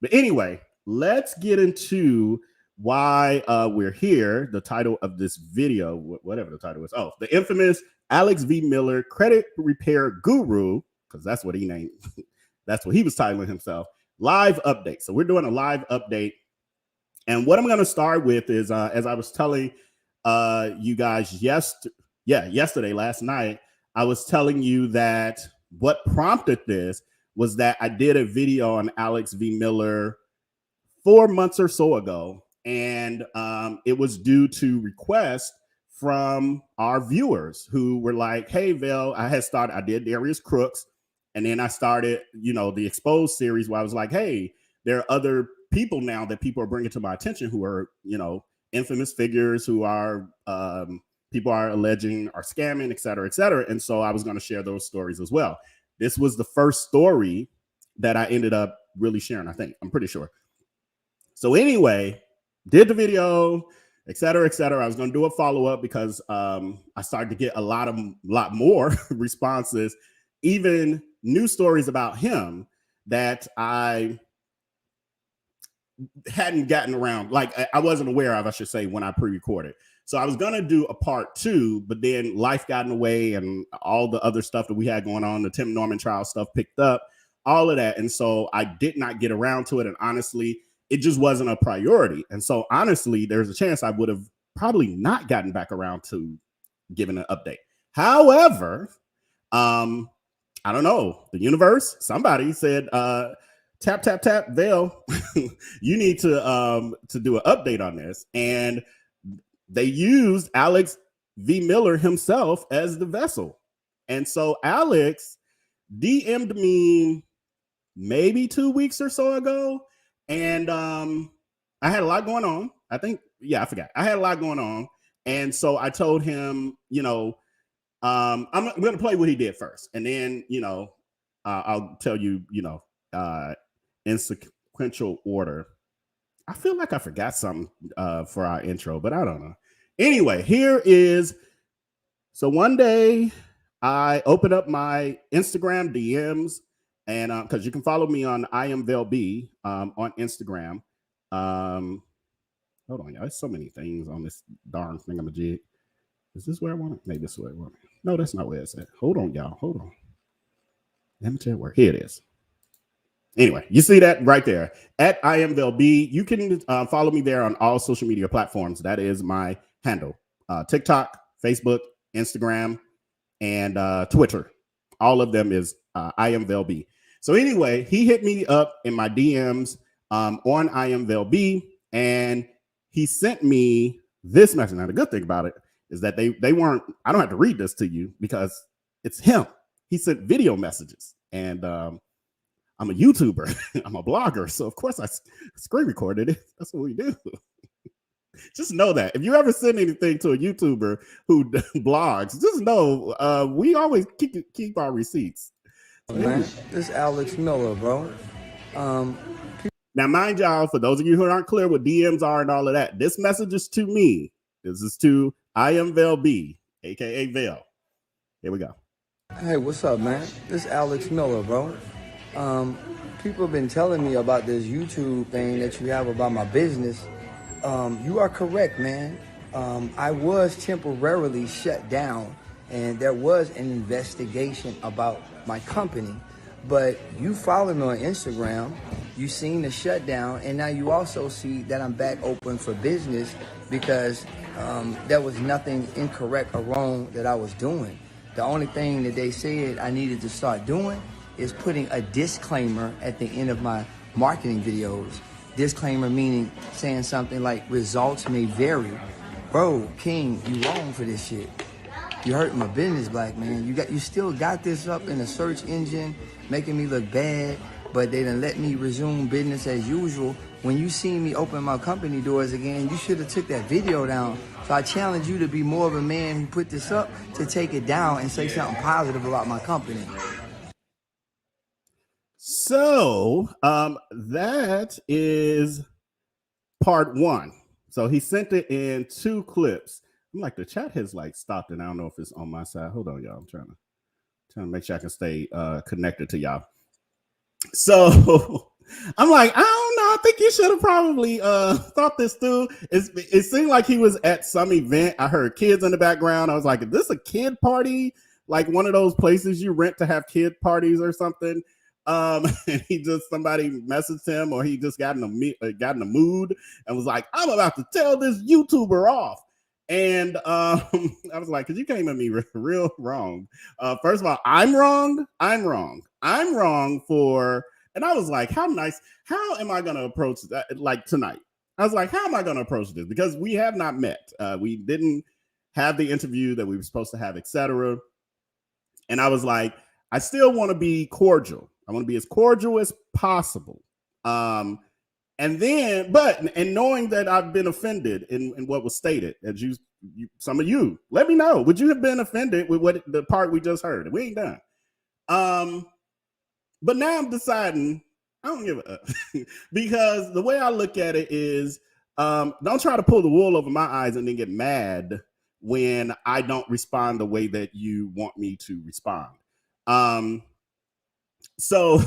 But anyway, let's get into why we're here. The title of this video, whatever the title is, the infamous Alex V. Miller credit repair guru, because that's what he named. That's what he was titling himself. Live update. So we're doing a live update. And what I'm going to start with is, as I was telling you guys yesterday, last night, I was telling you that what prompted this was that I did a video on Alex V. Miller 4 months or so ago. And it was due to requests from our viewers who were like, hey, Vel, I did Darius Crooks. And then I started, the Exposed series where I was like, hey, there are other people now that people are bringing to my attention who are, infamous figures who are people are alleging are scamming, et cetera, et cetera. And so I was going to share those stories as well. This was the first story that I ended up really sharing, I think. I'm pretty sure. So anyway, did the video, et cetera, et cetera. I was going to do a follow-up because I started to get a lot more responses, even new stories about him that I hadn't gotten around, like I wasn't aware of, I should say, when I pre-recorded. So I was going to do a part 2, but then life got in the way and all the other stuff that we had going on, the Tim Norman trial stuff picked up, all of that. And so I did not get around to it. And honestly, it just wasn't a priority. And so honestly, there's a chance I would have probably not gotten back around to giving an update. However, I don't know, the universe, somebody said, tap, Vel, you need to do an update on this. And they used Alex V. Miller himself as the vessel. And so Alex DM'd me maybe 2 weeks or so ago. And I had a lot going on. I forgot. I had a lot going on. And so I told him, I'm going to play what he did first. And then, I'll tell you, in sequential order. I feel like I forgot something for our intro, but I don't know. Anyway, here is, so one day I opened up my Instagram DMs, and because you can follow me on I am Vel B on Instagram. Hold on, y'all. There's so many things on this darn thingamajig. Is this where I want it? Maybe this is where I want it. No, that's not where it's at. Hold on, y'all. Hold on. Let me tell you where. Here it is. Anyway, you see that right there at I am Vel B. You can follow me there on all social media platforms. That is my handle: TikTok, Facebook, Instagram, and Twitter. All of them is I am Vel B. So anyway, he hit me up in my DMs on I am Vel B, and he sent me this message. Now the good thing about it is that they weren't. I don't have to read this to you because it's him. He sent video messages, and I'm a YouTuber. I'm a blogger. So, of course, I screen recorded it. That's what we do. Just know that. If you ever send anything to a YouTuber who blogs, just know we always keep our receipts. Man, this is Alex Miller, bro. Now, mind y'all, for those of you who aren't clear what DMs are and all of that, this message is to me. This is to I am Vel B, a.k.a. Vel. Here we go. Hey, what's up, man? This is Alex Miller, bro. People have been telling me about this YouTube thing that you have about my business. You are correct, man. I was temporarily shut down, and there was an investigation about my company. But you follow me on Instagram, you seen the shutdown, and now you also see that I'm back open for business because there was nothing incorrect or wrong that I was doing. The only thing that they said I needed to start doing is putting a disclaimer at the end of my marketing videos. Disclaimer meaning saying something like results may vary. Bro, King, you wrong for this shit. You hurting my business, black man. You still got this up in the search engine, making me look bad, but they done let me resume business as usual. When you see me open my company doors again, you should have took that video down. So I challenge you to be more of a man who put this up to take it down and say something positive about my company. So that is part 1. So he sent it in 2 clips. I'm like, the chat has like stopped, and I don't know if it's on my side. Hold on, y'all. I'm trying to make sure I can stay connected to y'all. So I'm like, I don't I think you should have probably thought this through. It seemed like he was at some event. I heard kids in the background. I was like, is this a kid party? Like one of those places you rent to have kid parties or something? And somebody messaged him, or he just got in a mood and was like, I'm about to tell this YouTuber off. And I was like, because you came at me real wrong. First of all, I'm wrong for, and I was like, how am I going to approach that? Like tonight, I was like, how am I going to approach this? Because we have not met. We didn't have the interview that we were supposed to have, etc. And I was like, I still want to be cordial. I want to be as cordial as possible. And knowing that I've been offended in what was stated, as some of you, let me know. Would you have been offended with what the part we just heard? We ain't done. But now I'm deciding I don't give a because the way I look at it is, don't try to pull the wool over my eyes and then get mad when I don't respond the way that you want me to respond. So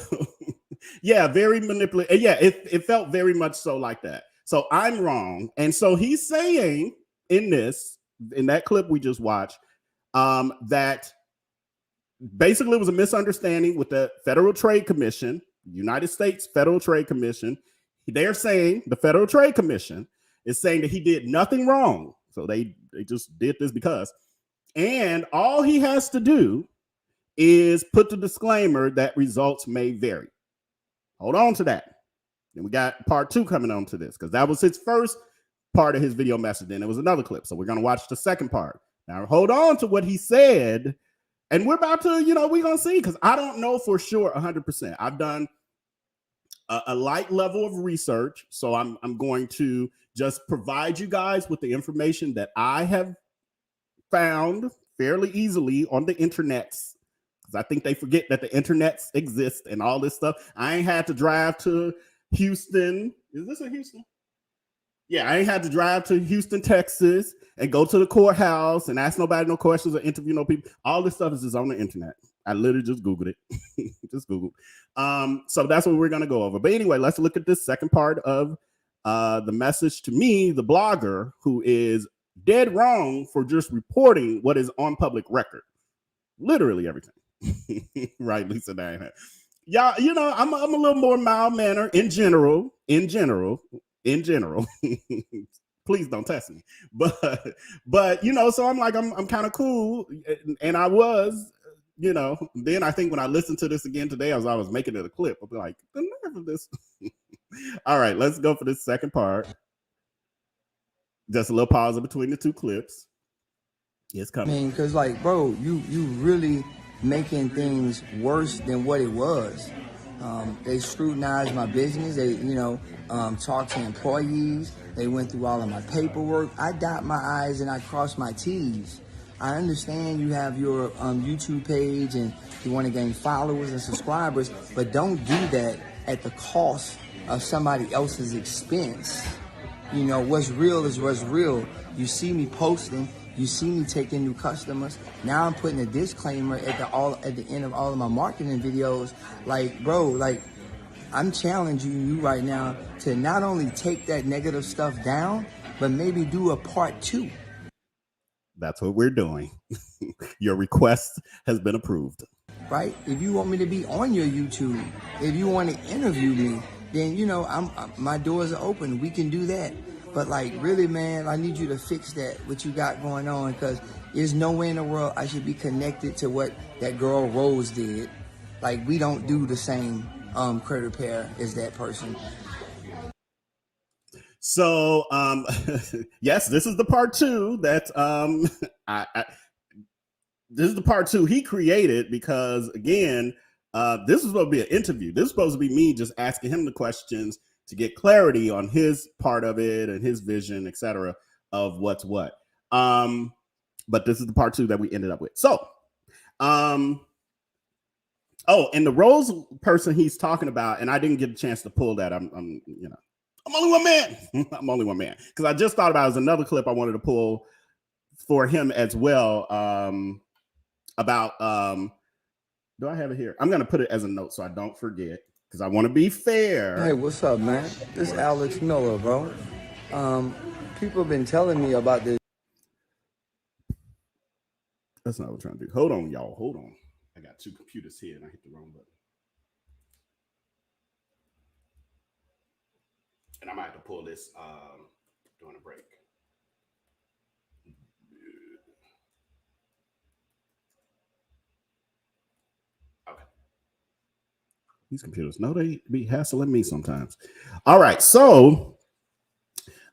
yeah, very manipulative. Yeah, it felt very much so like that. So I'm wrong. And so he's saying in that clip we just watched, that basically it was a misunderstanding with the Federal Trade Commission, United States Federal Trade Commission. They're saying the Federal Trade Commission is saying that he did nothing wrong. So they just did this because, and all he has to do is put the disclaimer that results may vary. Hold on to that. Then we got part 2 coming on to this because that was his first part of his video message. Then it was another clip. So we're going to watch the second part. Now hold on to what he said. And we're about to, we're going to see because I don't know for sure 100%. I've done a light level of research. So I'm going to just provide you guys with the information that I have found fairly easily on the internets. I think they forget that the internets exist and all this stuff. I ain't had to drive to Houston. Is this in Houston? Yeah, I ain't had to drive to Houston, Texas, and go to the courthouse and ask nobody no questions or interview no people. All this stuff is just on the internet. I literally just Googled it. Just Googled. So that's what we're going to go over. But anyway, let's look at this second part of the message to me, the blogger, who is dead wrong for just reporting what is on public record. Literally everything. Right, Lisa Diane. Yeah, I'm a little more mild mannered in general. Please don't test me. But so I'm like, I'm kind of cool. And I was, then I think when I listened to this again today, as I was making it a clip, I'll be like, the nerve of this. All right, let's go for this second part. Just a little pause in between the two clips. It's coming. I mean, because like, bro, you really making things worse than what it was. They scrutinized my business. They, talked to employees. They went through all of my paperwork. I dot my I's and I cross my T's. I understand you have your YouTube page and you want to gain followers and subscribers, but don't do that at the cost of somebody else's expense. What's real is what's real. You see me posting. You see me taking new customers. Now I'm putting a disclaimer at the end of all of my marketing videos. Like, bro, like I'm challenging you right now to not only take that negative stuff down, but maybe do a part 2. That's what we're doing. Your request has been approved. Right? If you want me to be on your YouTube, if you want to interview me, then my doors are open. We can do that. But like, really, man, I need you to fix that, what you got going on, because there's no way in the world I should be connected to what that girl Rose did. Like, we don't do the same credit repair as that person. So, yes, this is the part 2 that this is the part 2 he created because, again, this is supposed to be an interview. This is supposed to be me just asking him the questions to get clarity on his part of it and his vision, etc., of what's what. But this is the part 2 that we ended up with. So, and the Rose person he's talking about, and I didn't get a chance to pull that. I'm only one man. I'm only one man because I just thought about it was another clip I wanted to pull for him as well. About do I have it here? I'm going to put it as a note so I don't forget. because I want to be fair. Hey, what's up, man? This is Alex Miller, bro. People have been telling me about this. That's not what I'm trying to do. Hold on, y'all. Hold on. I got two computers here and I hit the wrong button. And I might have to pull this during a break. Okay. These computers, no, they be hassling me sometimes. All right, so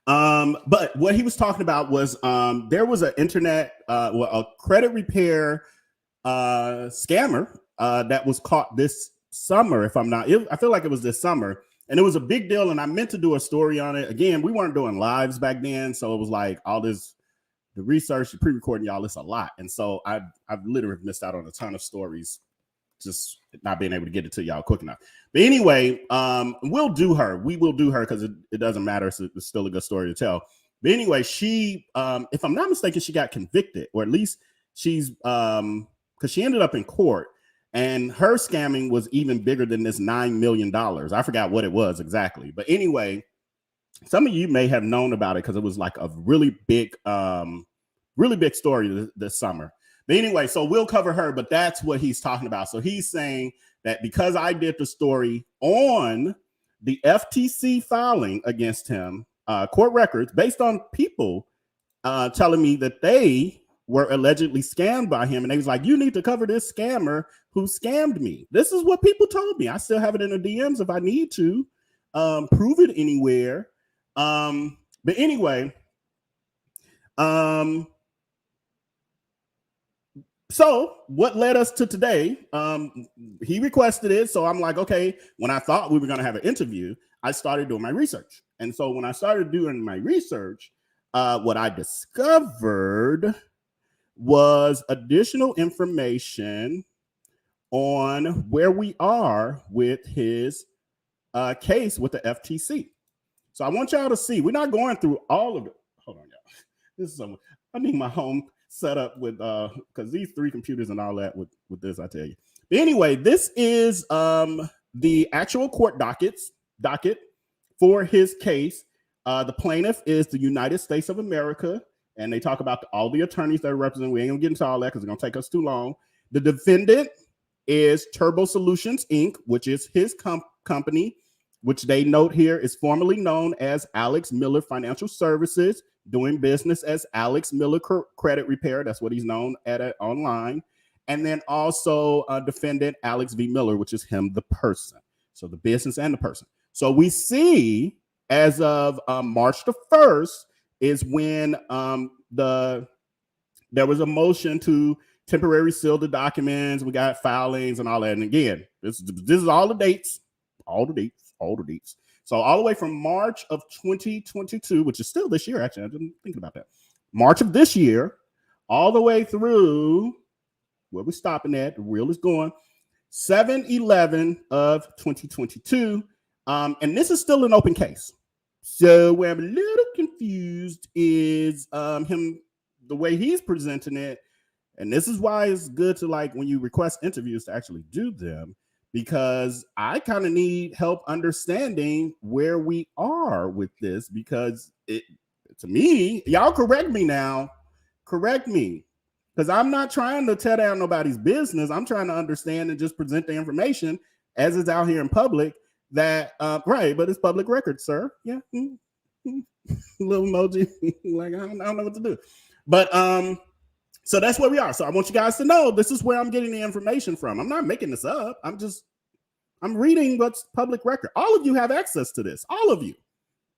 but what he was talking about was there was an internet a credit repair scammer that was caught this summer, if I'm not, I feel like it was this summer, and it was a big deal, and I meant to do a story on it. Again, we weren't doing lives back then, so it was like all this, the research, the pre-recording, y'all, it's a lot, and so I've literally missed out on a ton of stories, just not being able to get it to y'all quick enough. But anyway, we'll do her. We will do her because it doesn't matter. It's still a good story to tell. But anyway, she, if I'm not mistaken, she got convicted, or at least she's, because she ended up in court, and her scamming was even bigger than this $9 million. I forgot what it was exactly. But anyway, some of you may have known about it because it was like a really big story this summer. But anyway, so we'll cover her, but that's what he's talking about. So he's saying that because I did the story on the FTC filing against him, court records based on people telling me that they were allegedly scammed by him. And they was like, you need to cover this scammer who scammed me. This is what people told me. I still have it in the DMs if I need to prove it anywhere. But anyway, so what led us to today, he requested it. So I'm like, okay, when I thought we were going to have an interview, I started doing my research. And so when I started doing my research, what I discovered was additional information on where we are with his case with the FTC. So I want y'all to see, we're not going through all of it. Hold on, y'all. This is something, I need my home set up with, because these three computers and all that with this, I tell you. But anyway, this is the actual court docket for his case. The plaintiff is the United States of America, and they talk about all the attorneys that are represented. We ain't gonna get into all that because it's gonna take us too long. The defendant is Turbo Solutions Inc., which is his company, which they note here is formerly known as Alex Miller Financial Services, doing business as Alex Miller Credit Repair. That's what he's known at online. And then also defendant Alex V. Miller, which is him, the person. So the business and the person. So we see as of March the 1st is when there was a motion to temporarily seal the documents. We got filings and all that. And again, this is all the dates, all the dates. So all the way from March of 2022, which is still this year, actually, I've been thinking about that. March of this year, all the way through where we're stopping at, the reel is going, 7/11 of 2022. And this is still an open case. So where I'm a little confused is him, the way he's presenting it. And this is why it's good to, like, when you request interviews, to actually do them, because I kind of need help understanding where we are with this, because to me, y'all correct me now, correct me, because I'm not trying to tear down nobody's business. I'm trying to understand and just present the information as it's out here in public that, right, but it's public record, sir. Yeah. Little emoji, like, I don't know what to do. But, so that's where we are. So I want you guys to know this is where I'm getting the information from. I'm not making this up. I'm reading what's public record. All of you have access to this. All of you.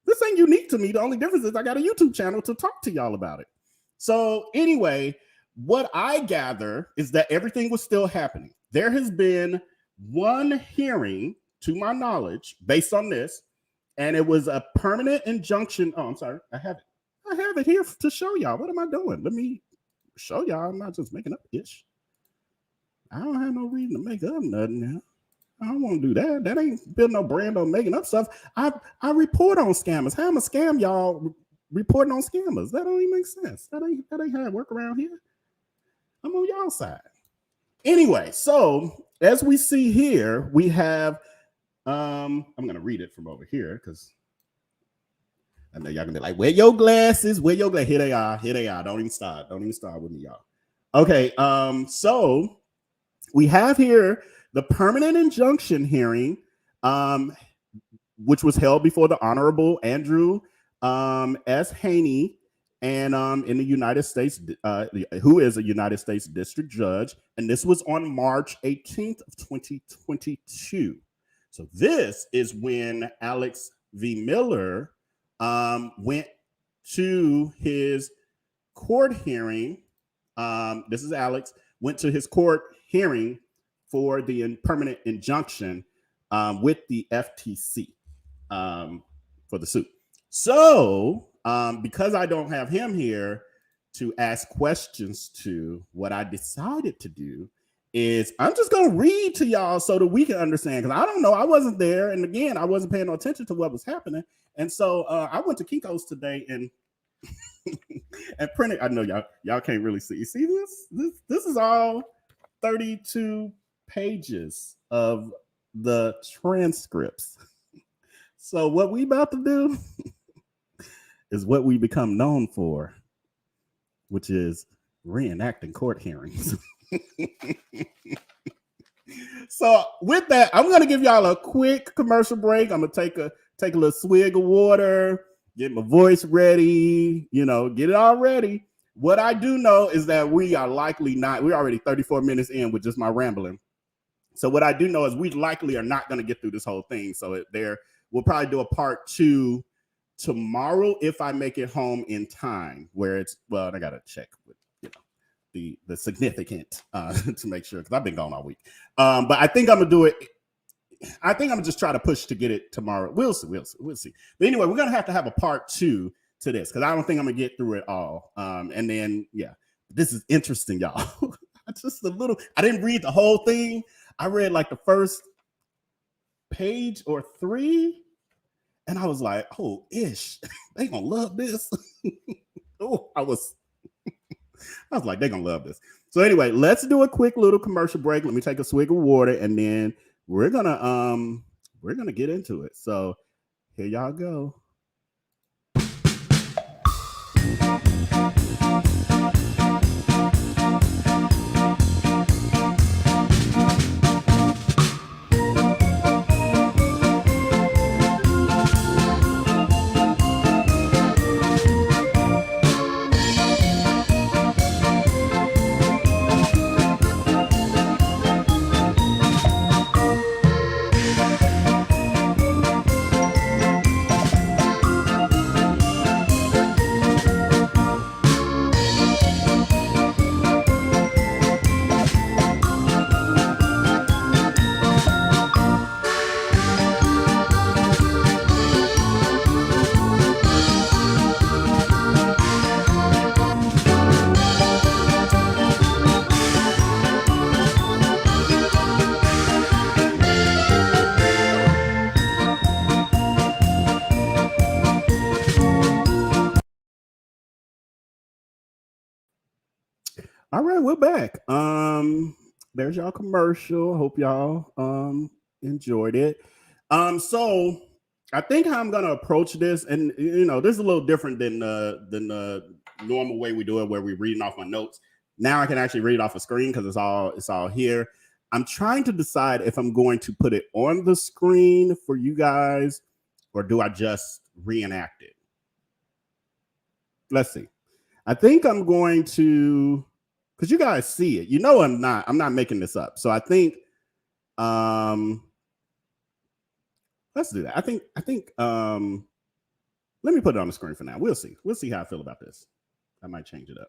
This ain't unique to me. The only difference is I got a YouTube channel to talk to y'all about it. So anyway, what I gather is that everything was still happening. There has been one hearing, to my knowledge, based on this, and it was a permanent injunction. Oh, I'm sorry. I have it here to show y'all. What am I doing? Let me show y'all. I'm not just making up ish. I don't have no reason to make up nothing now. I don't want to do that. That ain't building no brand on making up stuff. I report on scammers. How am I scam y'all reporting on scammers? That don't even make sense. That ain't how it work around here. I'm on y'all side. Anyway, so as we see here, we have I'm gonna read it from over here because I know y'all gonna be like, "Wear your glasses, wear your glasses." Here they are, here they are. Don't even start with me, y'all. Okay, so we have here the permanent injunction hearing, which was held before the Honorable Andrew S. Haney, and in the United States, who is a United States District Judge, and this was on March 18th of 2022. So this is when Alex V. Miller went to his court hearing. This is Alex went to his court hearing for the permanent injunction with the FTC for the suit. So because I don't have him here to ask questions to, what I decided to do is I'm just going to read to y'all so that we can understand, because I don't know, I wasn't there, and again, I wasn't paying no attention to what was happening. And so I went to Kinko's today and and printed. I know y'all can't really see. You see this is all 32 pages of the transcripts. So what we about to do is what we become known for, which is reenacting court hearings. So with that, I'm gonna give y'all a quick commercial break. I'm gonna take a little swig of water, get my voice ready, get it all ready. What I do know is that we're already 34 minutes in with just my rambling. So what I do know is we likely are not going to get through this whole thing. So we'll probably do a part 2 tomorrow if I make it home in time, where I got to check with, the significant to make sure, because I've been gone all week. But I think I'm going to do it. I think I'm just trying to push to get it tomorrow. We'll see. But anyway, we're going to have a part 2 to this, because I don't think I'm going to get through it all. And then, this is interesting, y'all. I didn't read the whole thing. I read like the first page or 3, and I was like, oh, ish, they going to love this. I was like, they're going to love this. So anyway, let's do a quick little commercial break. Let me take a swig of water, and then we're gonna get into it. So here y'all go. All right, we're back. There's y'all commercial. Hope y'all enjoyed it. So I think how I'm gonna approach this, and this is a little different than the normal way we do it, where we're reading off my notes. Now I can actually read off a screen because it's all here. I'm trying to decide if I'm going to put it on the screen for you guys, or do I just reenact it? Let's see. I think I'm going to, because you guys see it. I'm not making this up. So I think let's do that. I think let me put it on the screen for now. We'll see how I feel about this. I might change it up.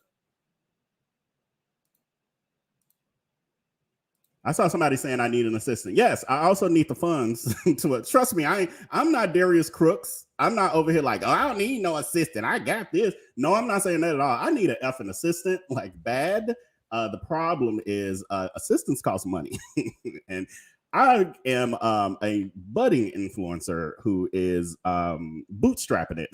I saw somebody saying I need an assistant. Yes, I also need the funds to it. Trust me, I'm not Darius Crooks. I'm not over here like, oh, I don't need no assistant. I got this. No, I'm not saying that at all. I need an effing assistant, like bad. The problem is assistants cost money. And I am a budding influencer who is bootstrapping it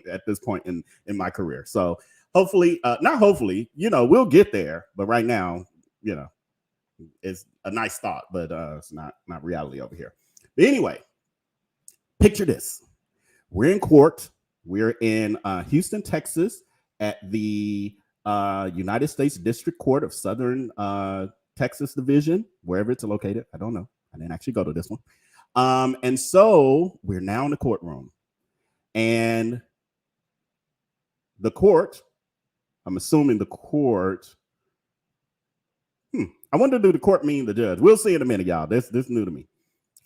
at this point in my career. So hopefully, not hopefully, we'll get there. But right now, it's a nice thought, but it's not reality over here. But anyway, picture this. We're in court. We're in Houston, Texas, at the United States District Court of Southern Texas Division, wherever it's located. I don't know. I didn't actually go to this one. And so we're now in the courtroom. And the court, I'm assuming the court, I wonder, do the court mean the judge? We'll see in a minute, y'all. This is new to me.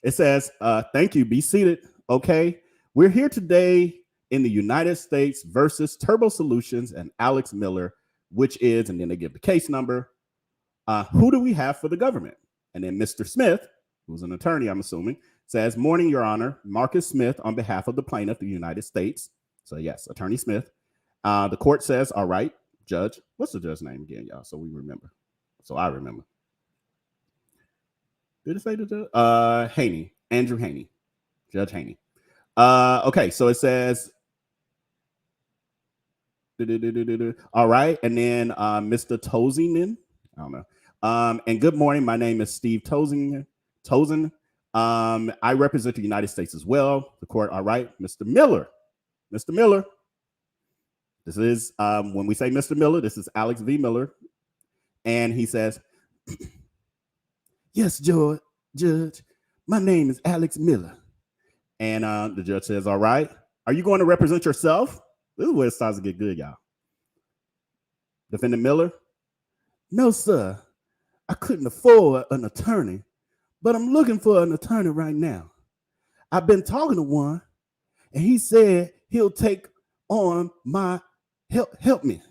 It says, thank you, be seated. Okay. We're here today in the United States versus Turbo Solutions and Alex Miller, which is, and then they give the case number. Who do we have for the government? And then Mr. Smith, who's an attorney, I'm assuming, says, morning, Your Honor, Marcus Smith on behalf of the plaintiff, the United States. So yes, Attorney Smith. The court says, all right, judge. What's the judge's name again, y'all? So we remember. So I remember. Did it say the judge? Haney, Andrew Haney, Judge Haney. Okay, so it says, all right, and then Mr. Tozinen, I don't know. And good morning, my name is Steve Tozen. I represent the United States as well. The court, all right, Mr. Miller. This is, when we say Mr. Miller, this is Alex V. Miller. And he says, yes, Judge, my name is Alex Miller. And the judge says, all right, are you going to represent yourself? This is where it starts to get good, y'all. Defendant Miller, no, sir. I couldn't afford an attorney, but I'm looking for an attorney right now. I've been talking to one, and he said he'll take on my help me.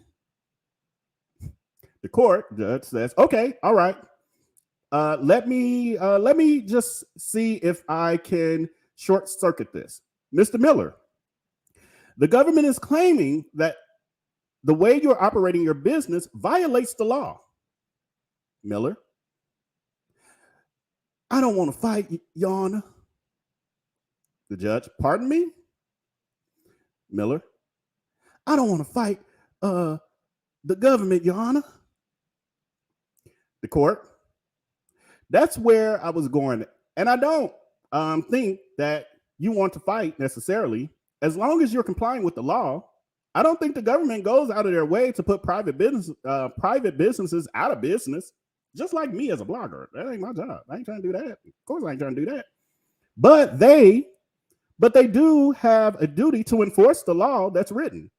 The court judge says, okay, all right. Let me just see if I can short circuit this. Mr. Miller, the government is claiming that the way you're operating your business violates the law. Miller, I don't want to fight, Your Honor. The judge, pardon me? Miller, I don't want to fight the government, Your Honor. The court, that's where I was going. And I don't think that you want to fight necessarily. As long as you're complying with the law, I don't think the government goes out of their way to put private businesses out of business. Just like me as a blogger, that ain't my job. I ain't trying to do that. Of course, I ain't trying to do that. But they do have a duty to enforce the law that's written,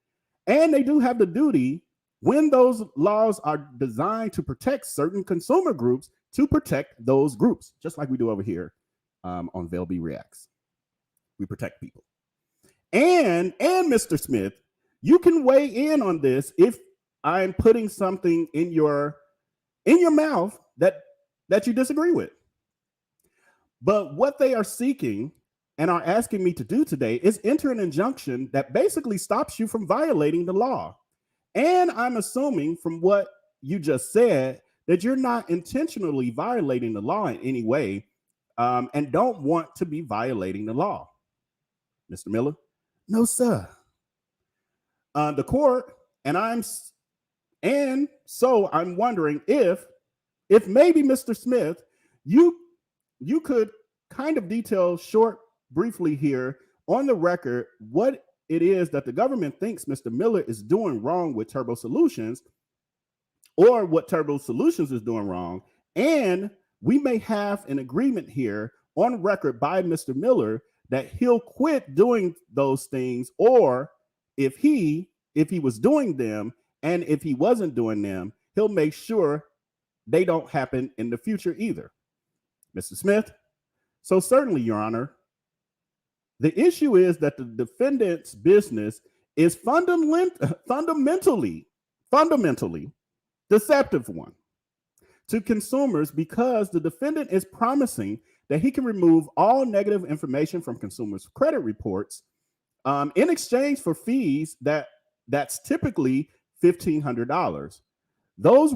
and they do have the duty when those laws are designed to protect certain consumer groups to protect those groups, just like we do over here on VLB Reacts. We protect people. And Mr. Smith, you can weigh in on this if I'm putting something in your mouth that you disagree with. But what they are seeking and are asking me to do today is enter an injunction that basically stops you from violating the law. And I'm assuming from what you just said that you're not intentionally violating the law in any way, and don't want to be violating the law. Mr. Miller? No, sir. The court, and so I'm wondering if maybe Mr. Smith, you could kind of detail briefly here on the record what it is that the government thinks Mr. Miller is doing wrong with Turbo Solutions, or what Turbo Solutions is doing wrong. And we may have an agreement here on record by Mr. Miller that he'll quit doing those things, or if he was doing them and if he wasn't doing them, he'll make sure they don't happen in the future either. Mr. Smith, so certainly, Your Honor, the issue is that the defendant's business is fundamentally deceptive one to consumers, because the defendant is promising that he can remove all negative information from consumers' credit reports in exchange for fees that's typically $1,500. Those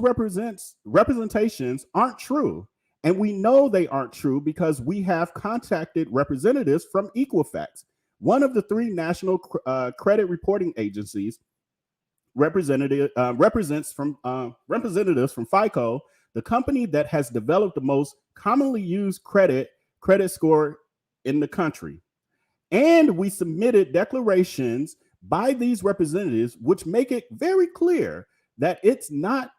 representations aren't true. And we know they aren't true because we have contacted representatives from Equifax, one of the 3 national credit reporting agencies. Representatives from FICO, the company that has developed the most commonly used credit score in the country. And we submitted declarations by these representatives, which make it very clear that it's not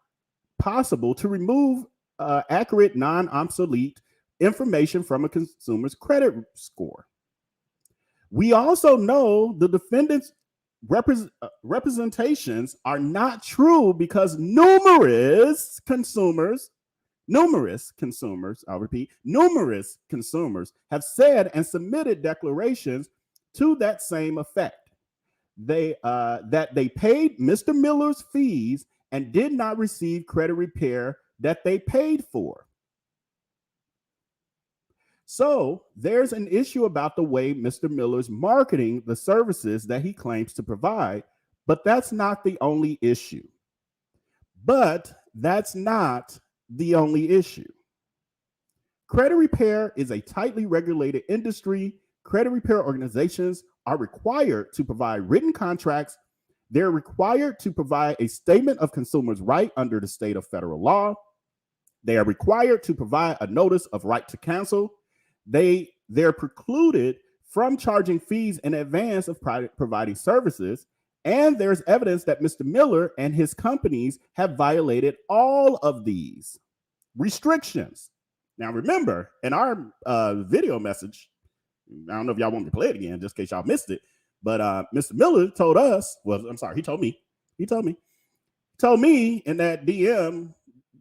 possible to remove accurate, non-obsolete information from a consumer's credit score. We also know the defendant's representations are not true because numerous consumers, I'll repeat, numerous consumers have said and submitted declarations to that same effect. That they paid Mr. Miller's fees and did not receive credit repair that they paid for. So there's an issue about the way Mr. Miller's marketing the services that he claims to provide, but that's not the only issue. Credit repair is a tightly regulated industry. Credit repair organizations are required to provide written contracts. They're required to provide a statement of consumer's right under the state of federal law. They are required to provide a notice of right to cancel. They're precluded from charging fees in advance of providing services. And there's evidence that Mr. Miller and his companies have violated all of these restrictions. Now, remember, in our video message, I don't know if y'all want me to play it again, just in case y'all missed it. But Mr. Miller told us, well, I'm sorry, he told me in that DM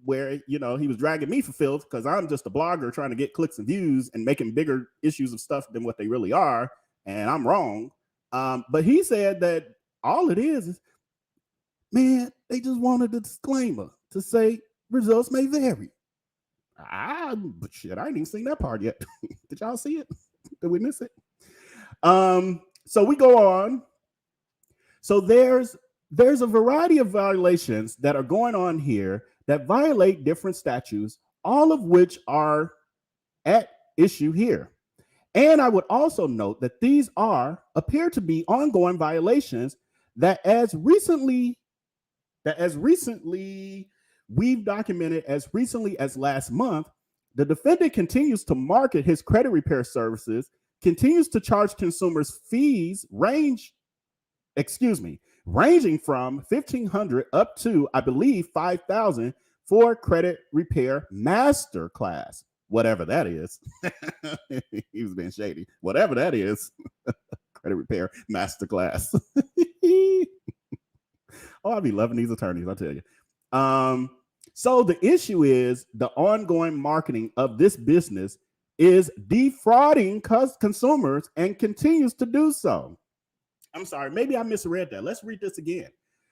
where, you know, he was dragging me for filth because I'm just a blogger trying to get clicks and views and making bigger issues of stuff than what they really are. And I'm wrong. But he said that all it is, man, they just wanted a disclaimer to say results may vary. But shit, I ain't even seen that part yet. Did y'all see it? Did we miss it? So we go on. So there's a variety of violations that are going on here that violate different statutes, all of which are at issue here. And I would also note that these appear to be ongoing violations that as recently we've documented as recently as last month, the defendant continues to market his credit repair services, continues to charge consumers fees ranging from $1,500 up to, I believe, $5,000 for credit repair master class, whatever that is. He was being shady. Whatever that is, credit repair master class. Oh, I'll be loving these attorneys, I'll tell you. So the issue is the ongoing marketing of this business is defrauding consumers and continues to do so. I'm sorry, maybe I misread that. Let's read this again.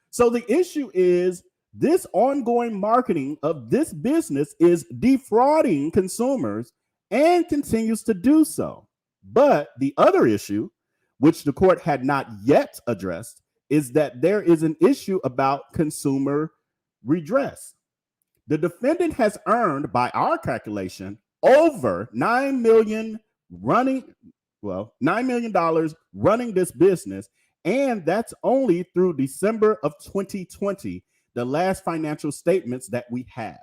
So the issue is this ongoing marketing of this business is defrauding consumers and continues to do so. But the other issue, which the court had not yet addressed, is that there is an issue about consumer redress. The defendant has earned, by our calculation, over $9 million running this business, and that's only through December of 2020, the last financial statements that we have.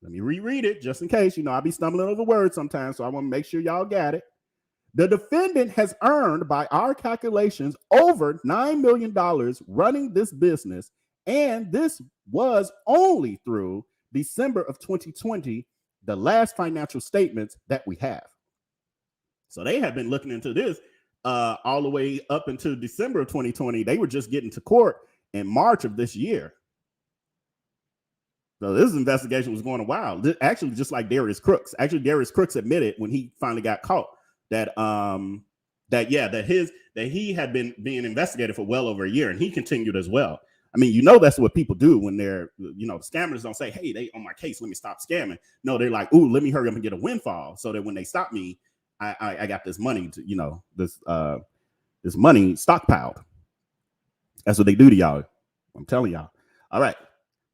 Let me reread it just in case. You know, I'll be stumbling over words sometimes, so I want to make sure y'all got it. The defendant has earned, by our calculations, over $9 million running this business, and this was only through December of 2020, the last financial statements that we have. So they have been looking into this all the way up until December of 2020. They were just getting to court in March of this year. So this investigation was going a while. Actually, just like Darius Crooks. Actually, Darius Crooks admitted when he finally got caught that he had been being investigated for well over a year, and he continued as well. I mean, you know, that's what people do when they're, you know, scammers don't say, hey, they on my case, let me stop scamming. No, they're like, ooh, let me hurry up and get a windfall so that when they stop me, I got this money to, you know, this money stockpiled. That's what they do to y'all. I'm telling y'all. All right.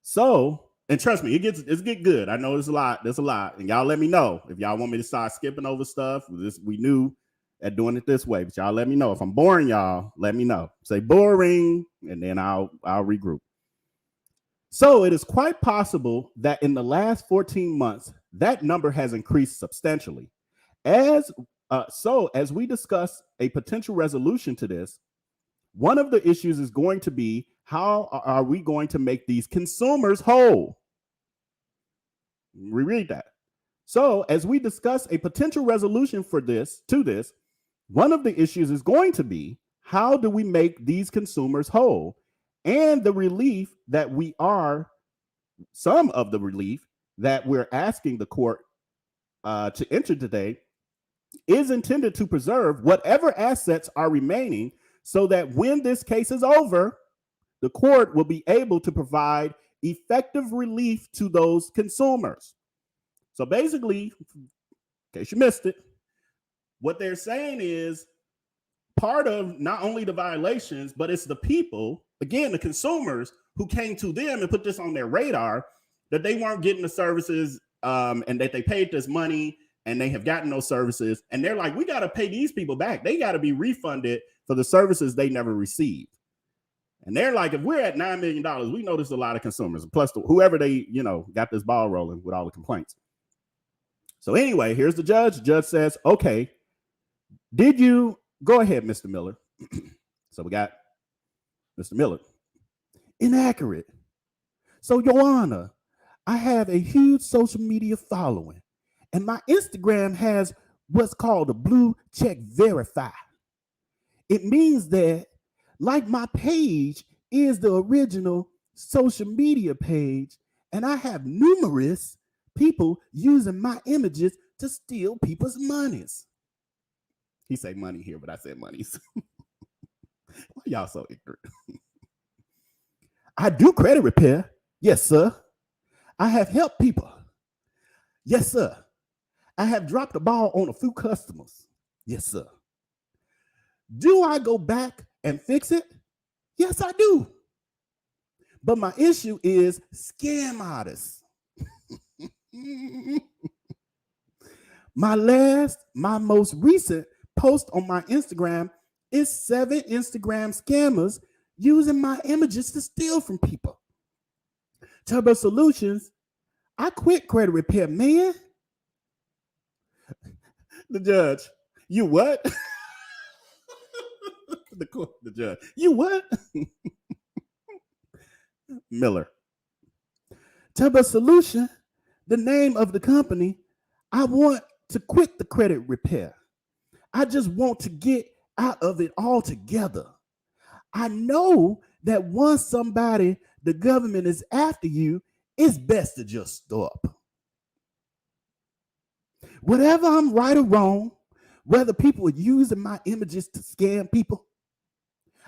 So, and trust me, it's get good. I know there's a lot, and y'all let me know if y'all want me to start skipping over stuff. We knew at doing it this way, but y'all let me know if I'm boring. Y'all let me know. Say boring, and then I'll regroup. So it is quite possible that in the last 14 months, that number has increased substantially. As So as we discuss a potential resolution to this, one of the issues is going to be, how are we going to make these consumers whole? Reread that. So as we discuss a potential resolution for this, one of the issues is going to be, how do we make these consumers whole? And the relief that some of the relief that we're asking the court to enter today is intended to preserve whatever assets are remaining, so that when this case is over, the court will be able to provide effective relief to those consumers. So basically, in case you missed it, what they're saying is, part of not only the violations, but it's the people, again, the consumers, who came to them and put this on their radar, that they weren't getting the services, and that they paid this money and they have gotten those services. And they're like, we got to pay these people back. They got to be refunded for the services they never received. And they're like, if we're at $9 million, we know there's a lot of consumers, plus whoever they, got this ball rolling with all the complaints. So anyway, here's the judge. The judge says, okay, did you go ahead, Mr. Miller? So we got Mr. Miller. Inaccurate. So, Your Honor, I have a huge social media following, and my Instagram has what's called a blue check verify. It means that, like, my page is the original social media page, and I have numerous people using my images to steal people's monies. He said money here, but I said monies. Why y'all so ignorant? I do credit repair. Yes, sir. I have helped people. Yes, sir. I have dropped the ball on a few customers. Yes, sir. Do I go back and fix it? Yes, I do. But my issue is scam artists. My most recent post on my Instagram is 7 Instagram scammers using my images to steal from people. Turbo Solutions, I quit credit repair, man. The judge, you what? The judge, you what? Miller. Turbo Solution, the name of the company, I want to quit the credit repair. I just want to get out of it altogether. I know that once the government is after you, it's best to just stop. Whatever I'm right or wrong, whether people are using my images to scam people,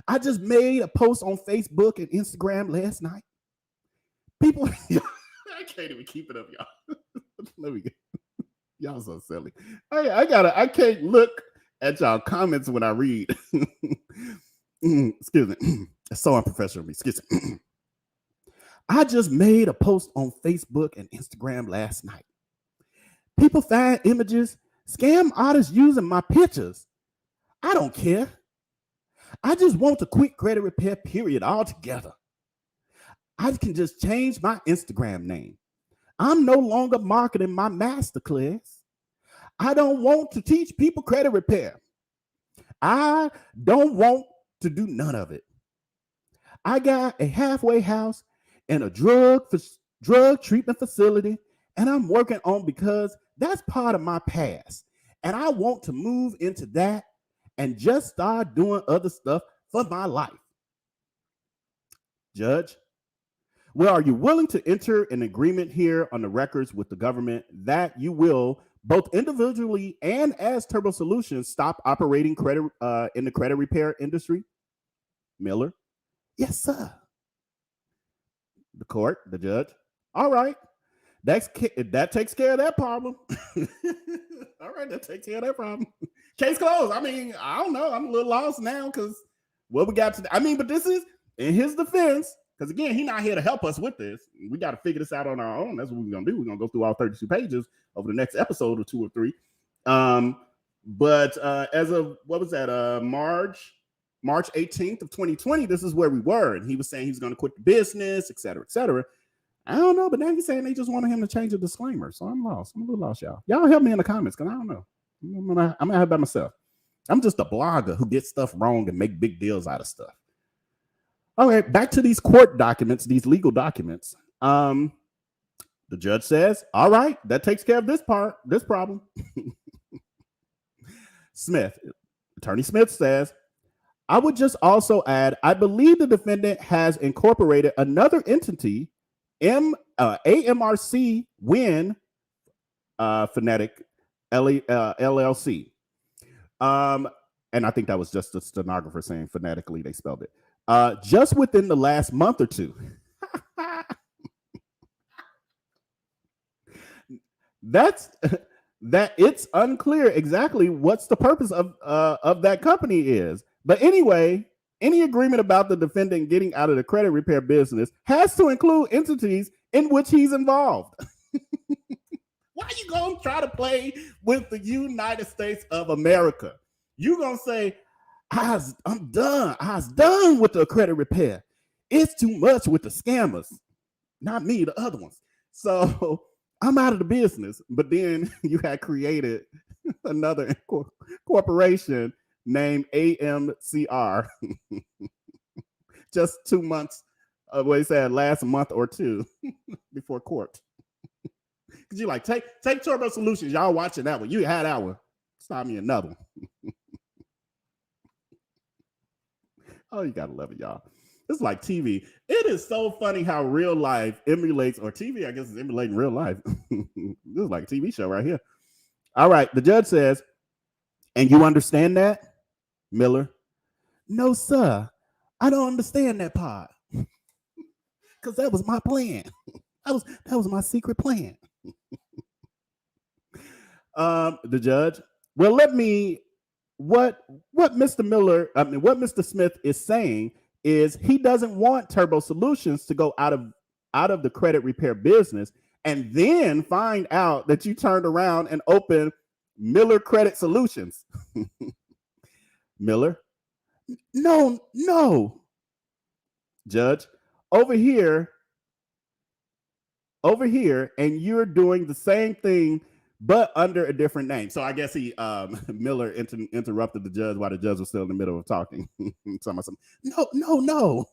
I just made a post on Facebook and Instagram last night. People, I can't even keep it up, y'all. Let me get, y'all so silly. I can't look at y'all comments when I read. Excuse me. It's so unprofessional of me. Excuse me. I just made a post on Facebook and Instagram last night. People find images, scam artists using my pictures. I don't care. I just want to quit credit repair, period, altogether. I can just change my Instagram name. I'm no longer marketing my masterclass. I don't want to teach people credit repair. I don't want to do none of it. I got a halfway house and a drug treatment facility, and I'm working on, because that's part of my past. And I want to move into that and just start doing other stuff for my life. Judge, well, are you willing to enter an agreement here on the records with the government that you will, both individually and as Turbo Solutions, stop operating credit in the credit repair industry? Miller, yes, sir. The court, the judge, all right. That takes care of that problem. All right, that takes care of that problem. Case closed. I mean, I don't know. I'm a little lost now because what we got to, but this is in his defense, because again, he's not here to help us with this. We got to figure this out on our own. That's what we're going to do. We're going to go through all 32 pages over the next episode or 2 or 3. But as of, what was that, March 18th of 2020, this is where we were. And he was saying he's going to quit the business, et cetera, et cetera. I don't know, but now he's saying they just wanted him to change the disclaimer. So I'm lost. I'm a little lost, y'all. Y'all help me in the comments, because I don't know. I'm gonna have it by myself. I'm just a blogger who gets stuff wrong and make big deals out of stuff. All right, back to these court documents, these legal documents. The judge says, all right, that takes care of this problem. Attorney Smith says, I would just also add, I believe the defendant has incorporated another entity, AMRC Win Phonetic LLC. And I think that was just the stenographer saying phonetically they spelled it. Just within the last month or two. That it's unclear exactly what's the purpose of that company is. But anyway, any agreement about the defendant getting out of the credit repair business has to include entities in which he's involved. Why you gonna try to play with the United States of America? You gonna say, I'm done. I was done with the credit repair. It's too much with the scammers. Not me, the other ones. So I'm out of the business. But then you had created another corporation named AMCR just 2 months, what he said, last month or two before court. Because you like, take Turbo Solutions. Y'all watching that one. You had that one. Stop me another one. Oh, you gotta love it, y'all. It's like TV. It is so funny how real life emulates, or TV, I guess, is emulating real life. This is like a TV show right here. All right, the judge says, and you understand that, Miller? No, sir. I don't understand that part. Because that was my plan. That was my secret plan. The judge, well, what Mr. Smith is saying is he doesn't want Turbo Solutions to go out of the credit repair business and then find out that you turned around and opened Miller Credit Solutions. Miller, no. Judge, over here, and you're doing the same thing but under a different name. So I guess Miller interrupted the judge while the judge was still in the middle of talking. No.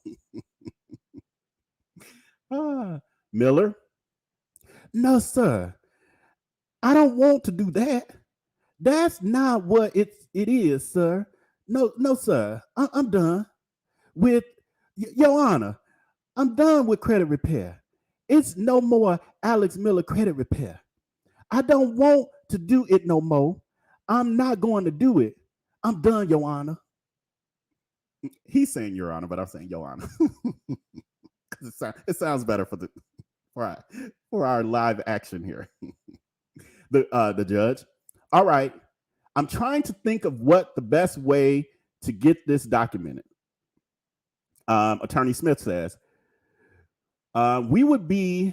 Miller, no, sir. I don't want to do that. That's not what it is, sir. No, sir. I'm done with, Your Honor, I'm done with credit repair. It's no more Alex Miller Credit Repair. I don't want to do it no more. I'm not going to do it. I'm done, Your Honor. He's saying Your Honor, but I'm saying Your Honor. It sounds better for our live action here. The judge. All right. I'm trying to think of what the best way to get this documented. Attorney Smith says, we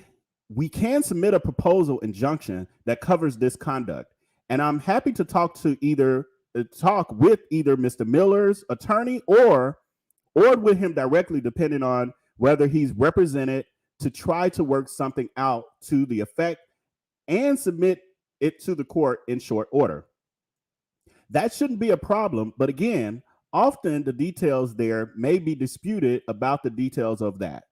can submit a proposal injunction that covers this conduct. And I'm happy to talk with either Mr. Miller's attorney or with him directly, depending on whether he's represented, to try to work something out to the effect and submit it to the court in short order. That shouldn't be a problem. But again, often the details there may be disputed about the details of that.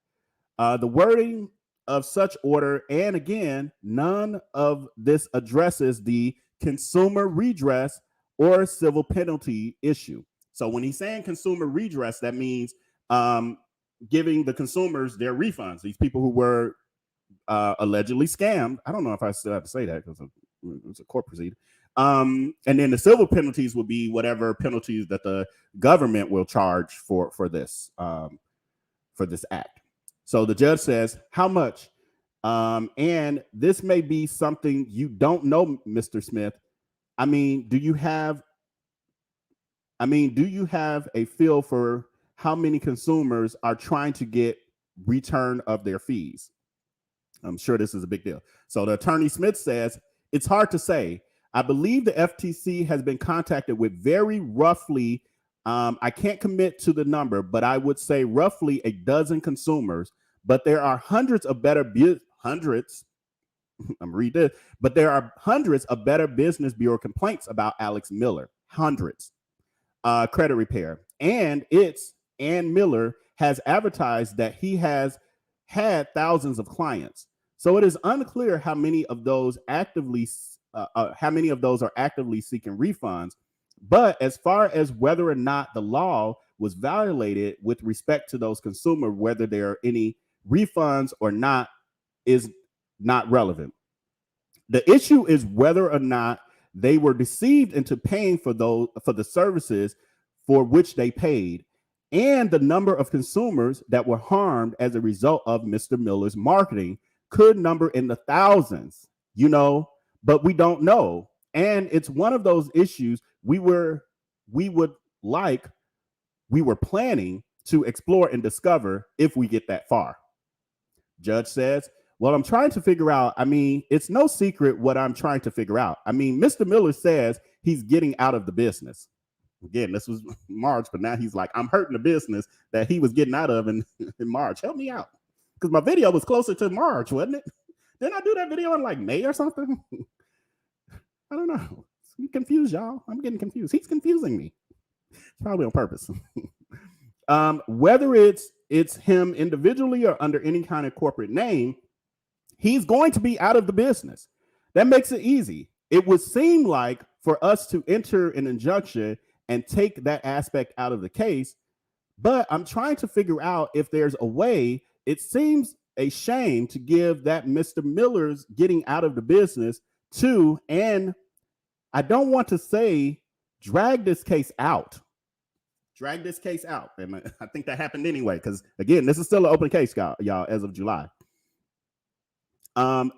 The wording of such order, and again, none of this addresses the consumer redress or civil penalty issue. So when he's saying consumer redress, that means giving the consumers their refunds. These people who were allegedly scammed. I don't know if I still have to say that because it's a court proceeding. And then the civil penalties would be whatever penalties that the government will charge for this act. So the judge says, how much? And this may be something you don't know, Mr. Smith. I mean, do you have a feel for how many consumers are trying to get return of their fees? I'm sure this is a big deal. So the attorney Smith says, it's hard to say. I believe the FTC has been contacted with very roughly, I can't commit to the number, but I would say roughly a dozen consumers. But there are hundreds of better I'm read this, but there are hundreds of Better Business Bureau complaints about Alex Miller. Hundreds. Credit repair. And Miller has advertised that he has had thousands of clients. So it is unclear how many of those are actively seeking refunds. But as far as whether or not the law was violated with respect to those consumers, whether there are any refunds or not, is not relevant. The issue is whether or not they were deceived into paying for the services for which they paid, and the number of consumers that were harmed as a result of Mr. Miller's marketing could number in the thousands, but we don't know. And it's one of those issues we were planning to explore and discover if we get that far. Judge says, well, I'm trying to figure out, it's no secret what I'm trying to figure out. Mr. Miller says he's getting out of the business. Again, this was March, but now he's like, I'm hurting the business that he was getting out of in March. Help me out. Because my video was closer to March, wasn't it? Didn't I do that video in like May or something? I don't know. I'm confused, y'all. I'm getting confused. He's confusing me. It's probably on purpose. Whether it's him individually or under any kind of corporate name, he's going to be out of the business. That makes it easy. It would seem like for us to enter an injunction and take that aspect out of the case, but I'm trying to figure out if there's a way. It seems a shame to give that Mr. Miller's getting out of the business to, and I don't want to say drag this case out. And I think that happened anyway, because again, this is still an open case, y'all, as of July.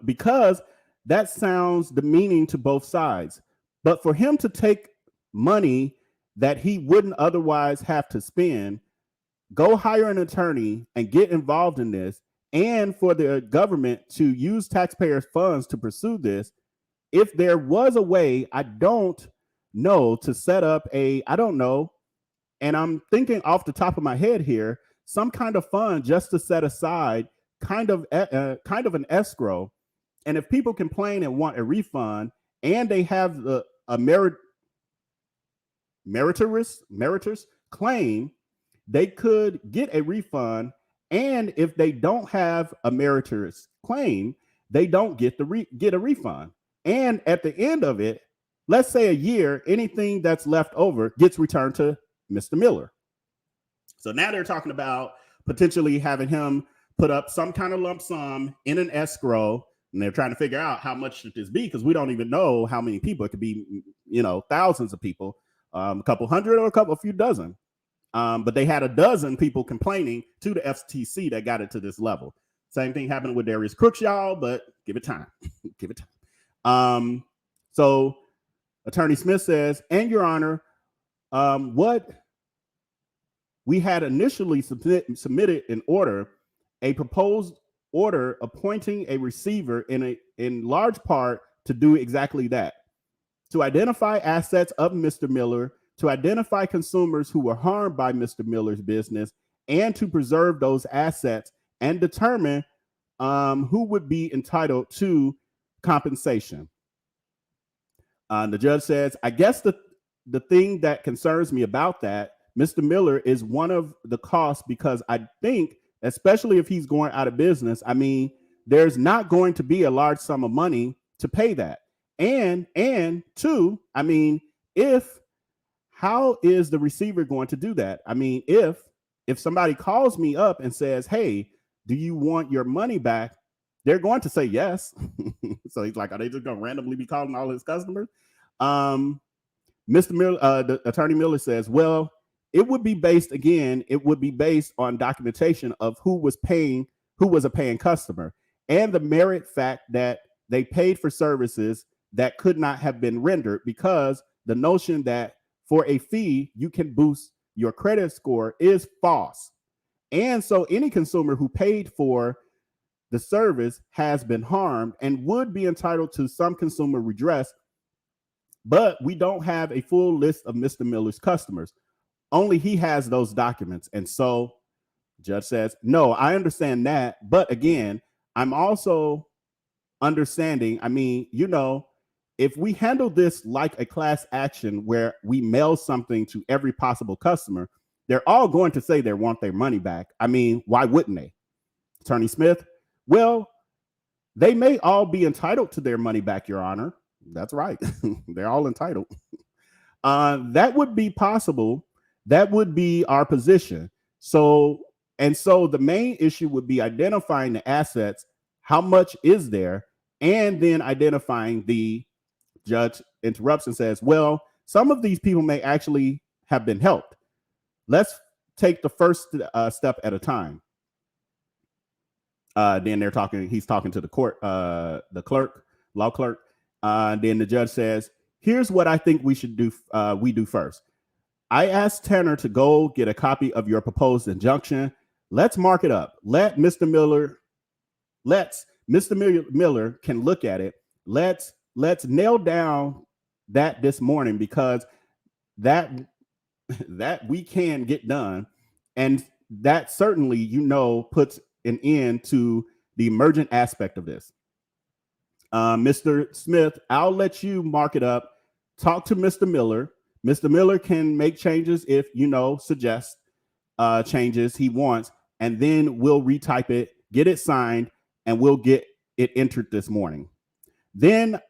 Because that sounds demeaning to both sides. But for him to take money that he wouldn't otherwise have to spend, go hire an attorney and get involved in this, and for the government to use taxpayers' funds to pursue this, if there was a way, I don't know, to set up and I'm thinking off the top of my head here, some kind of fund just to set aside kind of an escrow. And if people complain and want a refund and they have a meritorious claim, they could get a refund. And if they don't have a meritorious claim, they don't get a refund. And at the end of it, let's say a year, anything that's left over gets returned to Mr. Miller. So now they're talking about potentially having him put up some kind of lump sum in an escrow, and they're trying to figure out how much should this be, because we don't even know how many people. It could be, thousands of people, a couple hundred or a few dozen. But they had a dozen people complaining to the FTC that got it to this level. Same thing happened with Darius Crooks, y'all, but give it time. So Attorney Smith says, and Your Honor, what we had initially submitted an order, a proposed order appointing a receiver in large part to do exactly that, to identify assets of Mr. Miller, to identify consumers who were harmed by Mr. Miller's business, and to preserve those assets and determine who would be entitled to compensation. The judge says, I guess the thing that concerns me about that, Mr. Miller, is one of the costs, because I think, especially if he's going out of business, there's not going to be a large sum of money to pay that. And two, how is the receiver going to do that? If somebody calls me up and says, hey, do you want your money back? They're going to say yes. So he's like, are they just going to randomly be calling all his customers? Mr. Miller, the Attorney Miller says, well, it would be based on documentation of who was a paying customer, and the merit fact that they paid for services that could not have been rendered, because the notion that for a fee you can boost your credit score is false. And so any consumer who paid for the service has been harmed and would be entitled to some consumer redress. But we don't have a full list of Mr. Miller's customers. Only he has those documents. And so the judge says, no, I understand that. But again, I'm also understanding. I mean, if we handle this like a class action where we mail something to every possible customer, they're all going to say they want their money back. I mean, why wouldn't they? Attorney Smith, well, they may all be entitled to their money back, Your Honor. That's right. They're all entitled. That would be possible. That would be our position. So the main issue would be identifying the assets, how much is there, and then identifying the judge interrupts and says, well, some of these people may actually have been helped. Let's take the first step at a time. Then he's talking to the court, the clerk, law clerk. Then the judge says, here's what I think we should do. We do first. I asked Tanner to go get a copy of your proposed injunction. Let's mark it up. Mr. Miller can look at it. Let's nail down that this morning, because that we can get done. And that certainly, puts an end to the emergent aspect of this. Mr. Smith, I'll let you mark it up. Talk to Mr. Miller. Mr. Miller can make changes if, suggest changes he wants, and then we'll retype it, get it signed, and we'll get it entered this morning. Then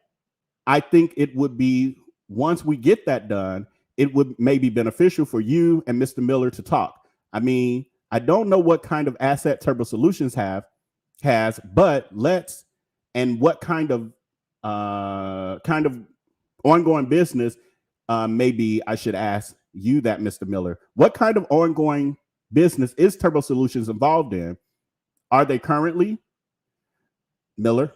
I think it would be, once we get that done, it would maybe beneficial for you and Mr. Miller to talk. I mean, I don't know what kind of asset Turbo Solutions has, but and what kind of ongoing business, maybe I should ask you that, Mr. Miller. What kind of ongoing business is Turbo Solutions involved in? Are they currently? Miller.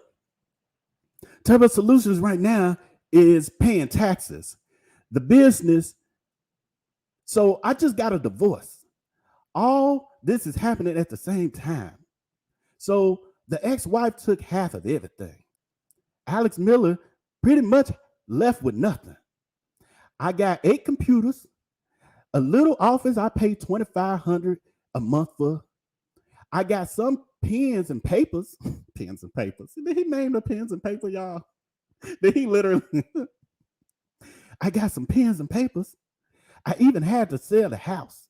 Turbo Solutions right now is paying taxes. The business. So I just got a divorce. All this is happening at the same time. So the ex-wife took half of everything. Alex Miller pretty much left with nothing. I got 8 computers, a little office I pay $2,500 a month for. I got some pens and papers. Pens and papers. Did he name the pens and paper, y'all? Did he literally? I got some pens and papers. I even had to sell the house.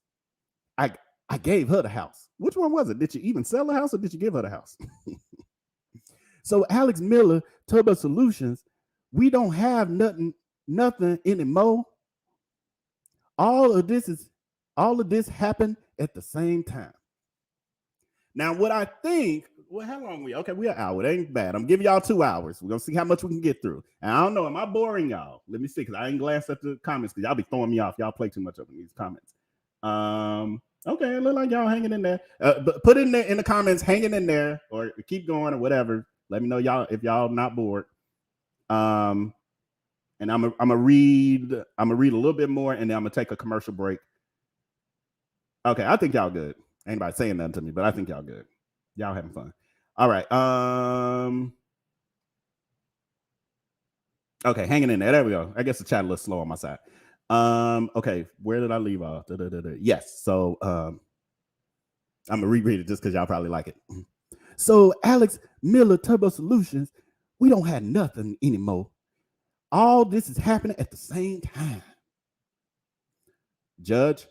I gave her the house. Which one was it? Did you even sell the house, or did you give her the house? So Alex Miller, Turbo Solutions, we don't have nothing anymore. All of this happened at the same time. Now, what I think, well, how long we? Okay, we're an hour. It ain't bad. I'm giving y'all 2 hours. We're gonna see how much we can get through. And I don't know, am I boring y'all? Let me see, because I ain't glanced at the comments, because y'all be throwing me off. Y'all play too much of these comments. Okay, it look like y'all hanging in there. But put it in the comments, hanging in there, or keep going, or whatever. Let me know y'all if y'all not bored. And I'm gonna read a little bit more, and then I'm gonna take a commercial break. Okay, I think y'all good. Ain't nobody saying nothing to me, but I think y'all good. Y'all having fun. All right. Okay, hanging in there. There we go. I guess the chat a little slow on my side. Okay, where did I leave off? Yes. So I'm gonna reread it just because y'all probably like it. So Alex Miller, Turbo Solutions, we don't have nothing anymore. All this is happening at the same time. Judge,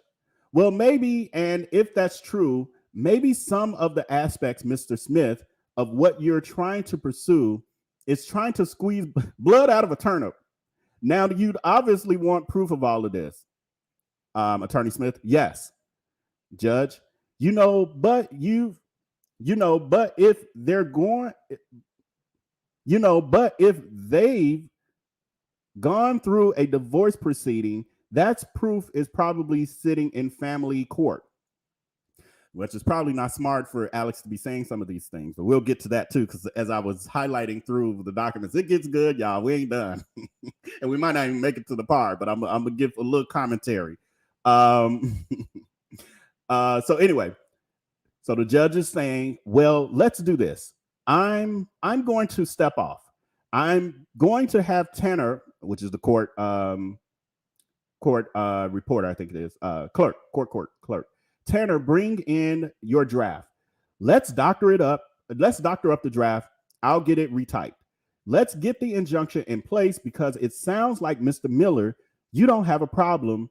well, maybe, and if that's true, maybe some of the aspects, Mr. Smith, of what you're trying to pursue is trying to squeeze blood out of a turnip. Now, you'd obviously want proof of all of this. Attorney Smith, yes. Judge, but if they're going, but if they've gone through a divorce proceeding, that's proof is probably sitting in family court, which is probably not smart for Alex to be saying some of these things, but we'll get to that too, because as I was highlighting through the documents, it gets good, y'all. We ain't done. And we might not even make it to the part, but I'm gonna give a little commentary. So anyway, so the judge is saying, well, let's do this. I'm going to step off. I'm going to have Tanner, which is the court reporter, I think it is, clerk. Tanner, bring in your draft. Let's doctor it up. Let's doctor up the draft. I'll get it retyped. Let's get the injunction in place because it sounds like, Mr. Miller, you don't have a problem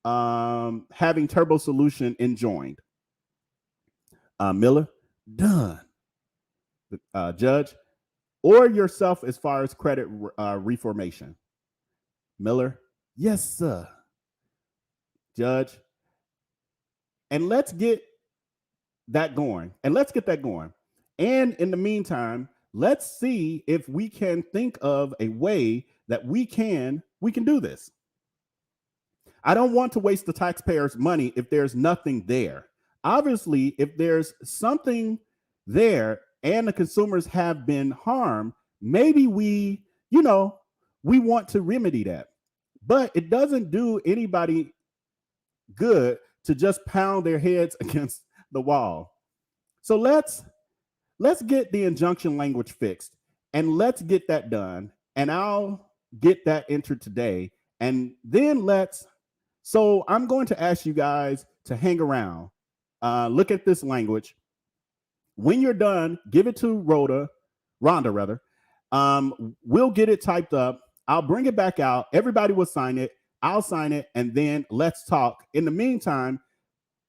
having Turbo Solution enjoined. Miller, done. Judge, or yourself as far as credit reformation. Miller, yes, sir. Judge, and let's get that going. And And in the meantime, let's see if we can think of a way that we can do this. I don't want to waste the taxpayers' money if there's nothing there. Obviously, if there's something there and the consumers have been harmed, maybe we want to remedy that. But it doesn't do anybody good to just pound their heads against the wall. So let's get the injunction language fixed and let's get that done. And I'll get that entered today. And then so I'm going to ask you guys to hang around. Look at this language. When you're done, give it to Rhonda. We'll get it typed up. I'll bring it back out. Everybody will sign it. I'll sign it. And then let's talk. In the meantime,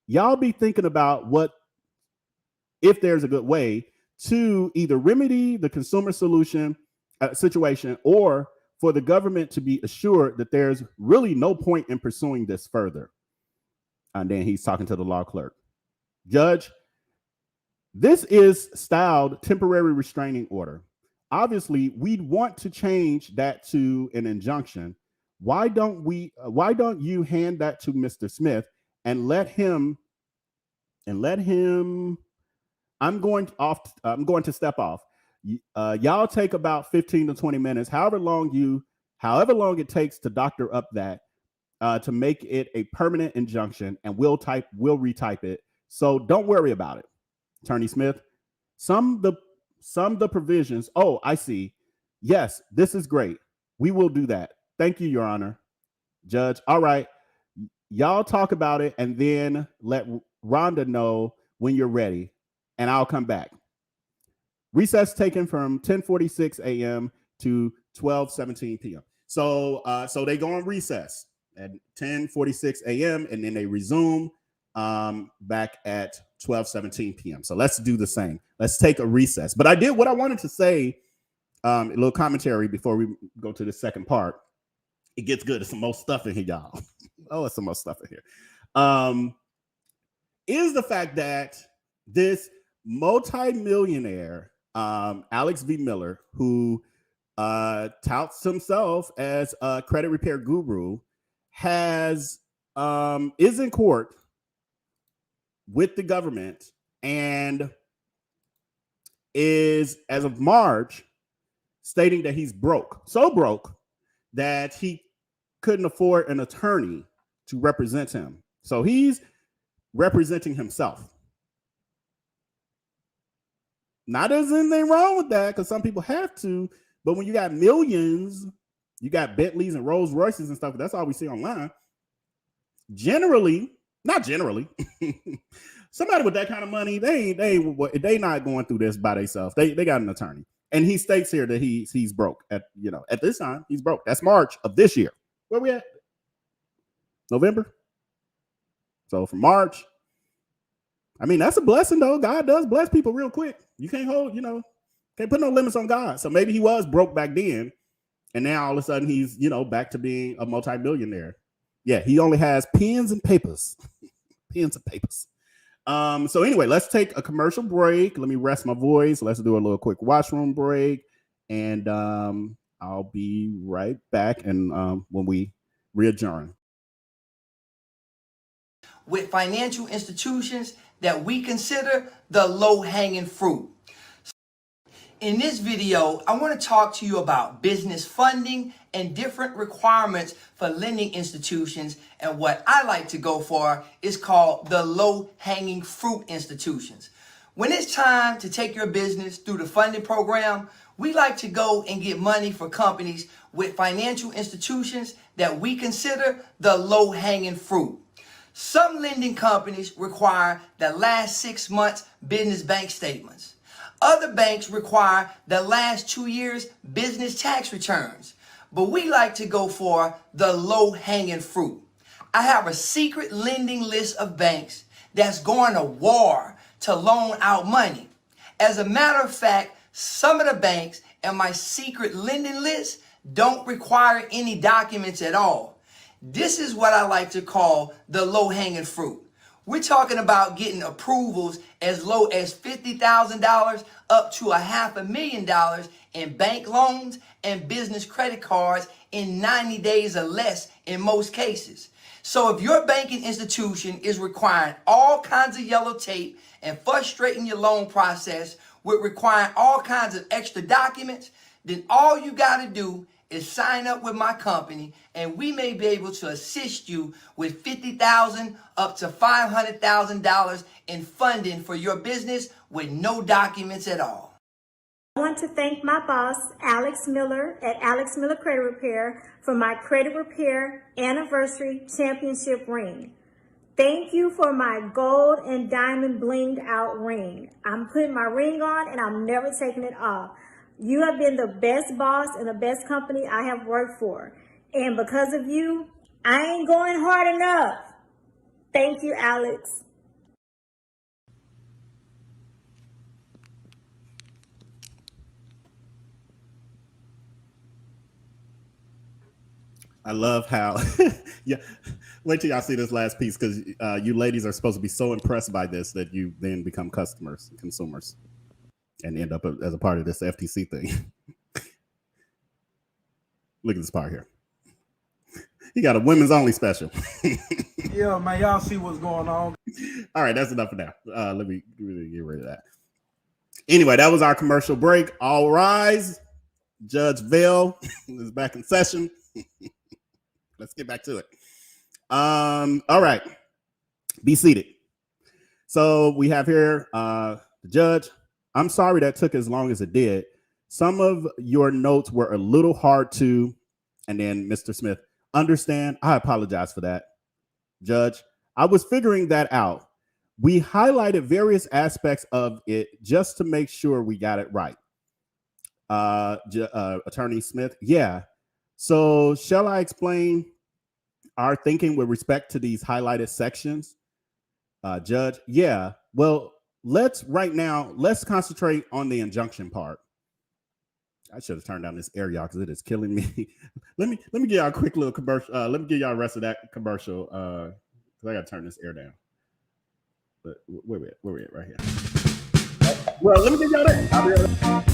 y'all be thinking about if there's a good way to either remedy the consumer situation or for the government to be assured that there's really no point in pursuing this further. And then he's talking to the law clerk. Judge, this is styled temporary restraining order. Obviously, we'd want to change that to an injunction. Why don't you hand that to Mr. Smith and let him I'm going to step off. Y'all take about 15 to 20 minutes, however long it takes to doctor up that to make it a permanent injunction, and we'll retype it. So don't worry about it. Attorney Smith, some of the provisions. Oh, I see. Yes, this is great. We will do that. Thank you, Your Honor. Judge, all right. Y'all talk about it and then let Rhonda know when you're ready, and I'll come back. Recess taken from 10:46 a.m. to 12:17 p.m. So they go on recess at 10:46 a.m. and then they resume back at 12:17 p.m. So let's do the same. Let's take a recess. But I did what I wanted to say, a little commentary before we go to the second part. It gets good. There's some more stuff in here, y'all. There's some more stuff in here. Is the fact that this multi-millionaire, Alex V. Miller, who touts himself as a credit repair guru, is in court with the government and is, as of March, stating that he's broke. So broke that he couldn't afford an attorney to represent him. So he's representing himself. Not there's anything wrong with that, because some people have to, but when you got millions, you got Bentleys and Rolls Royces and stuff, that's all we see online. Not generally, somebody with that kind of money, they not going through this by themselves. They got an attorney. And he states here that he's broke at this time. He's broke. That's March of this year. Where we at? November. So from March, I mean, that's a blessing though. God does bless people real quick. You can't can't put no limits on God. So maybe he was broke back then, and now all of a sudden he's back to being a multi-millionaire. Yeah, he only has pens and papers. Pens and papers. So anyway, let's take a commercial break. Let me rest my voice. Let's do a little quick washroom break, and I'll be right back. And when we readjourn. With financial institutions that we consider the low-hanging fruit. In this video, I want to talk to you about business funding and different requirements for lending institutions, and what I like to go for is called the low-hanging fruit institutions. When it's time to take your business through the funding program, we like to go and get money for companies with financial institutions that we consider the low-hanging fruit. Some lending companies require the last 6 months business bank statements. Other banks require the last 2 years business tax returns, but we like to go for the low-hanging fruit. I have a secret lending list of banks that's going to war to loan out money. As a matter of fact, some of the banks in my secret lending list don't require any documents at all. This is what I like to call the low-hanging fruit. We're talking about getting approvals as low as $50,000 up to $500,000 in bank loans and business credit cards in 90 days or less in most cases. So if your banking institution is requiring all kinds of yellow tape and frustrating your loan process with requiring all kinds of extra documents, then all you got to do is sign up with my company, and we may be able to assist you with $50,000 up to $500,000 in funding for your business with no documents at all. I want to thank my boss, Alex Miller at Alex Miller Credit Repair, for my credit repair anniversary championship ring. Thank you for my gold and diamond blinged out ring. I'm putting my ring on and I'm never taking it off. You have been the best boss and the best company I have worked for. And because of you, I ain't going hard enough. Thank you, Alex. I love how, yeah. Wait till y'all see this last piece, because you ladies are supposed to be so impressed by this that you then become customers, consumers, and end up as a part of this FTC thing. Look at this part here. He got a women's only special. Yeah, man, y'all see what's going on. All right, that's enough for now. Let me get rid of that. Anyway, that was our commercial break. All rise. Judge Vale is back in session. Let's get back to it. All right. Be seated. So we have here the judge. I'm sorry that took as long as it did. Some of your notes were a little hard to, and then Mr. Smith, understand. I apologize for that. Judge, I was figuring that out. We highlighted various aspects of it just to make sure we got it right. Attorney Smith, yeah. So shall I explain our thinking with respect to these highlighted sections? Judge, yeah. Well, let's concentrate on the injunction part. I should have turned down this air, y'all, because it is killing me. let me give y'all a quick little commercial. Let me give y'all the rest of that commercial, because I got to turn this air down. But where we at? Right here. Well, let me give y'all that. I'll be right back.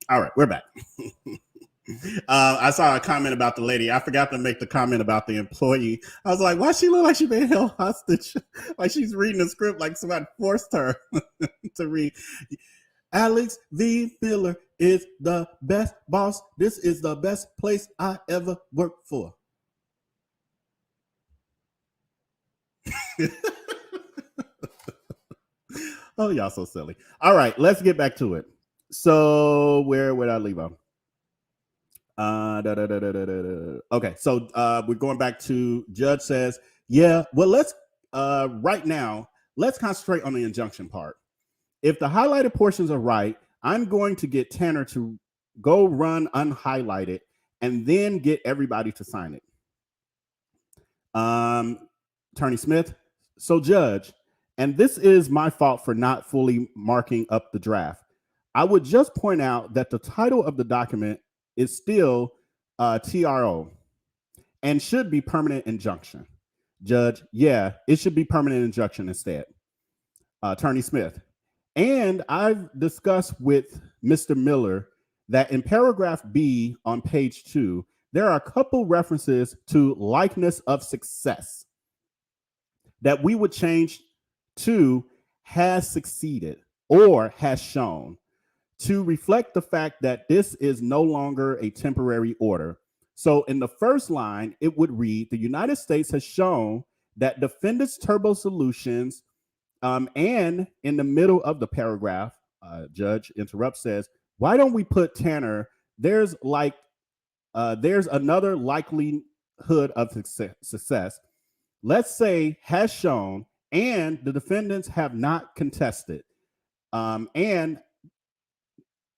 All right, we're back. I saw a comment about the lady. I forgot to make the comment about the employee. I was like, why she look like she been held hostage? Like she's reading the script like somebody forced her to read. Alex V. Miller is the best boss. This is the best place I ever worked for. Oh, y'all so silly. All right, let's get back to it. So where would I leave on? Okay, so we're going back to Judge says, yeah, well, let's right now, let's concentrate on the injunction part. If the highlighted portions are right, I'm going to get Tanner to go run unhighlighted and then get everybody to sign it. Attorney Smith, so Judge, and this is my fault for not fully marking up the draft. I would just point out that the title of the document is still TRO and should be permanent injunction. Judge, yeah, it should be permanent injunction instead. Attorney Smith, and I've discussed with Mr. Miller that in paragraph B on page 2, there are a couple references to likeness of success that we would change to has succeeded or has shown to reflect the fact that this is no longer a temporary order. So in the first line, it would read, the United States has shown that defendants Turbo Solutions, and in the middle of the paragraph, Judge interrupts, says, why don't we put Tanner? There's another likelihood of success. Let's say has shown, and the defendants have not contested. And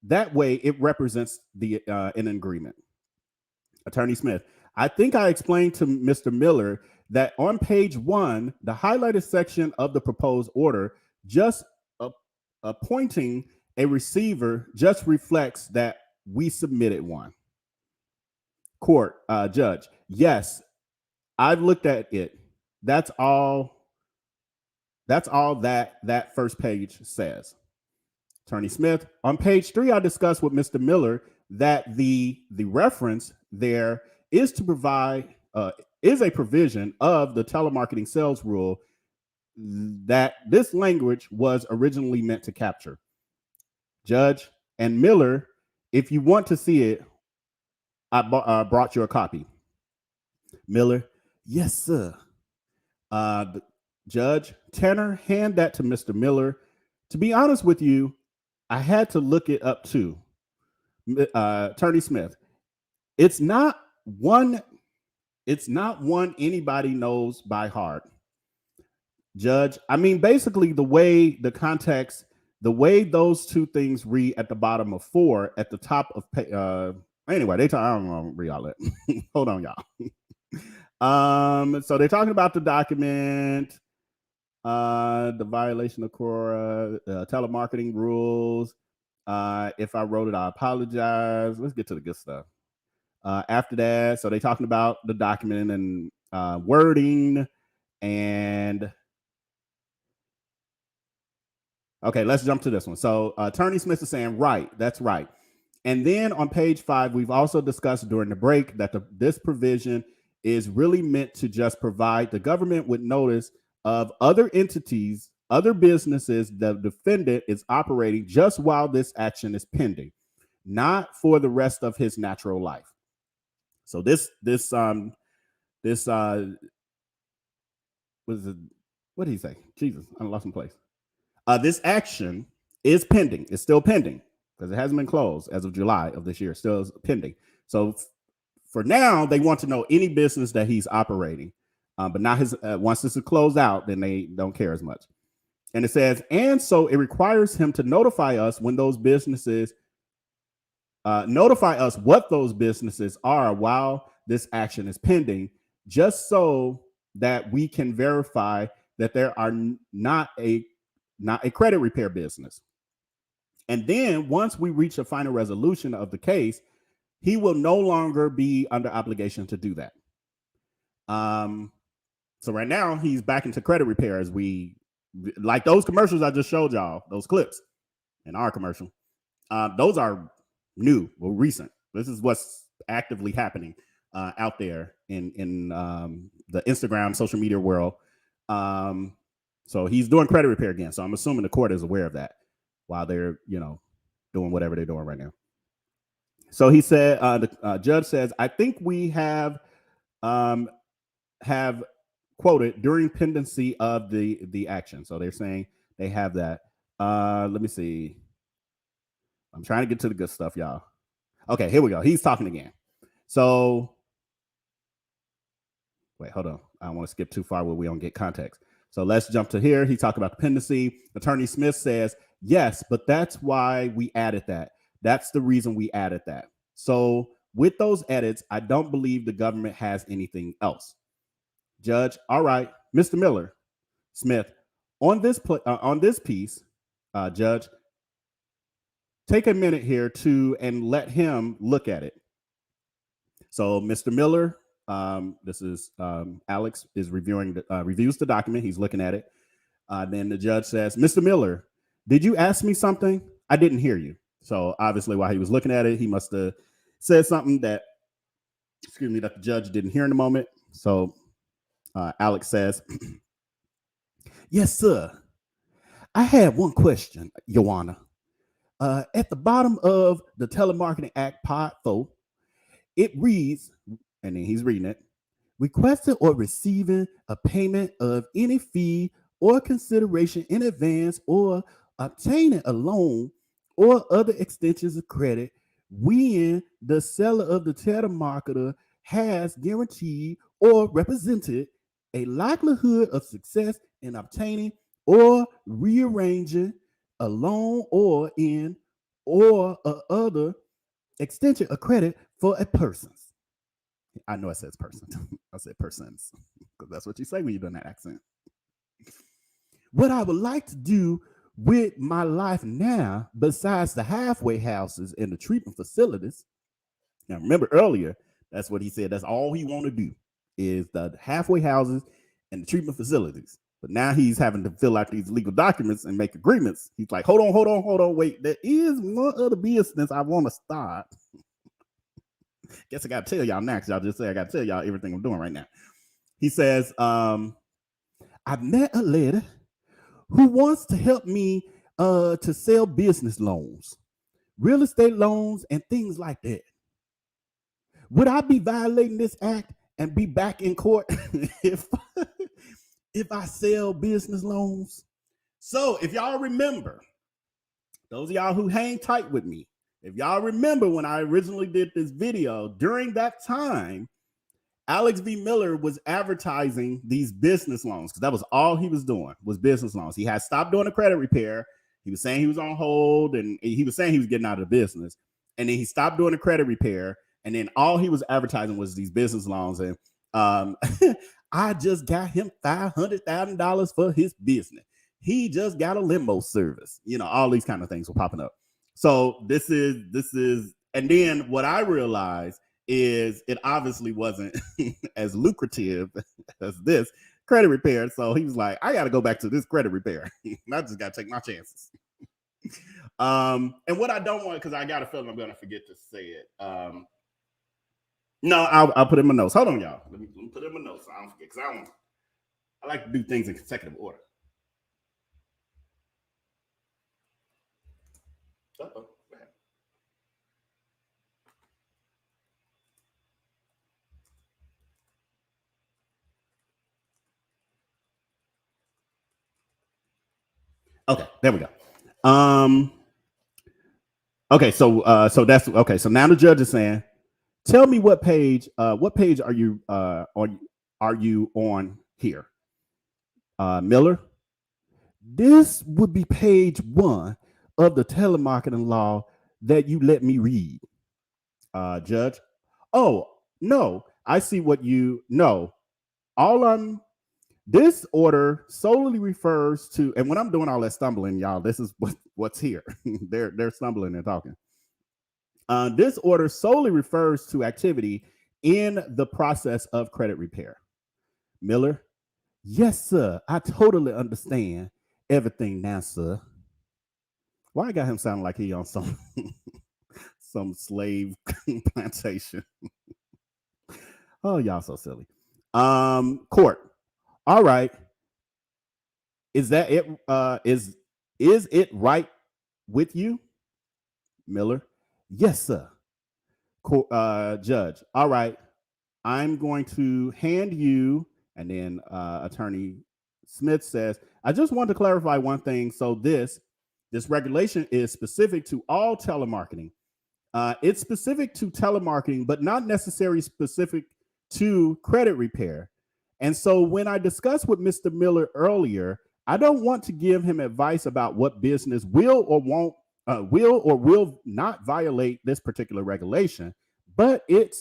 that way it represents an agreement. Attorney Smith, I think I explained to Mr. Miller that on page 1, the highlighted section of the proposed order, just appointing a receiver just reflects that we submitted one. Court, Judge, yes, I've looked at it. That's all that first page says. Attorney Smith, on page 3, I discussed with Mr. Miller that the reference there is to provide is a provision of the telemarketing sales rule that this language was originally meant to capture. Judge and Miller, if you want to see it, I brought you a copy. Miller, yes, sir. Judge Tanner, hand that to Mr. Miller. To be honest with you, I had to look it up too. Attorney Smith, it's not one anybody knows by heart. Judge, I mean, basically the way the context, the way those two things read at the bottom of 4, at the top of anyway, I don't want to read all that. Hold on, y'all. So they're talking about the document, the violation of core telemarketing rules. If I wrote it, I apologize. Let's get to the good stuff. After that, so they're talking about the document and wording, and okay, let's jump to this one. So Attorney Smith is saying, right, that's right. And then on page 5, we've also discussed during the break that this provision is really meant to just provide the government with notice of other entities, other businesses the defendant is operating just while this action is pending, not for the rest of his natural life. So this what did he say? Jesus, I lost my place. This action is pending. It's still pending because it hasn't been closed as of July of this year. Still pending. So for now, they want to know any business that he's operating, but not his. Once this is closed out, then they don't care as much. And it says, and so it requires him to notify us when those businesses. Notify us what those businesses are while this action is pending, just so that we can verify that there are not a credit repair business. And then once we reach a final resolution of the case, he will no longer be under obligation to do that. So right now he's back into credit repair, as we like those commercials I just showed y'all, those clips in our commercial. Those are new or recent. This is what's actively happening out there in the Instagram social media world. So he's doing credit repair again. So I'm assuming the court is aware of that while they're, doing whatever they're doing right now. So he said, the judge says, I think we have quoted during pendency of the action. So they're saying they have that. Let me see. I'm trying to get to the good stuff, y'all. Okay, here we go. He's talking again. So, wait, hold on. I don't want to skip too far where we don't get context. So let's jump to here. He talked about the pendency. Attorney Smith says, yes, but that's why we added that. That's the reason we added that. So with those edits, I don't believe the government has anything else. Judge, all right, Mr. Miller, Smith, on this piece, Judge, take a minute here and let him look at it. So Mr. Miller, this is Alex is reviews the document. He's looking at it. Then the judge says, Mr. Miller, did you ask me something? I didn't hear you. So obviously while he was looking at it, he must have said something that the judge didn't hear in the moment. So Alex says, yes, sir. I have one question, Your Honor. At the bottom of the Telemarketing Act Part 4, it reads, and then he's reading it, requesting or receiving a payment of any fee or consideration in advance or obtaining a loan or other extensions of credit when the seller of the telemarketer has guaranteed or represented a likelihood of success in obtaining or rearranging a loan or other extension of credit for a person. I know it says person. I said persons because that's what you say when you're doing that accent. What I would like to do with my life now, besides the halfway houses and the treatment facilities. Now, remember earlier, that's what he said. That's all he want to do is the halfway houses and the treatment facilities. But now he's having to fill out these legal documents and make agreements. He's like, hold on, wait. There is one other business I want to start. Guess I got to tell y'all next. Y'all just say I got to tell y'all everything I'm doing right now. He says, I've met a lady who wants to help me to sell business loans, real estate loans, and things like that. Would I be violating this act and be back in court if I sell business loans? So if y'all remember, those of y'all who hang tight with me, if y'all remember when I originally did this video, during that time, Alex V. Miller was advertising these business loans because that was all he was doing was business loans. He had stopped doing the credit repair. He was saying he was on hold and he was saying he was getting out of the business. And then he stopped doing the credit repair. And then all he was advertising was these business loans. And I just got him $500,000 for his business. He just got a limo service. You know, all these kind of things were popping up. So this is, and then what I realized is it obviously wasn't as lucrative as this credit repair. So he was like, I got to go back to this credit repair. I just got to take my chances. And what I don't want, because I got a feeling I'm going to forget to say it. No, I'll put it in my notes. Hold on, y'all. Let me put it in my notes so I don't forget, because I like to do things in consecutive order. Uh-oh. Okay, there we go. Okay, so that's okay. So now the judge is saying, tell me what page are you on here? Miller, this would be page 1 of the telemarketing law that you let me read. Judge, oh no, I see what you know. This order solely refers to, and when I'm doing all that stumbling, y'all, this is what's here. they're stumbling and talking. This order solely refers to activity in the process of credit repair. Miller, yes, sir. I totally understand everything now, sir. Why I got him sounding like he on some slave plantation? Oh, y'all so silly. Court. All right. Is that it? Is it right with you? Miller. Yes, sir. Judge. All right. I'm going to hand you, and then Attorney Smith says, I just want to clarify one thing. So this regulation is specific to all telemarketing. It's specific to telemarketing, but not necessarily specific to credit repair. And so when I discussed with Mr. Miller earlier, I don't want to give him advice about what business will or will not violate this particular regulation, but it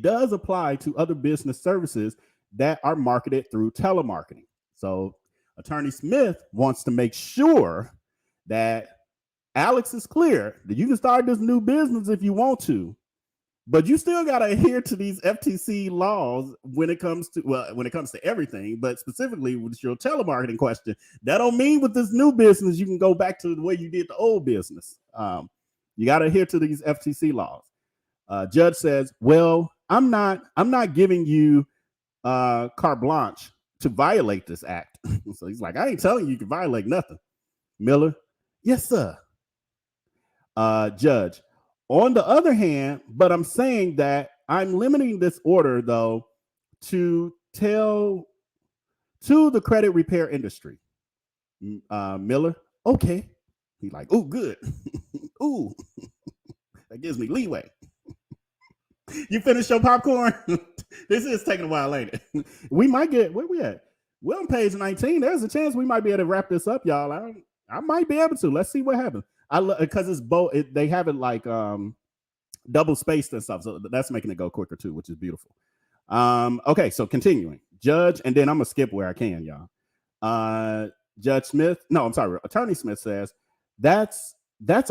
does apply to other business services that are marketed through telemarketing. So Attorney Smith wants to make sure that Alex is clear that you can start this new business if you want to, but you still got to adhere to these FTC laws when it comes to everything, but specifically with your telemarketing question. That don't mean with this new business you can go back to the way you did the old business. You got to adhere to these FTC laws. Judge says, well, I'm not giving you carte blanche to violate this act. So he's like, I ain't telling you can violate nothing. Miller, yes, sir. Judge, on the other hand, but I'm saying that I'm limiting this order, though, to the credit repair industry. Miller, okay. He's like, oh, good. Ooh, that gives me leeway. You finished your popcorn? This is taking a while, ain't it? We might get, where we at? We're on page 19. There's a chance we might be able to wrap this up, y'all. I might be able to. Let's see what happens. Because it's both, they have it like double spaced and stuff, so that's making it go quicker too, which is beautiful. Okay, so continuing, Judge, and then I'm gonna skip where I can, y'all. Attorney Smith says that's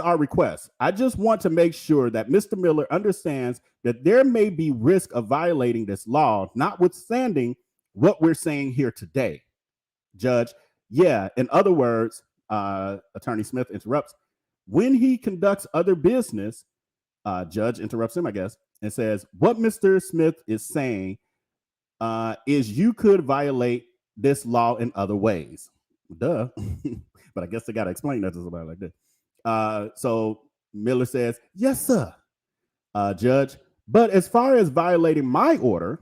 our request. I just want to make sure that Mr. Miller understands that there may be risk of violating this law, notwithstanding what we're saying here today. Judge, yeah, in other words, Attorney Smith interrupts, when he conducts other business, Judge interrupts him, I guess, and says, what Mr. Smith is saying is you could violate this law in other ways. Duh. But I guess they got to explain that to somebody like this. So Miller says, yes, sir. Judge, but as far as violating my order,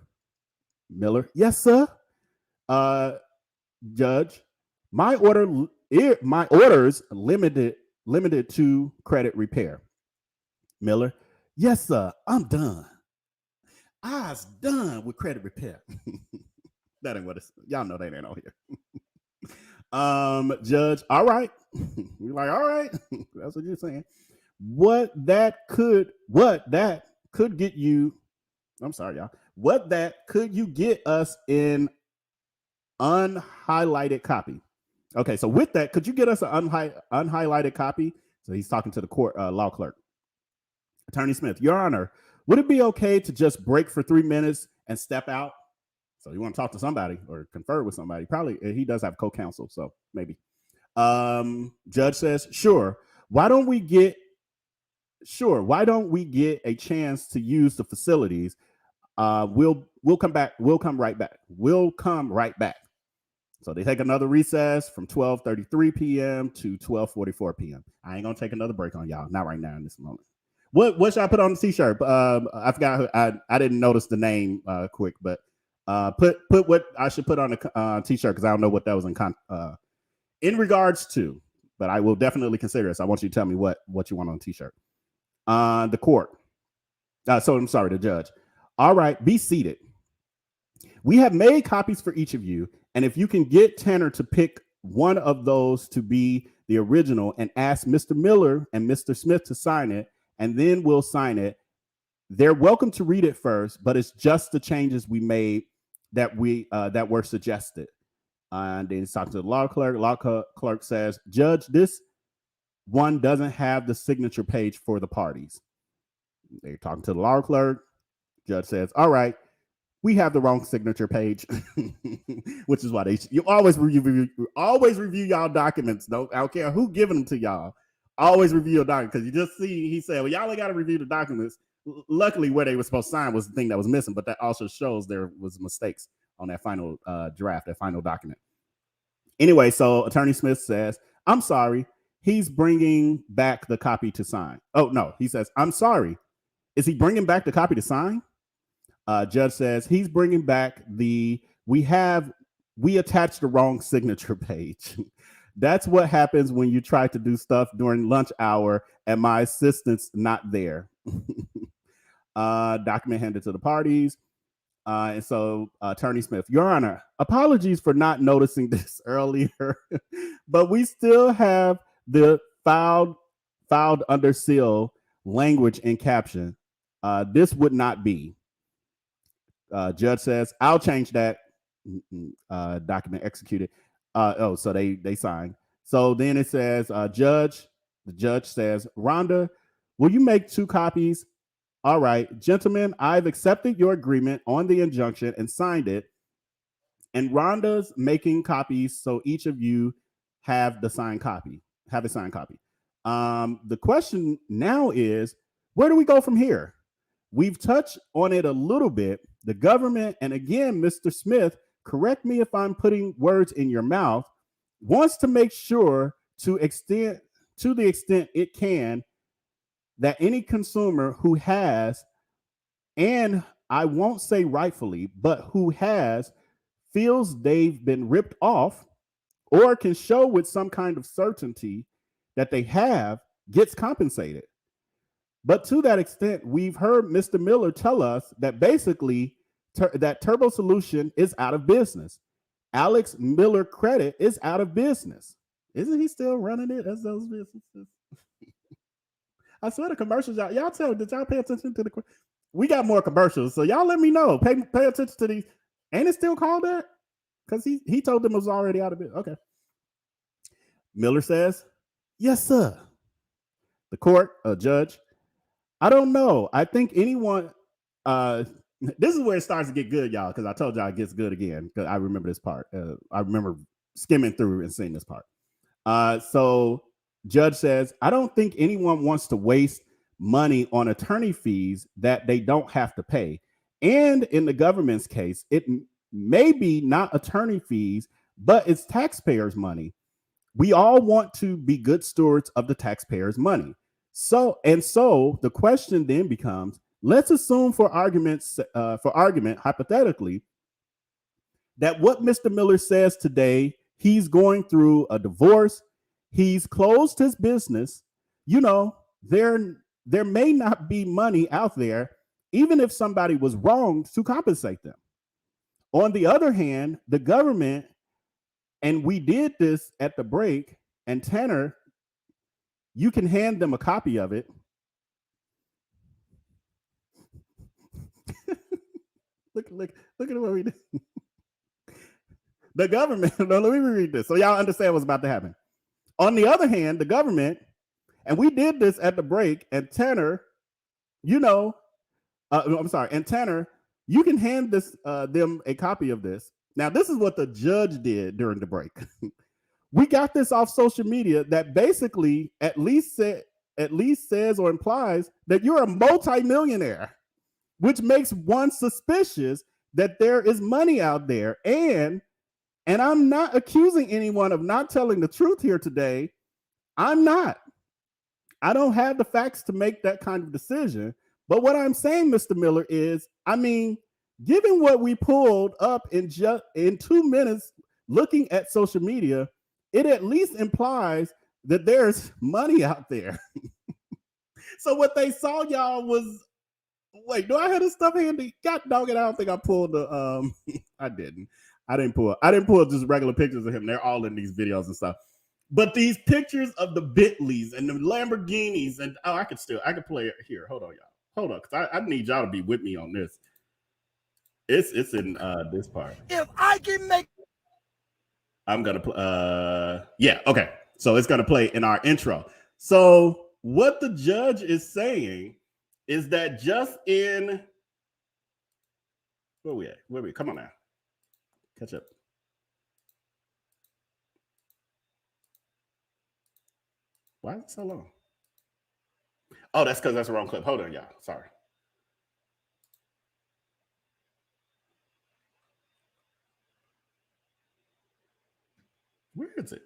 Miller, yes, sir. Judge, my orders limited to credit repair. Miller, yes, sir. I'm done. I was done with credit repair. That ain't what it's. Y'all know that ain't on here. Judge, all right. We're like, all right. That's what you're saying. What that could get you. I'm sorry, y'all. What that could you get us in unhighlighted copy? Okay, so with that, could you get us an unhighlighted copy? So he's talking to the court law clerk. Attorney Smith, Your Honor, would it be okay to just break for 3 minutes and step out? So you want to talk to somebody or confer with somebody? Probably he does have co-counsel, so maybe. Judge says, sure. Why don't we get a chance to use the facilities? We'll come back. We'll come right back. So they take another recess from 12:33 p.m. to 12:44 p.m. I ain't gonna take another break on y'all. Not right now in this moment. What should I put on the t-shirt? I forgot. I didn't notice the name quick, but put what I should put on the t-shirt because I don't know what that was in regards to. But I will definitely consider this. I want you to tell me what you want on the t-shirt. The court. The judge. All right, be seated. We have made copies for each of you, and if you can get Tanner to pick one of those to be the original and ask Mr. Miller and Mr. Smith to sign it, and then we'll sign it. They're welcome to read it first, but it's just the changes we made that were suggested. And then he's talking to the law clerk. Law clerk says, Judge, this one doesn't have the signature page for the parties. They're talking to the law clerk. Judge says, all right, we have the wrong signature page, which is why you always review y'all documents. I don't care who giving them to y'all. Always review your document because you just see he said, well, y'all got to review the documents. Luckily, where they were supposed to sign was the thing that was missing, but that also shows there was mistakes on that final draft, that final document. Anyway, so Attorney Smith says, I'm sorry. He's bringing back the copy to sign. Oh, no, he says, I'm sorry. Is he bringing back the copy to sign? Judge says he's bringing back we attached the wrong signature page. That's what happens when you try to do stuff during lunch hour and my assistant's not there. Document handed to the parties. And so Attorney Smith, Your Honor, apologies for not noticing this earlier, but we still have the filed under seal language in caption. This would not be. Judge says, I'll change that. Document executed. So they signed. So then it says, Judge, The judge says, Rhonda, will you make 2 copies? All right, gentlemen, I've accepted your agreement on the injunction and signed it. And Rhonda's making copies, so each of you have the signed copy. Have a signed copy. The question now is, where do we go from here? We've touched on it a little bit. The government, and again, Mr. Smith, correct me if I'm putting words in your mouth, wants to make sure to the extent it can that any consumer who has, and I won't say rightfully, but who has, feels they've been ripped off or can show with some kind of certainty that they have, gets compensated. But to that extent, we've heard Mr. Miller tell us that basically that Turbo Solution is out of business. Alex Miller Credit is out of business. Isn't he still running it as those businesses? I swear the commercials, y'all tell, did y'all pay attention to the, we got more commercials, so y'all let me know. Pay attention to these. Ain't it still called that? Because he told them it was already out of business. Okay. Miller says, yes, sir. The court, judge, I don't know. I think anyone, this is where it starts to get good, y'all, because I told y'all it gets good again, because I remember this part. I remember skimming through and seeing this part. So judge says, I don't think anyone wants to waste money on attorney fees that they don't have to pay. And in the government's case, it may be not attorney fees, but it's taxpayers' money. We all want to be good stewards of the taxpayers' money. So the question then becomes, let's assume for argument, hypothetically, that what Mr. Miller says today, he's going through a divorce, he's closed his business, you know, there may not be money out there, even if somebody was wronged, to compensate them. On the other hand, the government, and we did this at the break, and Tanner, you can hand them a copy of it. look at what we did. The government, no, let me read this so y'all understand what's about to happen. On the other hand, the government, and we did this at the break, and Tanner, you know, and Tanner, you can hand them a copy of this. Now, this is what the judge did during the break. We got this off social media that basically at least says or implies that you're a multimillionaire, which makes one suspicious that there is money out there. And I'm not accusing anyone of not telling the truth here today. I'm not. I don't have the facts to make that kind of decision. But what I'm saying, Mr. Miller, is, I mean, given what we pulled up in 2 minutes looking at social media, it at least implies that there's money out there. So what they saw, y'all, was, wait, do I have this stuff handy? God dog it, I don't think I pulled the I didn't pull just regular pictures of him. They're all in these videos and stuff. But these pictures of the Bentleys and the Lamborghinis, and I could play it here. Hold on, y'all. Hold on, because I need y'all to be with me on this. It's in this part. If I can make, I'm gonna play. Yeah, okay. So it's gonna play in our intro. So what the judge is saying is that just in where we at? Come on now, catch up. Why is it so long? Oh, that's because that's the wrong clip. Hold on, y'all. Sorry. Where is it?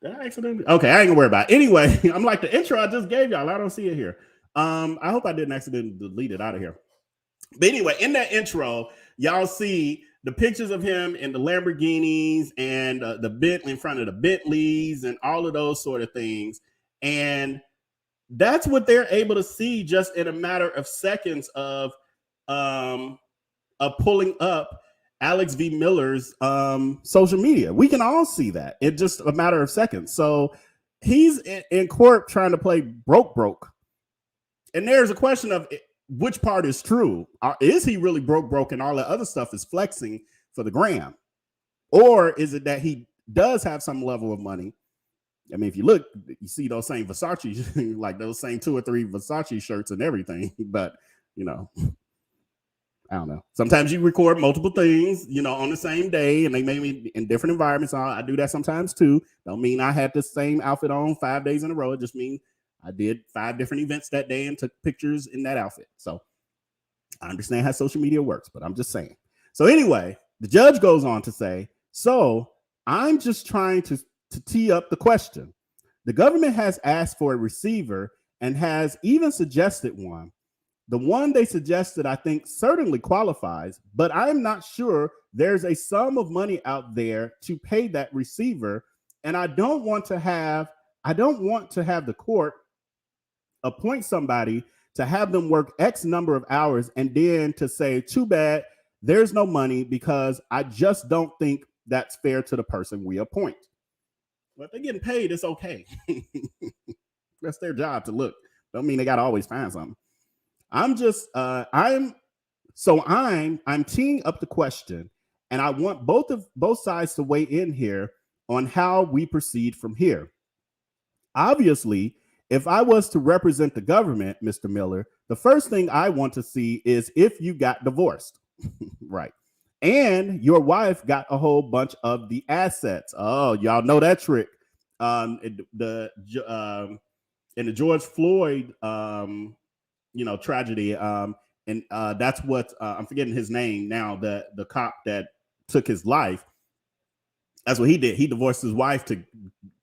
Did I accidentally? Okay, I ain't gonna worry about it. Anyway, I'm like the intro I just gave y'all. I don't see it here. I hope I didn't accidentally delete it out of here. But anyway, in that intro, y'all see the pictures of him in the Lamborghinis and the Bentley in front of the Bentleys and all of those sort of things. And that's what they're able to see just in a matter of seconds of pulling up Alex V. Miller's social media. We can all see that in just a matter of seconds. So he's in court trying to play broke. And there's a question of which part is true. Is he really broke and all that other stuff is flexing for the gram? Or is it that he does have some level of money? I mean, if you look, you see those same Versace, like those same 2 or 3 Versace shirts and everything. But, you know, I don't know. Sometimes you record multiple things, you know, on the same day, and they may be in different environments. I do that sometimes too. Don't mean I had the same outfit on 5 days in a row. It just means I did 5 different events that day and took pictures in that outfit. So I understand how social media works, but I'm just saying. So anyway, the judge goes on to say, so I'm just trying to tee up the question. The government has asked for a receiver and has even suggested one. The one they suggested, I think, certainly qualifies, but I'm not sure there's a sum of money out there to pay that receiver. And I don't want to have the court appoint somebody to have them work X number of hours and then to say, too bad, there's no money, because I just don't think that's fair to the person we appoint. But if they're getting paid, it's okay. That's their job to look. Don't mean they got to always find something. I'm just, I'm teeing up the question, and I want both sides to weigh in here on how we proceed from here. Obviously, if I was to represent the government, Mr. Miller, the first thing I want to see is if you got divorced, right? And your wife got a whole bunch of the assets. Oh, y'all know that trick. In the George Floyd, tragedy. And that's what I'm forgetting his name now. The cop that took his life. That's what he did. He divorced his wife to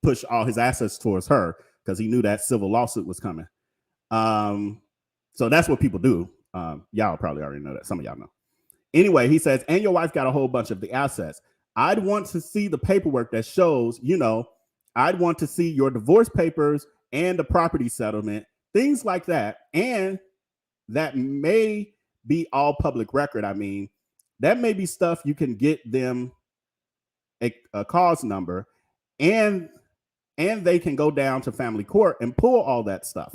push all his assets towards her because he knew that civil lawsuit was coming. So that's what people do. Y'all probably already know that. Some of y'all know. Anyway, he says, and your wife got a whole bunch of the assets. I'd want to see the paperwork that shows, I'd want to see your divorce papers and the property settlement, things like that. And that may be all public record. I mean, that may be stuff you can get them a cause number, and they can go down to family court and pull all that stuff.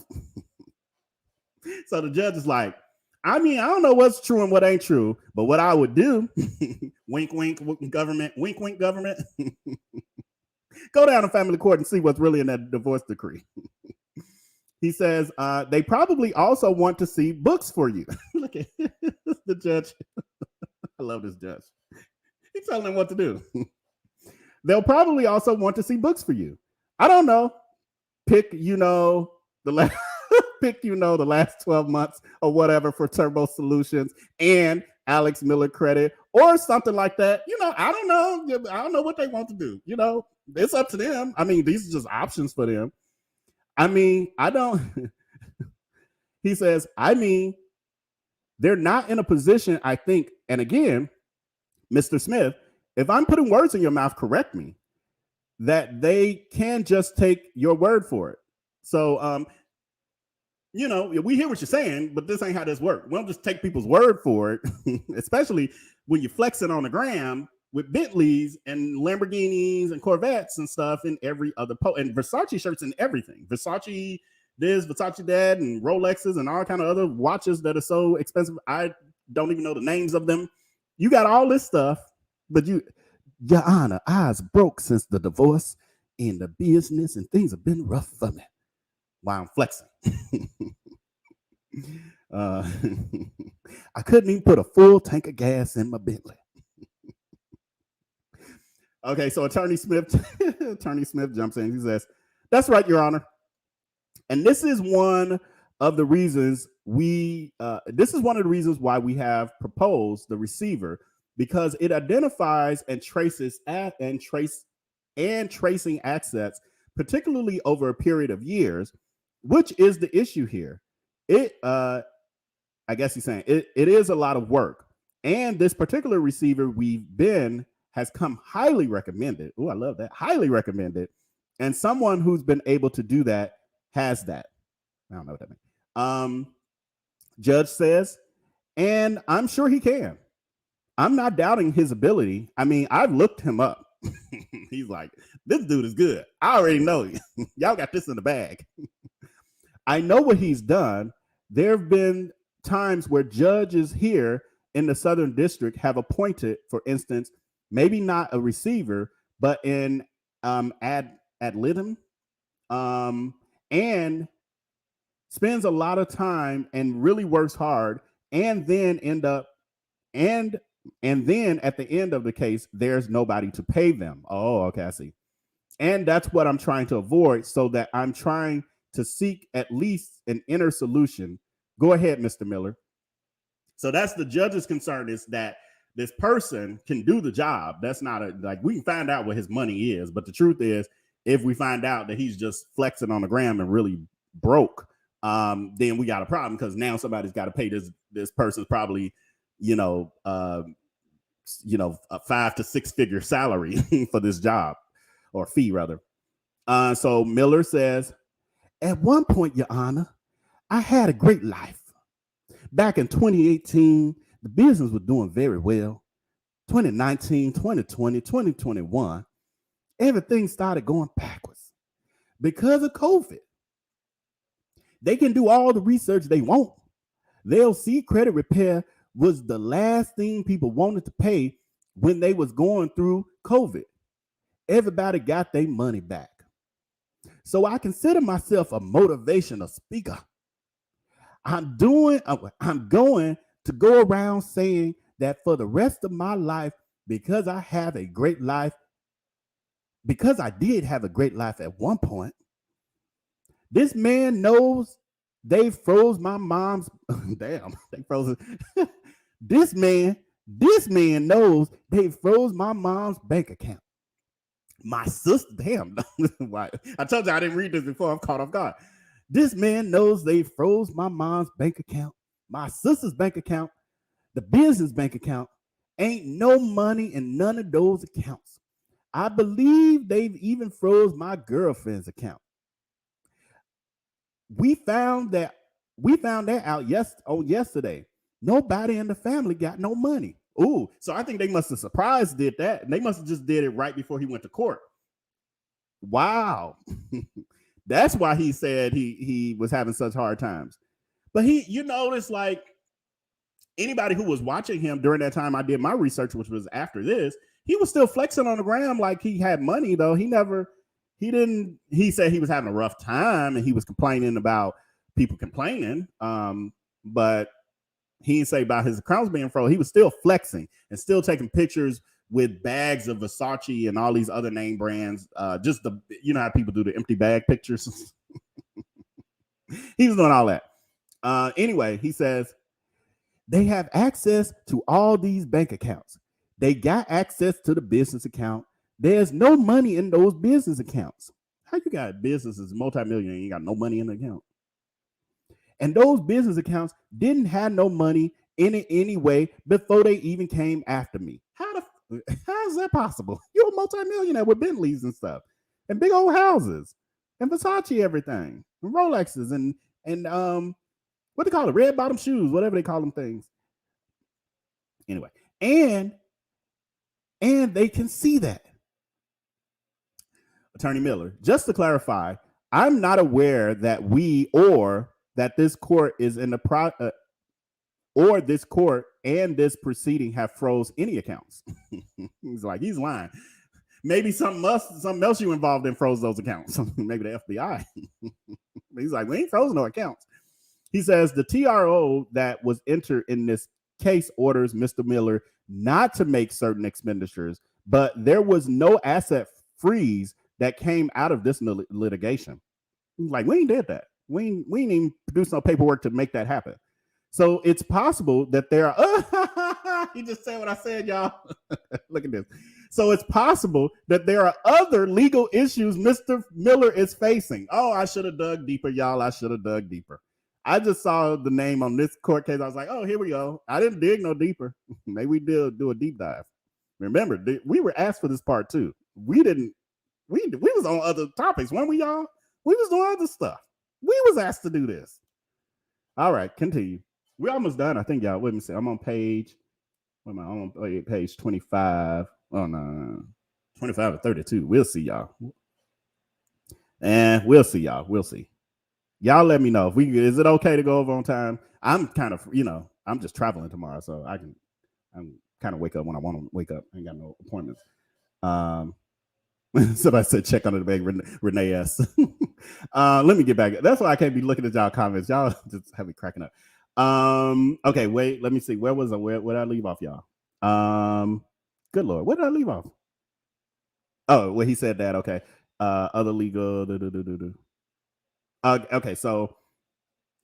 So the judge is like, I mean, I don't know what's true and what ain't true, but what I would do, wink, wink, government, wink, wink, government, go down to family court and see what's really in that divorce decree. He says, they probably also want to see books for you. Look at the judge. I love this judge. He's telling them what to do. They'll probably also want to see books for you. I don't know. Pick, the last. Pick, the last 12 months or whatever for Turbo Solutions and Alex Miller credit or something like that. I don't know. I don't know what they want to do. It's up to them. I mean, these are just options for them. I mean, he says, they're not in a position, I think. And again, Mr. Smith, if I'm putting words in your mouth, correct me, that they can just take your word for it. So, we hear what you're saying, but this ain't how this works. We don't just take people's word for it, especially when you're flexing on the gram with Bentleys and Lamborghinis and Corvettes and stuff in every other and Versace shirts and everything. Versace this, Versace that, and Rolexes and all kind of other watches that are so expensive. I don't even know the names of them. You got all this stuff, but Your Honor, I was broke since the divorce in the business and things have been rough for me. While I'm flexing. I couldn't even put a full tank of gas in my Bentley. Okay, so Attorney Smith jumps in. He says, that's right, Your Honor. And this is one of the reasons why we have proposed the receiver, because it identifies and traces tracing assets, particularly over a period of years, which is the issue here. I guess he's saying it is a lot of work. And this particular receiver has come highly recommended. Oh, I love that. Highly recommended. And someone who's been able to do that has that. I don't know what that means. Judge says, and I'm sure he can. I'm not doubting his ability. I mean, I've looked him up. He's like, this dude is good. I already know you. Y'all got this in the bag. I know what he's done. There have been times where judges here in the Southern District have appointed, for instance, maybe not a receiver, but in ad litem, and spends a lot of time and really works hard, and then end up and then at the end of the case, there's nobody to pay them. Oh, okay, I see. And that's what I'm trying to avoid, so that I'm trying to seek at least an inner solution. Go ahead, Mr. Miller. So that's the judge's concern, is that this person can do the job. That's not we can find out what his money is, but the truth is, if we find out that he's just flexing on the gram and really broke, then we got a problem, because now somebody's got to pay this person's probably, a 5 to 6 figure salary for this job, or fee rather. So Miller says, at one point, Your Honor, I had a great life. Back in 2018, the business was doing very well. 2019, 2020, 2021, everything started going backwards because of COVID. They can do all the research they want. They'll see credit repair was the last thing people wanted to pay when they was going through COVID. Everybody got their money back. So I consider myself a motivational speaker. I'm going to go around saying that for the rest of my life, because I have a great life, because I did have a great life at one point, this man knows they froze my mom's damn, they froze it. This man knows they froze my mom's bank account. My sister, damn, I told you I didn't read this before. I'm caught off guard. This man knows they froze my mom's bank account, my sister's bank account, the business bank account. Ain't no money in none of those accounts. I believe they've even froze my girlfriend's account. We found that out yesterday. Nobody in the family got no money. Ooh, so I think they must have surprised did that. And they must have just did it right before he went to court. Wow. That's why he said he was having such hard times. But you notice, like, anybody who was watching him during that time I did my research, which was after this, he was still flexing on the gram like he had money, though. He said he was having a rough time and he was complaining about people complaining. But he didn't say about his accounts being frozen. He was still flexing and still taking pictures with bags of Versace and all these other name brands. Just how people do the empty bag pictures. He was doing all that. Anyway, he says they have access to all these bank accounts. They got access to the business account. There's no money in those business accounts. How you got businesses multi-million and you got no money in the account? And those business accounts didn't have no money in it anyway before they even came after me. How is that possible? You're a multi-millionaire with Bentleys and stuff, and big old houses, and Versace everything, and Rolexes, and what they call it, red bottom shoes, whatever they call them things. Anyway, and they can see that. Attorney Miller, just to clarify, I'm not aware that that this court is in the or this court and this proceeding have froze any accounts. He's lying. Maybe something else you involved in froze those accounts. Maybe the FBI. He's like, we ain't frozen no accounts. He says the TRO that was entered in this case orders Mr. Miller not to make certain expenditures, but there was no asset freeze that came out of this litigation. He's like, we ain't did that. We ain't even produced no paperwork to make that happen. So it's possible that there are, he just said what I said, y'all. Look at this. So it's possible that there are other legal issues Mr. Miller is facing. Oh, I should have dug deeper, y'all. I should have dug deeper. I just saw the name on this court case. I was like, oh, here we go. I didn't dig no deeper. Maybe we did do a deep dive. Remember, we were asked for this part too. We was on other topics, weren't we, y'all? We was doing other stuff. We was asked to do this. All right, continue. We're almost done, I think, y'all. Wait a minute. I'm on page. What am I on? Page 25. Oh, no. 25 or 32. We'll see, y'all. And we'll see, y'all. We'll see. Y'all let me know. Is it okay to go over on time? I'm kind of, I'm just traveling tomorrow, so I can I'm kind of wake up when I want to wake up. I ain't got no appointments. Somebody said check under the bag, Renee S. Let me get back. That's why I can't be looking at y'all comments. Y'all just have me cracking up. Okay, wait, let me see. Where was I? Where did I leave off, y'all? Good Lord, where did I leave off? Oh, well, he said that. Okay. Other legal. Okay, so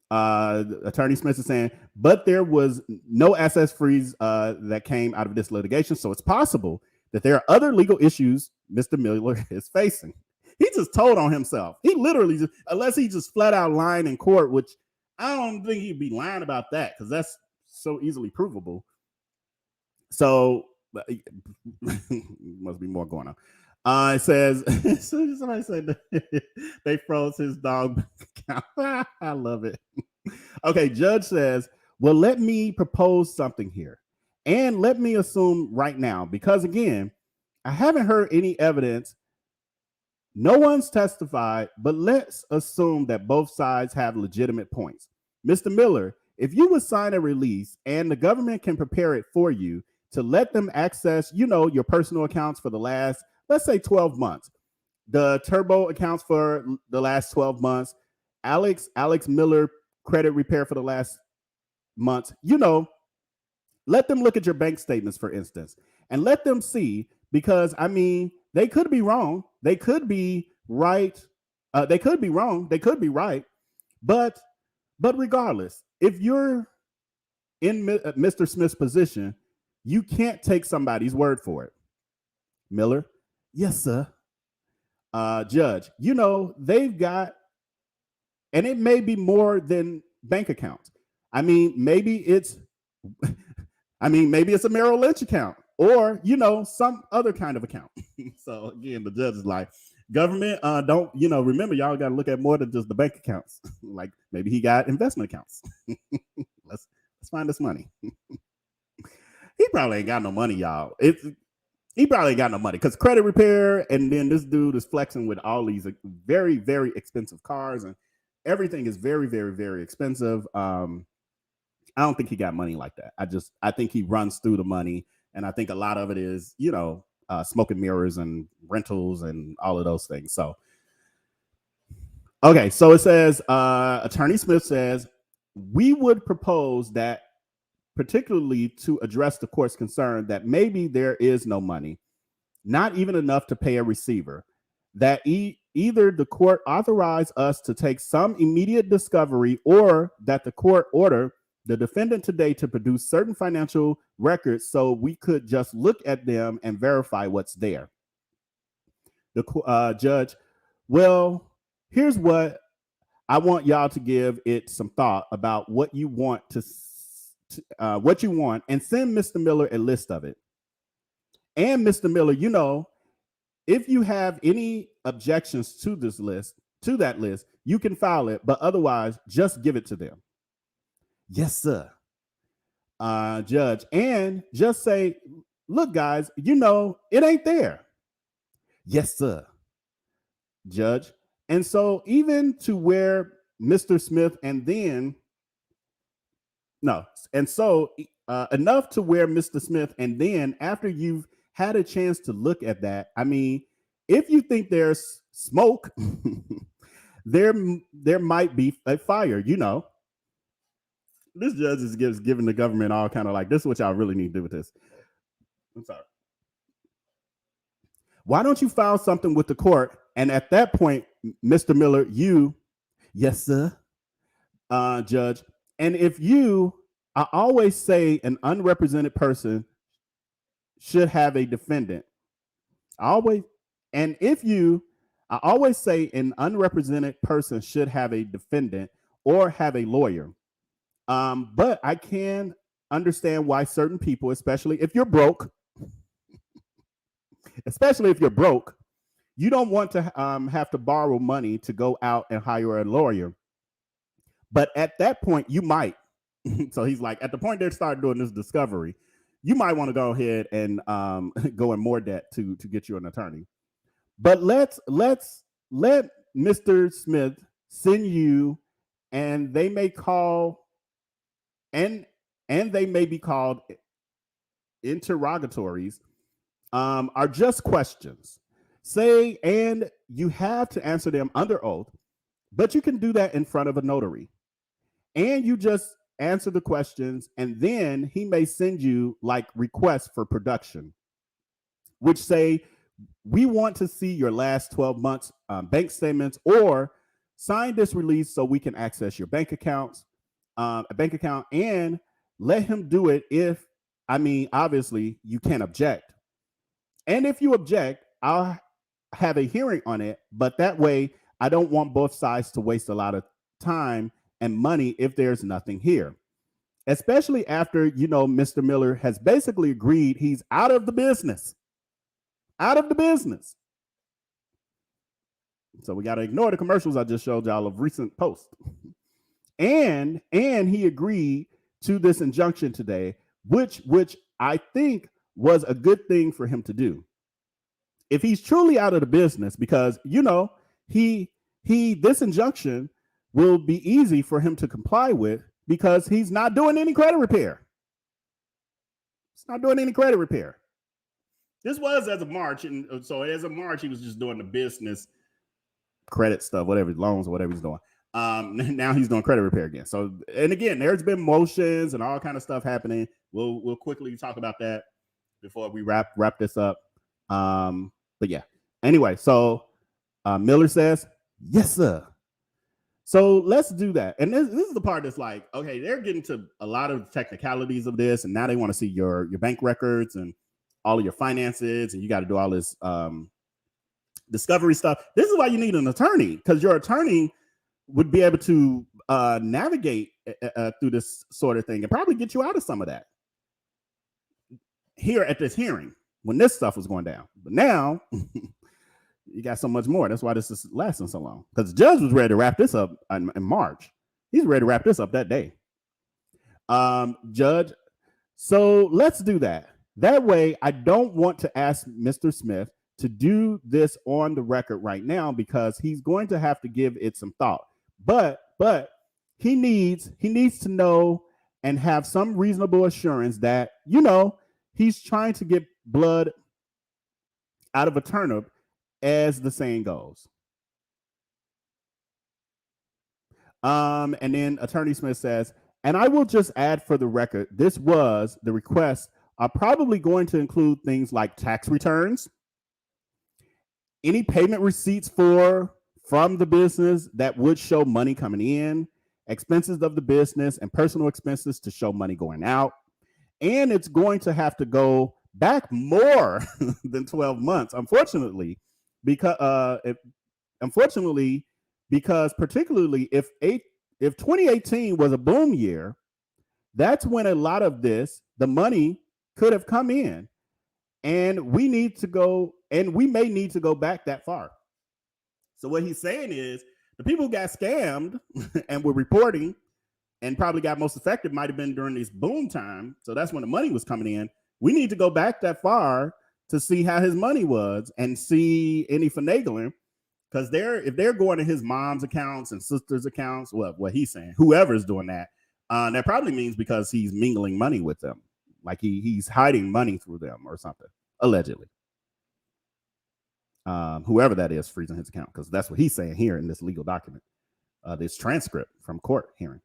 Attorney Smith is saying, but there was no assets freeze that came out of this litigation, so it's possible that there are other legal issues Mr. Miller is facing. He just told on himself. He literally just, unless he just flat out lying in court, which I don't think he'd be lying about that because that's so easily provable. So must be more going on. It says somebody said they froze his dog account. I love it. Okay, judge says, well, let me propose something here. And let me assume right now, because again, I haven't heard any evidence. No one's testified, but let's assume that both sides have legitimate points. Mr. Miller, if you would sign a release and the government can prepare it for you to let them access, your personal accounts for the last, let's say 12 months, the Turbo accounts for the last 12 months, Alex Miller credit repair for the last months, let them look at your bank statements, for instance, and let them see, because they could be wrong. They could be right. They could be wrong. They could be right. But regardless, if you're in Mr. Smith's position, you can't take somebody's word for it. Miller, yes, sir. Judge, they've got, and it may be more than bank accounts. Maybe it's a Merrill Lynch account or, some other kind of account. So again, the judge is like, government, don't, remember, y'all got to look at more than just the bank accounts. Like maybe he got investment accounts. Let's find this money. He probably ain't got no money, y'all. He probably ain't got no money because credit repair, and then this dude is flexing with all these very, very expensive cars, and everything is very, very, very expensive. I don't think he got money like that. I think he runs through the money, and I think a lot of it is, smoke and mirrors and rentals and all of those things. So, okay, so it says, Attorney Smith says, we would propose that, particularly to address the court's concern that maybe there is no money, not even enough to pay a receiver, that either the court authorize us to take some immediate discovery or that the court order the defendant today to produce certain financial records so we could just look at them and verify what's there. The judge, well, here's what I want y'all to give it some thought about what you want and send Mr. Miller a list of it. And Mr. Miller, if you have any objections to that list, you can file it, but otherwise just give it to them. Yes, sir. Judge, and just say, look, guys, it ain't there. Yes, sir. Judge. And so even to where Mr. Smith enough to where Mr. Smith, and then after you've had a chance to look at that, if you think there's smoke, there might be a fire, This judge is giving the government all kind of like, this is what y'all really need to do with this. I'm sorry. Why don't you file something with the court? And at that point, Mr. Miller, yes, sir, Judge. And I always say an unrepresented person should have a defendant. I always say an unrepresented person should have a defendant or have a lawyer. But I can understand why certain people, especially if you're broke, you don't want to have to borrow money to go out and hire a lawyer. But at that point, you might. So he's like, at the point they start doing this discovery, you might want to go ahead and go in more debt to get you an attorney. But let Mr. Smith send you, and they may call, and they may be called interrogatories are just questions. Say, and you have to answer them under oath, but you can do that in front of a notary. And you just answer the questions, and then he may send you like requests for production, which say, we want to see your last 12 months bank statements, or sign this release so we can access your bank accounts, a bank account, and let him do it if, obviously you can't object. And if you object, I'll have a hearing on it, but that way I don't want both sides to waste a lot of time and money if there's nothing here. Especially after, Mr. Miller has basically agreed he's out of the business. Out of the business. So we got to ignore the commercials I just showed y'all of recent posts. And he agreed to this injunction today, which I think was a good thing for him to do. If he's truly out of the business, because this injunction will be easy for him to comply with because he's not doing any credit repair. He's not doing any credit repair. This was as of March, and so as of March, he was just doing the business credit stuff, whatever, loans or whatever he's doing. Now he's doing credit repair again. So, and again, there's been motions and all kind of stuff happening. We'll quickly talk about that before we wrap this up. But yeah, anyway, so Miller says, yes, sir. So let's do that. And this is the part that's like, okay, they're getting to a lot of technicalities of this, and now they want to see your bank records and all of your finances, and you got to do all this discovery stuff. This is why you need an attorney, because your attorney would be able to navigate through this sort of thing and probably get you out of some of that here at this hearing when this stuff was going down. But now you got so much more. That's why this is lasting so long, because the judge was ready to wrap this up in March. He's ready to wrap this up that day. Judge, so let's do that. That way, I don't want to ask Mr. Smith to do this on the record right now, because he's going to have to give it some thought. But he needs to know and have some reasonable assurance that, he's trying to get blood out of a turnip, as the saying goes. And then Attorney Smith says, and I will just add for the record, this was the request are probably going to include things like tax returns, any payment receipts from the business that would show money coming in, expenses of the business, and personal expenses to show money going out. And it's going to have to go back more than 12 months, unfortunately, because particularly if 2018 was a boom year, that's when a lot of the money could have come in, and we may need to go back that far. So what he's saying is the people who got scammed and were reporting and probably got most affected might have been during this boom time. So that's when the money was coming in. We need to go back that far to see how his money was and see any finagling, because if they're going to his mom's accounts and sister's accounts, what he's saying, whoever's doing that, that probably means because he's mingling money with them. Like he's hiding money through them or something, allegedly. Whoever that is freezing his account, because that's what he's saying here in this legal document, this transcript from court hearing.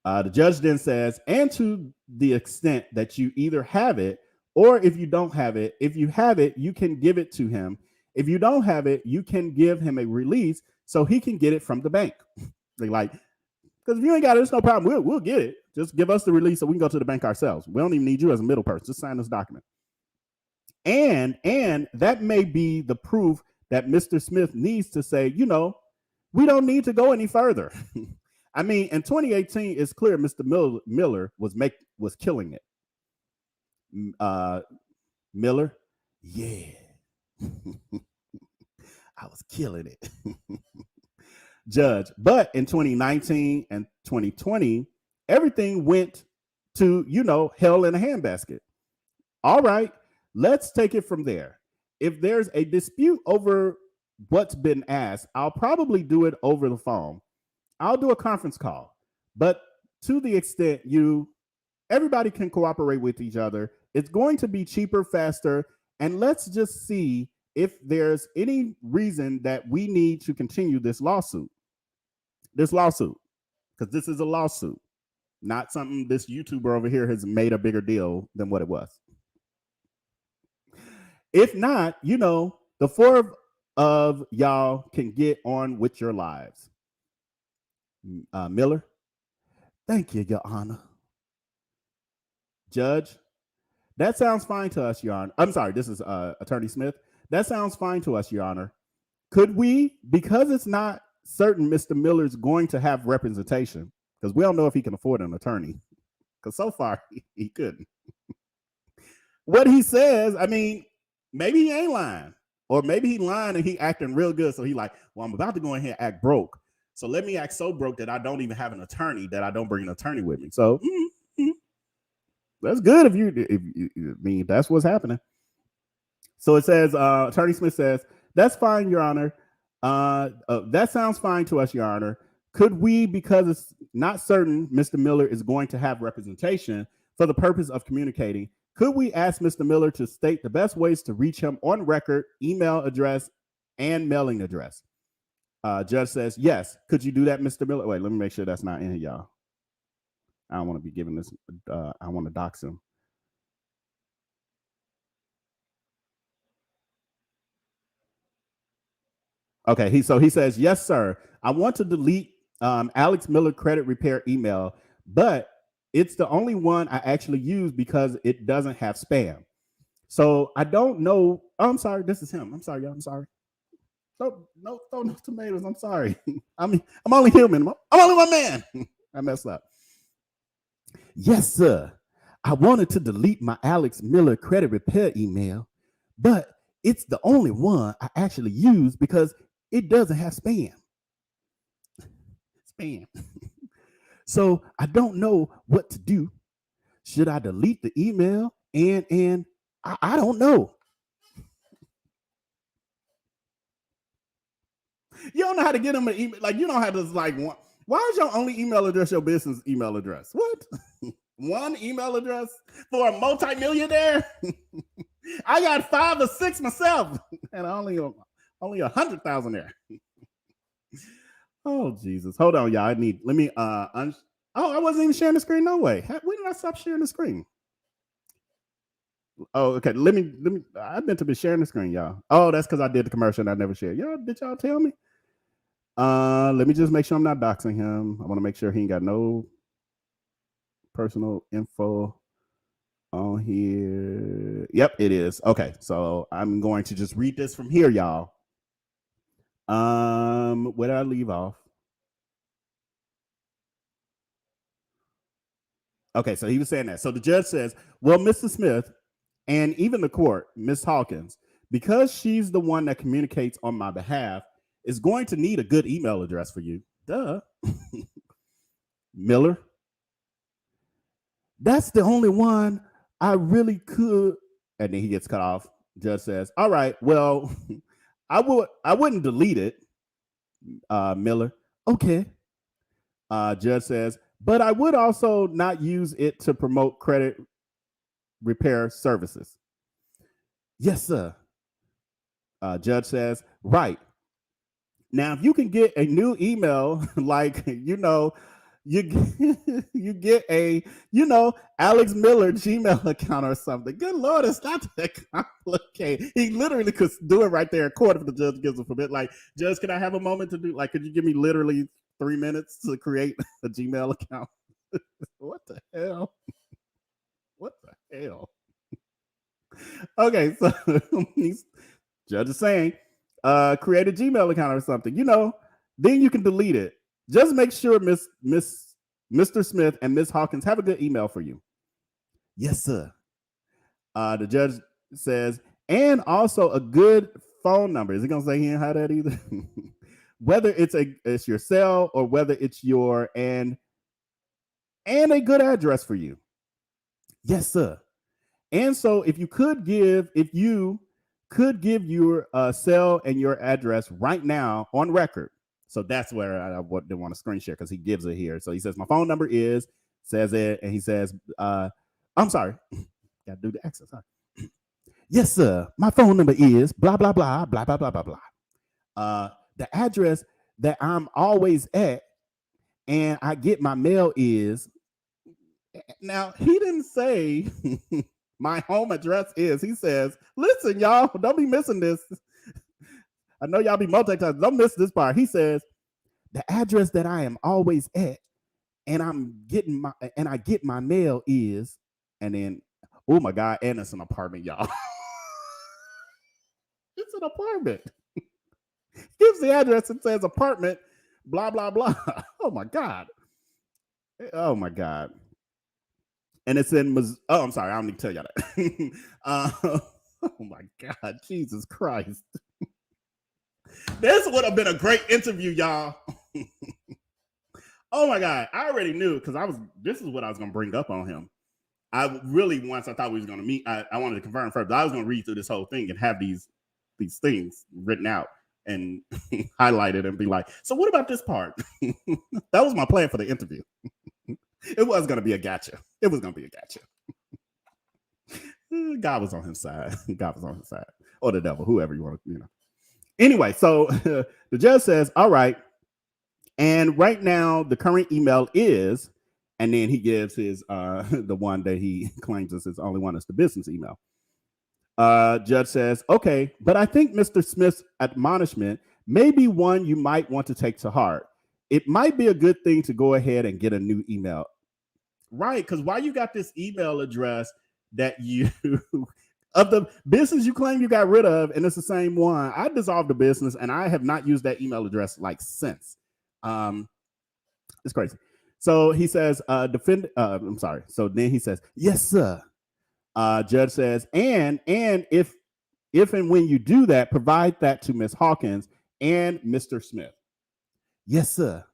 The judge then says, and to the extent that you either have it, or if you don't have it, if you have it, you can give it to him. If you don't have it, you can give him a release so he can get it from the bank. Because if you ain't got it, it's no problem. We'll get it. Just give us the release so we can go to the bank ourselves. We don't even need you as a middle person. Just sign this document. And that may be the proof that Mr. Smith needs to say, we don't need to go any further. In 2018, it's clear Mr. Miller was killing it. Miller, yeah. I was killing it. Judge, but in 2019 and 2020, everything went to, hell in a handbasket. All right, let's take it from there. If there's a dispute over what's been asked, I'll probably do it over the phone. I'll do a conference call. But to the extent you Everybody can cooperate with each other. It's going to be cheaper, faster, and let's just see if there's any reason that we need to continue this lawsuit. Because this is a lawsuit, not something this YouTuber over here has made a bigger deal than what it was. If not, the four of y'all can get on with your lives. Miller, thank you, Your Honor. Judge, that sounds fine to us, Your Honor. I'm sorry, this is Attorney Smith. That sounds fine to us, Your Honor. Could we, because it's not certain Mr. Miller's going to have representation, because we don't know if he can afford an attorney, because so far he couldn't. What he says, I mean, maybe he ain't lying, or maybe he lying and he acting real good. So he like, well, I'm about to go in here and act broke. So let me act so broke that I don't even have an attorney, that I don't bring an attorney with me. So that's good if you mean that's what's happening. So it says, Attorney Smith says, that's fine, Your Honor. That sounds fine to us, Your Honor. Could we, because it's not certain Mr. Miller is going to have representation for the purpose of communicating, could we ask Mr. Miller to state the best ways to reach him on record, email address, and mailing address? Judge says, yes. Could you do that, Mr. Miller? Wait, let me make sure that's not in here, y'all. I don't want to be giving this. I want to dox him. Okay, he says, yes, sir. I want to delete Alex Miller credit repair email, but it's the only one I actually use because it doesn't have spam. So I don't know. Oh, I'm sorry. This is him. I'm sorry, y'all. I'm sorry. No tomatoes. I'm sorry. I mean, I'm only human. I'm only one man. I messed up. Yes, sir. I wanted to delete my Alex Miller credit repair email, but it's the only one I actually use because it doesn't have spam. So I don't know what to do. Should I delete the email? And I don't know. You don't know how to get them an email. Like, you don't have to why is your only email address your business email address? What? One email address for a multimillionaire? I got 5 or 6 myself, and only 100,000 there. Oh Jesus! Hold on, y'all. Let me I wasn't even sharing the screen. No way. When did I stop sharing the screen? Oh, okay. Let me. I meant to be sharing the screen, y'all. Oh, that's because I did the commercial and I never shared. Did y'all tell me? Let me just make sure I'm not doxing him. I want to make sure he ain't got no personal info on here. Yep, it is. Okay, so I'm going to just read this from here, y'all. Where did I leave off? Okay, so he was saying that. So the judge says, well, Mr. Smith, and even the court, Ms. Hawkins, because she's the one that communicates on my behalf, is going to need a good email address for you. Duh. Miller, that's the only one I really could. And then he gets cut off. Judge says, all right, well, I wouldn't delete it, Miller. Okay. Judge says, but I would also not use it to promote credit repair services. Yes, sir. Judge says, right. Now, if you can get a new email, like, you get a, Alex Miller Gmail account or something. Good Lord, it's not that complicated. He literally could do it right there in court if the judge gives him permit. Like, Judge, can I have a moment to do, could you give me literally 3 minutes to create a Gmail account? What the hell? What the hell? Okay, so judge is saying, create a Gmail account or something, then you can delete it. Just make sure Mr. Smith and Ms. Hawkins have a good email for you. Yes, sir. The judge says, and also a good phone number. Is he gonna say he didn't have that either? Whether it's your cell or whether it's your and a good address for you. Yes, sir. And so if you could give your cell and your address right now on record. So that's where I didn't want to screen share because he gives it here. So he says, my phone number is says it, and he says, I'm sorry, gotta do the accent. Sorry. Yes, sir. My phone number is blah blah blah blah blah blah blah blah. The address that I'm always at and I get my mail is. Now he didn't say my home address is. He says, "Listen, y'all, don't be missing this. I know y'all be multitasking. Don't miss this part." He says, "The address that I am always at, and I get my mail is," and then, oh my God, and it's an apartment, y'all. It's an apartment. Gives the address and says apartment, blah blah blah. Oh my God. Oh my God. And it's in oh, I'm sorry, I don't need to tell y'all that. Oh my God, Jesus Christ. This would have been a great interview, y'all. Oh my God, I already knew because this is what I was gonna bring up on him. I really, once I thought we was gonna meet, I wanted to confirm first, but I was gonna read through this whole thing and have these things written out and highlighted and be like, so what about this part? That was my plan for the interview. It was going to be a gotcha. It was going to be a gotcha. God was on his side. God was on his side. Or the devil, whoever you want to, Anyway, so the judge says, all right. And right now, the current email is, and then he gives his, the one that he claims is his only one, is the business email. Judge says, okay, but I think Mr. Smith's admonishment may be one you might want to take to heart. It might be a good thing to go ahead and get a new email. Right, because why you got this email address that you, of the business you claim you got rid of, and it's the same one. I dissolved the business, and I have not used that email address like since. It's crazy. So he says, I'm sorry. So then he says, yes, sir. Judge says, and if and when you do that, provide that to Ms. Hawkins and Mr. Smith. Yes, sir.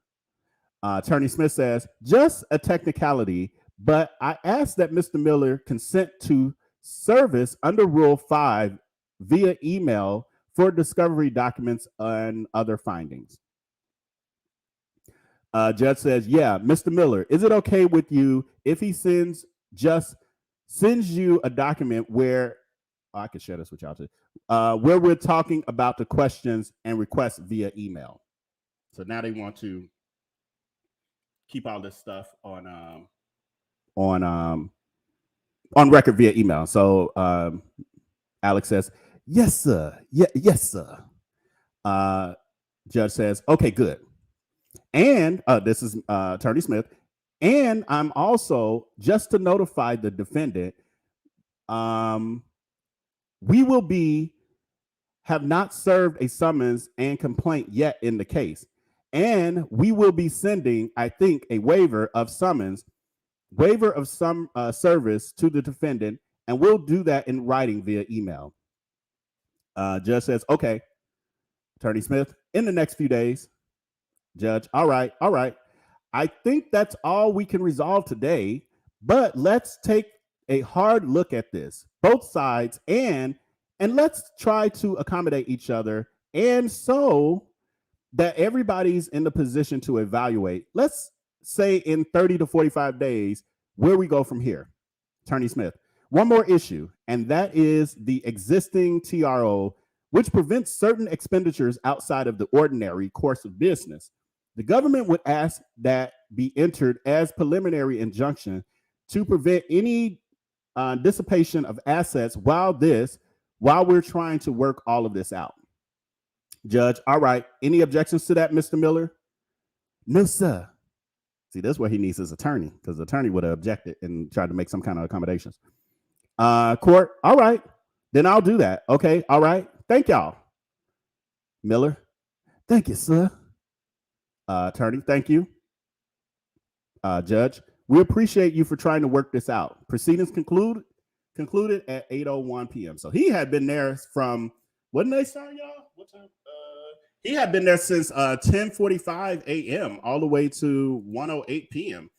Attorney Smith says, just a technicality, but I ask that Mr. Miller consent to service under Rule 5 via email for discovery documents and other findings. Judge says, yeah, Mr. Miller, is it okay with you if he sends you a document where, I can share this with y'all too, where we're talking about the questions and requests via email. So now they want to keep all this stuff on record via email. So Alex says, yes, sir. Yes, sir. Judge says, okay, good. And this is Attorney Smith. And I'm also, just to notify the defendant, we have not served a summons and complaint yet in the case. And we will be sending, I think, a waiver of some service to the defendant, and we'll do that in writing via email. Judge says, okay. Attorney Smith, in the next few days. Judge, all right. I think that's all we can resolve today, but let's take a hard look at this, both sides, and let's try to accommodate each other, and so that everybody's in the position to evaluate, let's say in 30 to 45 days, where we go from here. Attorney Smith, one more issue, and that is the existing TRO, which prevents certain expenditures outside of the ordinary course of business. The government would ask that be entered as preliminary injunction to prevent any dissipation of assets while we're trying to work all of this out. Judge, all right. Any objections to that, Mr. Miller? No, sir. See, that's where he needs his attorney, because the attorney would have objected and tried to make some kind of accommodations. Court, all right. Then I'll do that. Okay, all right. Thank y'all. Miller, thank you, sir. Attorney, thank you. Judge, we appreciate you for trying to work this out. Proceedings concluded at 8:01 p.m. So he had been there from, when did they start, y'all? What time? He had been there since 10:45 a.m. all the way to 1:08 p.m.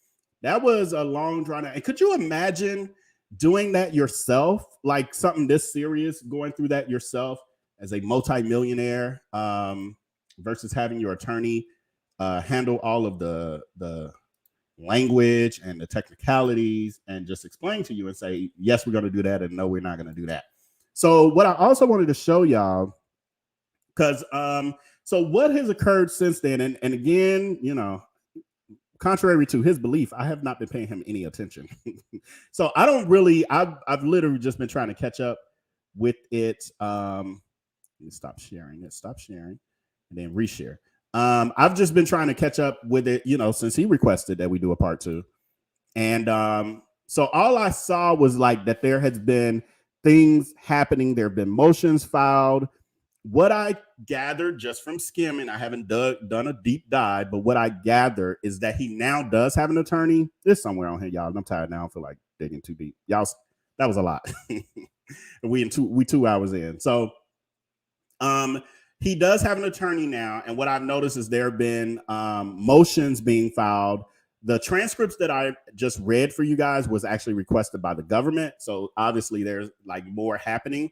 That was a long drawn out. And could you imagine doing that yourself? Like something this serious, going through that yourself as a multimillionaire versus having your attorney handle all of the language and the technicalities and just explain to you and say, yes, we're going to do that, and no, we're not going to do that. So what I also wanted to show y'all, because so what has occurred since then, and again, you know, contrary to his belief, I have not been paying him any attention. So I don't really, I've literally just been trying to catch up with it. Let me stop sharing, and then reshare. I've just been trying to catch up with it, you know, since he requested that we do a part 2. And so all I saw was like that there has been things happening. There have been motions filed. What I gathered just from skimming, I haven't done a deep dive, but what I gather is that he now does have an attorney. It's somewhere on here, y'all. And I'm tired now. I feel like digging too deep. Y'all, that was a lot. we 2 hours in. So he does have an attorney now. And what I've noticed is there have been motions being filed. The transcripts that I just read for you guys was actually requested by the government. So obviously there's like more happening.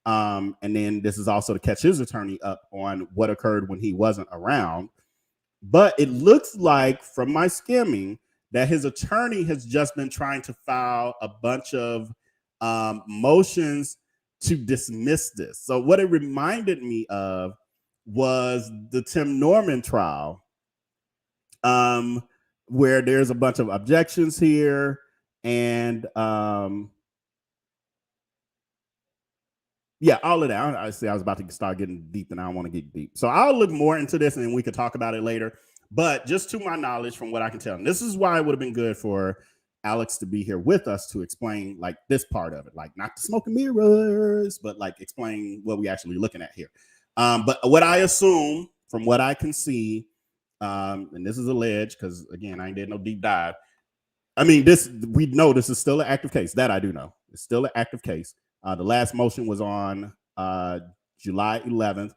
And then this is also to catch his attorney up on what occurred when he wasn't around. But it looks like from my skimming that his attorney has just been trying to file a bunch of motions to dismiss this. So what it reminded me of was the Tim Norman trial, where there's a bunch of objections here, and yeah, all of that. I was about to start getting deep, and I don't want to get deep. So I'll look more into this, and we could talk about it later. But just to my knowledge, from what I can tell, and this is why it would have been good for Alex to be here with us to explain like this part of it, like not the smoke and mirrors, but like explain what we actually looking at here. But what I assume from what I can see, and this is alleged because again, I ain't did no deep dive. I mean, we know this is still an active case. That I do know. It's still an active case. The last motion was on July 11th.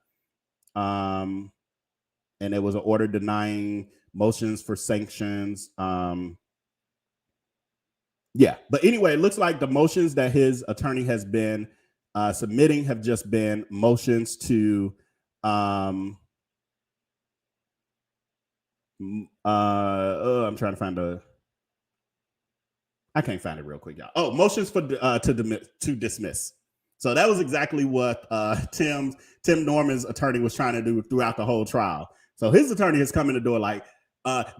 And it was an order denying motions for sanctions. Yeah, but anyway, it looks like the motions that his attorney has been submitting have just been motions to I'm trying to find I can't find it real quick, y'all. Oh, motions for to dismiss. So that was exactly what Tim Norman's attorney was trying to do throughout the whole trial. So his attorney has come in the door like,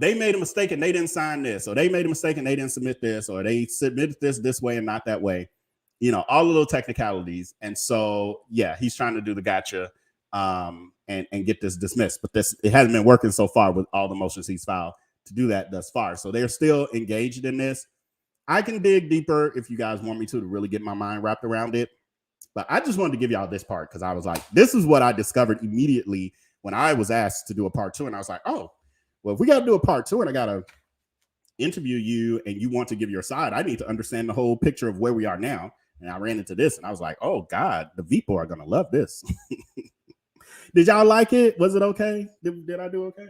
they made a mistake and they didn't sign this, or they made a mistake and they didn't submit this, or they submitted this way and not that way. You know, all the little technicalities. And so, yeah, he's trying to do the gotcha and get this dismissed. But it hasn't been working so far with all the motions he's filed to do that thus far. So they're still engaged in this. I can dig deeper if you guys want me to really get my mind wrapped around it. But I just wanted to give y'all this part because I was like, this is what I discovered immediately when I was asked to do a part 2. And I was like, oh, well, if we got to do a part 2 and I got to interview you and you want to give your side, I need to understand the whole picture of where we are now. And I ran into this and I was like, oh, God, the people are going to love this. Did y'all like it? Was it okay? Did I do okay?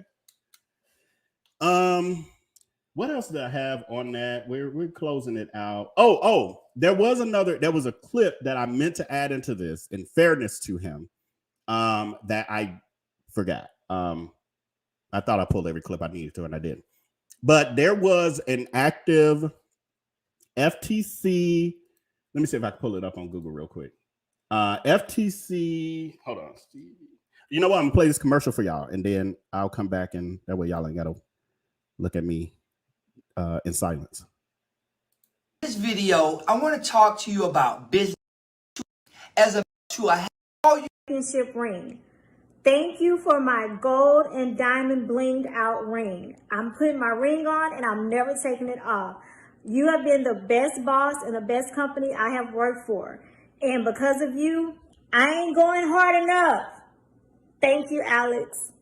What else did I have on that? We're closing it out. Oh, there was a clip that I meant to add into this in fairness to him that I forgot. I thought I pulled every clip I needed to, and I didn't. But there was an active FTC. Let me see if I can pull it up on Google real quick. FTC. Hold on, Steve. You know what? I'm gonna play this commercial for y'all, and then I'll come back, and that way y'all ain't gotta look at me in silence. In this video, I want to talk to you about business as a Championship ring. Thank you for my gold and diamond blinged out ring. I'm putting my ring on and I'm never taking it off. You have been the best boss and the best company I have worked for. And because of you, I ain't going hard enough. Thank you, Alex.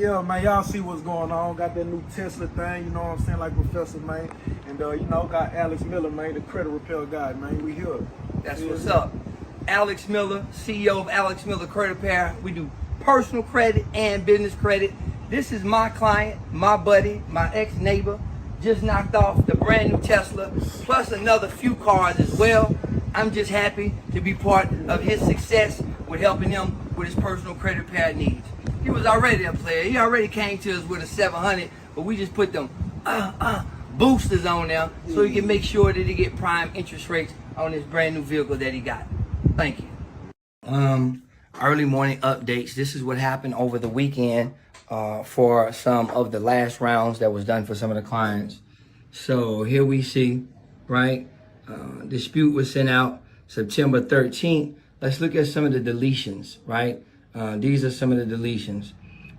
Yeah, man, y'all see what's going on. Got that new Tesla thing, you know what I'm saying, like Professor, man. And, you know, got Alex Miller, man, the credit repair guy, man. We here. That's what's up. Alex Miller, CEO of Alex Miller Credit Repair. We do personal credit and business credit. This is my client, my buddy, my ex-neighbor. Just knocked off the brand new Tesla, plus another few cars as well. I'm just happy to be part of his success with helping him with his personal credit repair needs. He was already a player. He already came to us with a 700, but we just put them boosters on there so he can make sure that he get prime interest rates on this brand new vehicle that he got. Thank you. Early morning updates. This is what happened over the weekend for some of the last rounds that was done for some of the clients. So here we see, right? Dispute was sent out September 13th. Let's look at some of the deletions, right? These are some of the deletions.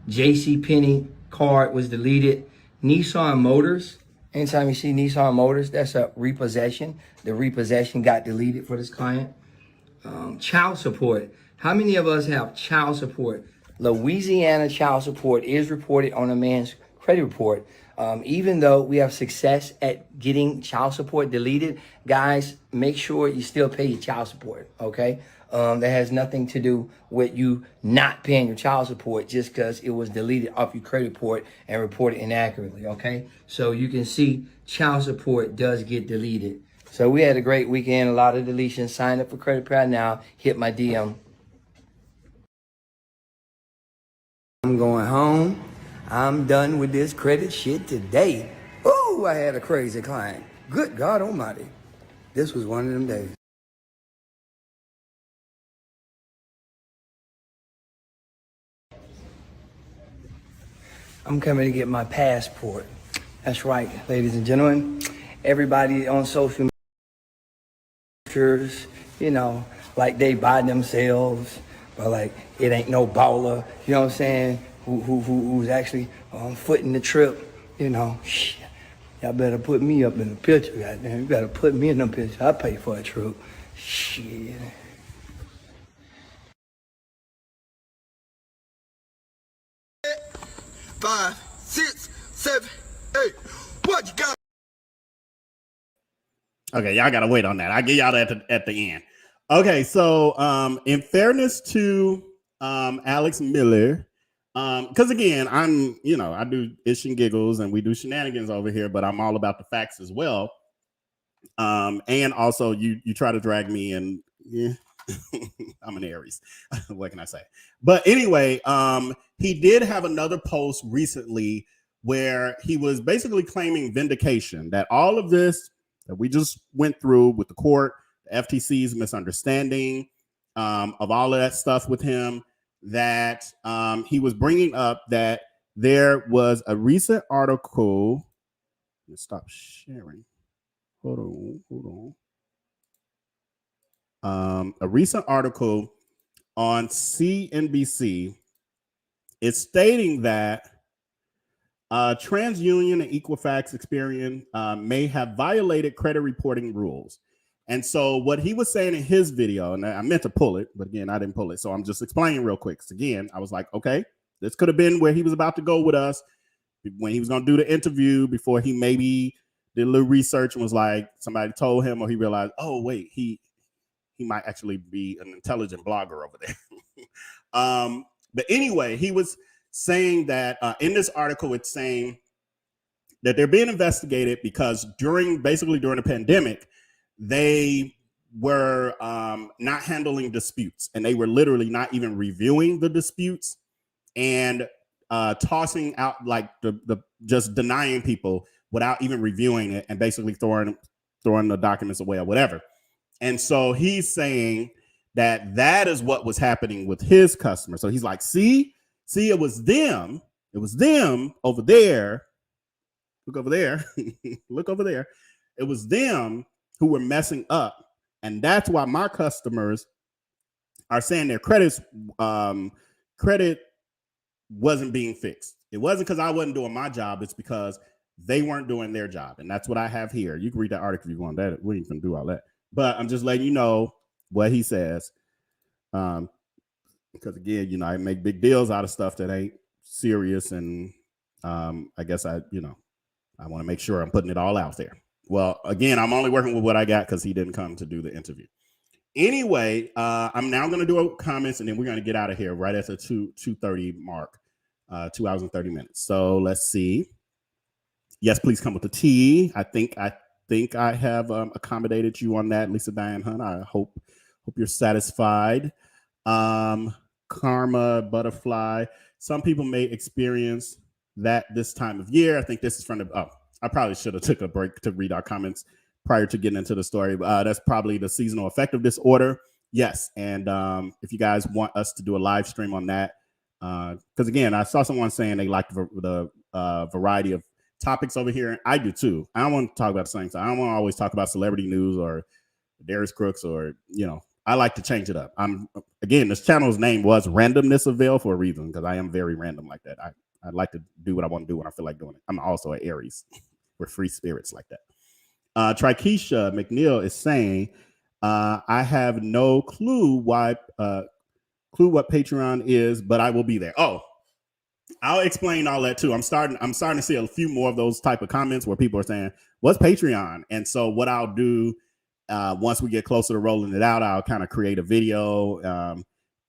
JCPenney card was deleted. Nissan Motors. Anytime you see Nissan Motors, that's a repossession. The repossession got deleted for this client. Child support. How many of us have child support? Louisiana child support is reported on a man's credit report. Even though we have success at getting child support deleted, guys, make sure you still pay your child support, okay? That has nothing to do with you not paying your child support just because it was deleted off your credit report and reported inaccurately, okay? So you can see child support does get deleted. So we had a great weekend, a lot of deletions. Sign up for Credit Repair now. Hit my DM. I'm going home. I'm done with this credit shit today. Oh, I had a crazy client. Good God almighty. This was one of them days. I'm coming to get my passport. That's right, ladies and gentlemen. Everybody on social media, you know, like they buy themselves, but like it ain't no baller, you know what I'm saying, who's actually footing the trip, you know. Shit, y'all better put me up in the picture, goddamn. You better put me in the picture. I pay for a trip. Shit. Five, 6, 7, 8. What you got? Okay, y'all gotta wait on that. I'll get y'all that at the end. Okay, so in fairness to Alex Miller, because again, I do ish and giggles and we do shenanigans over here, but I'm all about the facts as well. And also you try to drag me and yeah. I'm an Aries. What can I say? But anyway, he did have another post recently where he was basically claiming vindication that all of this that we just went through with the court, the FTC's misunderstanding of all of that stuff with him, that he was bringing up that there was a recent article. Let's stop sharing. Hold on. A recent article on CNBC is stating that TransUnion and Equifax Experian may have violated credit reporting rules. And so what he was saying in his video, and I meant to pull it, but again, I didn't pull it. So I'm just explaining real quick. So again, I was like, okay, this could have been where he was about to go with us when he was going to do the interview before he maybe did a little research and was like, somebody told him, or he realized, oh, wait, he might actually be an intelligent blogger over there. But anyway, he was saying that in this article, it's saying that they're being investigated because during the pandemic, they were not handling disputes, and they were literally not even reviewing the disputes and tossing out like the just denying people without even reviewing it and basically throwing the documents away or whatever. And so he's saying that is what was happening with his customers. So he's like, see, it was them over there. Look over there. Look over there. It was them who were messing up. And that's why my customers are saying their credit wasn't being fixed. It wasn't because I wasn't doing my job. It's because they weren't doing their job. And that's what I have here. You can read that article if you want that. We ain't gonna do all that. But I'm just letting you know what he says. Because again, I make big deals out of stuff that ain't serious, and I guess I want to make sure I'm putting it all out there. Well, again, I'm only working with what I got because he didn't come to do the interview. Anyway, I'm now going to do comments, and then we're going to get out of here right at the 2:30 mark, 2 hours and 30 minutes. So let's see. Yes, please come with the tea. I think I have accommodated you on that, Lisa Diane Hunt. I hope you're satisfied. Karma Butterfly. Some people may experience that this time of year. I think this is from the. I probably should have took a break to read our comments prior to getting into the story. That's probably the seasonal affective disorder. Yes, and if you guys want us to do a live stream on that, because again, I saw someone saying they like the variety of topics over here. I do too. I don't want to talk about the same thing. I don't want to always talk about celebrity news or Darius Crooks or I like to change it up. This channel's name was Randomness of Veil for a reason, because I am very random like that. I like to do what I want to do when I feel like doing it. I'm also an Aries. We're free spirits like that. Trikesha McNeil is saying, I have no clue what Patreon is, but I will be there. Oh, I'll explain all that too. I'm starting to see a few more of those type of comments where people are saying, what's Patreon? And so what I'll do, once we get closer to rolling it out, I'll kind of create a video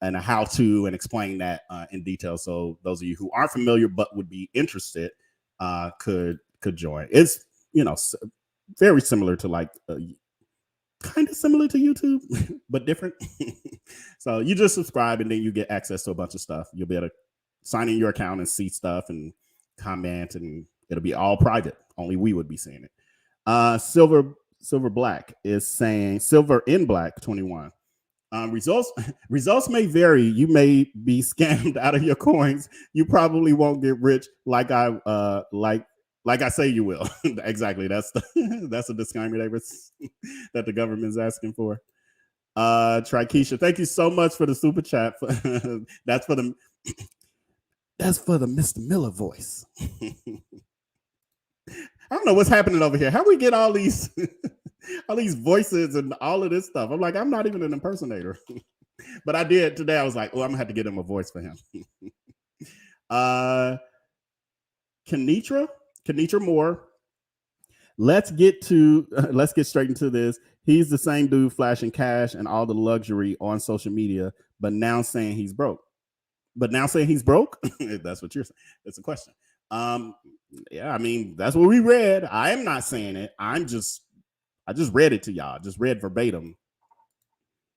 and a how-to and explain that in detail. So those of you who aren't familiar but would be interested could join. It's very similar to kind of similar to YouTube, but different. So you just subscribe and then you get access to a bunch of stuff. You'll be able to sign in your account and see stuff and comment, and it'll be all private. Only we would be seeing it. Silver Black is saying, Silver in Black 21. Results may vary. You may be scammed out of your coins. You probably won't get rich like I say you will. Exactly. That's a disclaimer that the government's asking for. Trikesha, thank you so much for the super chat. That's for the Mr. Miller voice. I don't know what's happening over here. How we get all these voices and all of this stuff? I'm like, I'm not even an impersonator. But I did today. I was like, oh, I'm gonna have to get him a voice for him. Kenitra Moore. Let's get straight into this. He's the same dude flashing cash and all the luxury on social media, but now saying he's broke. That's what you're saying. It's a question. Yeah, I mean, that's what we read. I am not saying it. I just read it to y'all. Just read verbatim.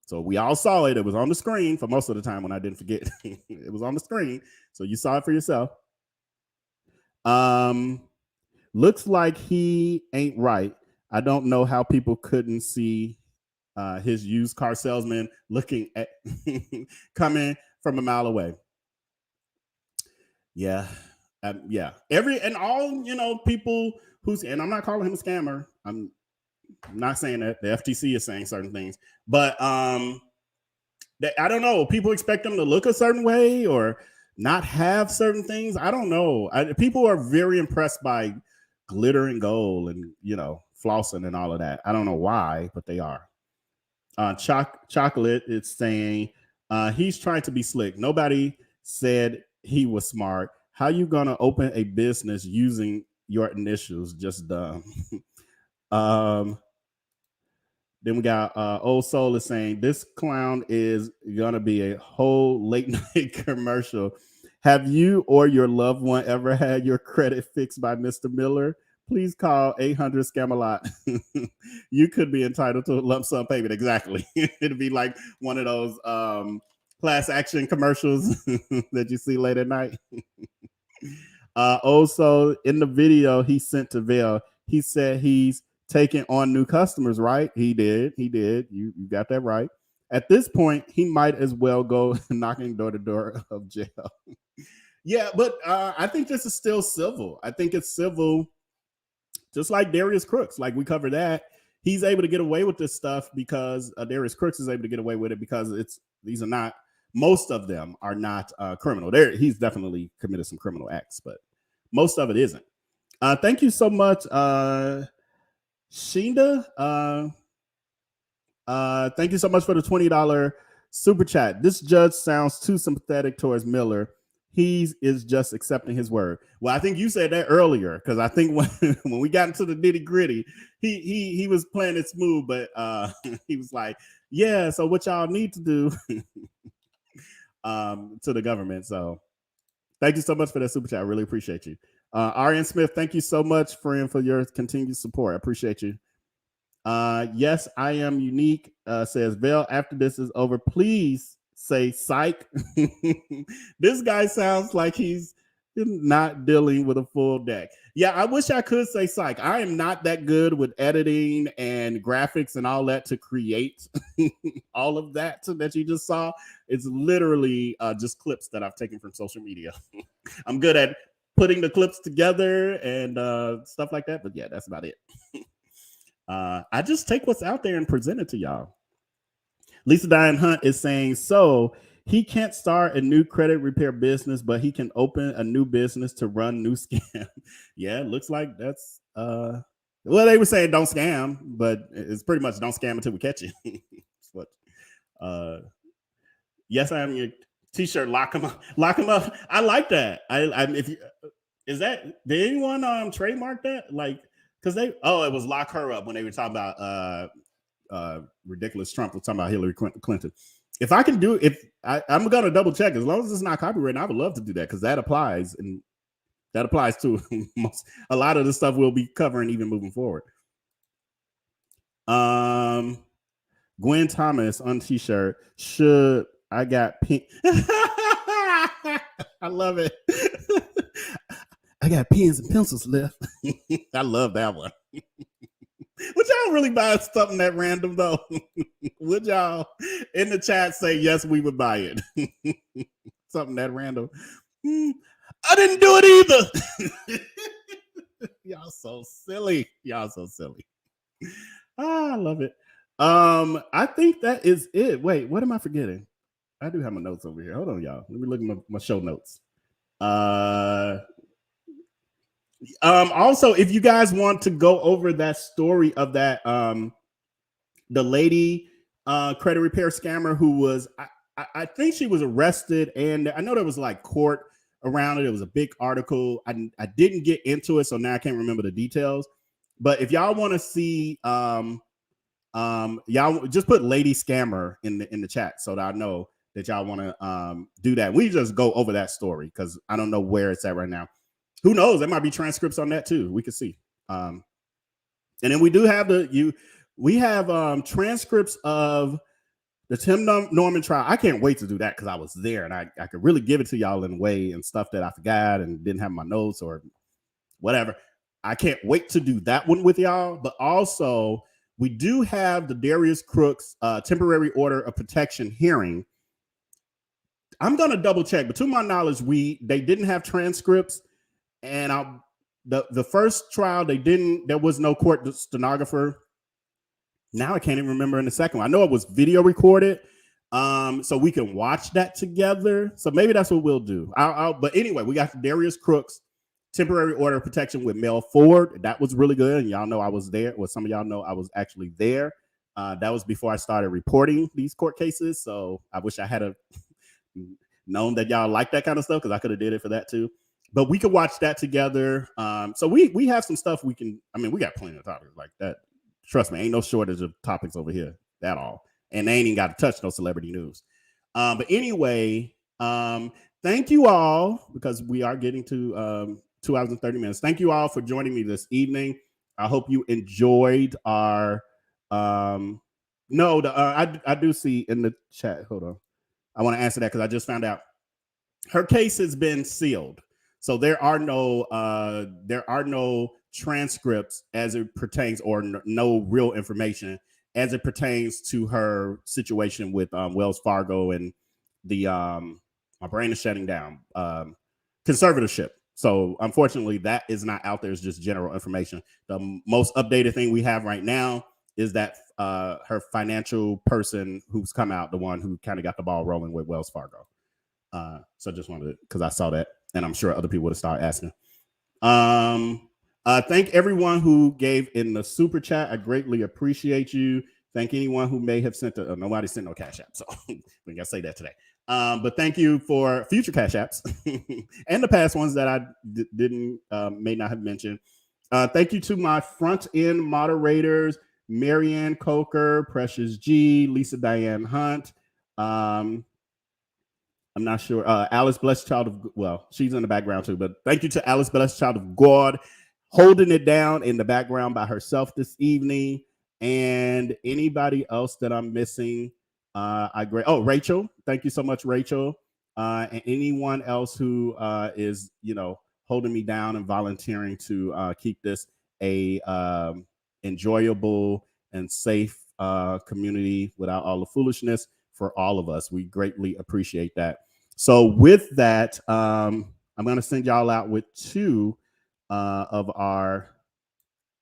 So we all saw it. It was on the screen for most of the time when I didn't forget. It was on the screen. So you saw it for yourself. Looks like he ain't right. I don't know how people couldn't see his used car salesman looking at coming from a mile away. Yeah. Yeah. People and I'm not calling him a scammer. I'm not saying that. The FTC is saying certain things, but I don't know. People expect them to look a certain way or not have certain things. I don't know. People are very impressed by glitter and gold and flossing and all of that. I don't know why, but they are. Chocolate is saying he's trying to be slick. Nobody said he was smart. How you gonna open a business using your initials? Just dumb. Then we got Old Soul is saying this clown is gonna be a whole late night commercial. Have you or your loved one ever had your credit fixed by Mr. Miller? Please call 800 Scam-A-Lot. You could be entitled to a lump sum payment. Exactly. It'd be like one of those class action commercials that you see late at night. Also, in the video he sent to Vail, he said he's taking on new customers, right? He did. You got that right. At this point, he might as well go knocking door to door of jail. Yeah, but I think this is still civil. I think it's civil, just like Darius Crooks. Like we covered that. He's able to get away with this stuff because Darius Crooks is able to get away with it because most of them are not criminal. He's definitely committed some criminal acts, but most of it isn't. Thank you so much, Shinda. Thank you so much for the $20 super chat. This judge sounds too sympathetic towards Miller. he is just accepting his word. Well, I think you said that earlier, because I think when we got into the nitty gritty, he was playing it smooth, but he was like, yeah, so what y'all need to do to the government. So thank you so much for that super chat. I really appreciate you. Arian Smith, thank you so much, friend, for your continued support. I appreciate you. Yes, I am unique, says Vel. After this is over, please say psych. This guy sounds like he's not dealing with a full deck. Yeah, I wish I could say psych. I am not that good with editing and graphics and all that to create all of that that you just saw. It's literally just clips that I've taken from social media. I'm good at putting the clips together and stuff like that, but yeah, that's about it. I just take what's out there and present it to y'all. Lisa Diane Hunt is saying, so he can't start a new credit repair business, but he can open a new business to run new scam. Yeah, it looks like that's well, they were saying don't scam, but it's pretty much don't scam until we catch you. What yes, I am your t-shirt, lock him up. I like that. I if you is that, did anyone trademark that? Like, because it was lock her up when they were talking about ridiculous Trump was talking about Hillary Clinton. If I can do, I'm gonna double check, as long as it's not copyrighted, I would love to do that, because that applies, and that applies to a lot of the stuff we'll be covering even moving forward. Gwen Thomas on t-shirt, should I got pink? I love it. I got pens and pencils left. I love that one. Would y'all really buy something that random though? Would y'all in the chat say yes, we would buy it? Something that random. I didn't do it either. Y'all so silly. Y'all so silly. I love it. I think that is it. Wait, what am I forgetting? I do have my notes over here. Hold on, y'all. Let me look at my show notes. Also, if you guys want to go over that story of that the lady credit repair scammer who was, I think she was arrested, and I know there was like court around it. It was a big article. I didn't get into it, so now I can't remember the details. But if y'all want to see, y'all just put lady scammer in the chat so that I know that y'all want to do that. We just go over that story because I don't know where it's at right now. Who knows? There might be transcripts on that too. We can see. And then we do have transcripts of the Tim Norman trial. I can't wait to do that because I was there, and I could really give it to y'all in a way and stuff that I forgot and didn't have my notes or whatever. I can't wait to do that one with y'all. But also, we do have the Darius Crooks temporary order of protection hearing. I'm gonna double check, but to my knowledge, they didn't have transcripts. And the first trial, there was no court stenographer. Now I can't even remember in the second one. I know it was video recorded, so we can watch that together. So maybe that's what we'll do. But anyway, we got Darius Crooks temporary order of protection with Mel Ford. That was really good, and y'all know I was there. Well, some of y'all know I was actually there. That was before I started reporting these court cases. So I wish I had known that y'all like that kind of stuff, because I could have did it for that too. But we could watch that together. So we have some stuff we can. I mean, we got plenty of topics like that. Trust me, ain't no shortage of topics over here at all. And they ain't even got to touch no celebrity news. But anyway, thank you all, because we are getting to 2 hours and 30 minutes. Thank you all for joining me this evening. I hope you enjoyed our. I do see in the chat. Hold on, I want to answer that because I just found out her case has been sealed. So there are no transcripts as it pertains, or no real information as it pertains to her situation with Wells Fargo and the my brain is shutting down conservatorship. So unfortunately, that is not out there. It's just general information. The most updated thing we have right now is that her financial person who's come out, the one who kind of got the ball rolling with Wells Fargo. So just wanted to, because I saw that, and I'm sure other people would have started asking. Thank everyone who gave in the super chat. I greatly appreciate you. Thank anyone who may have sent nobody sent no cash app, so we gotta say that today. But thank you for future Cash Apps and the past ones that I didn't may not have mentioned. Thank you to my front end moderators, Marianne Coker, Precious G, Lisa Diane Hunt. I'm not sure. Alice Blessed Child of, well, she's in the background too, but thank you to Alice Blessed Child of God holding it down in the background by herself this evening. And anybody else that I'm missing, Rachel. Thank you so much, Rachel. And anyone else who is, holding me down and volunteering to keep this a enjoyable and safe community without all the foolishness for all of us. We greatly appreciate that. So with that, I'm going to send y'all out with 2 of our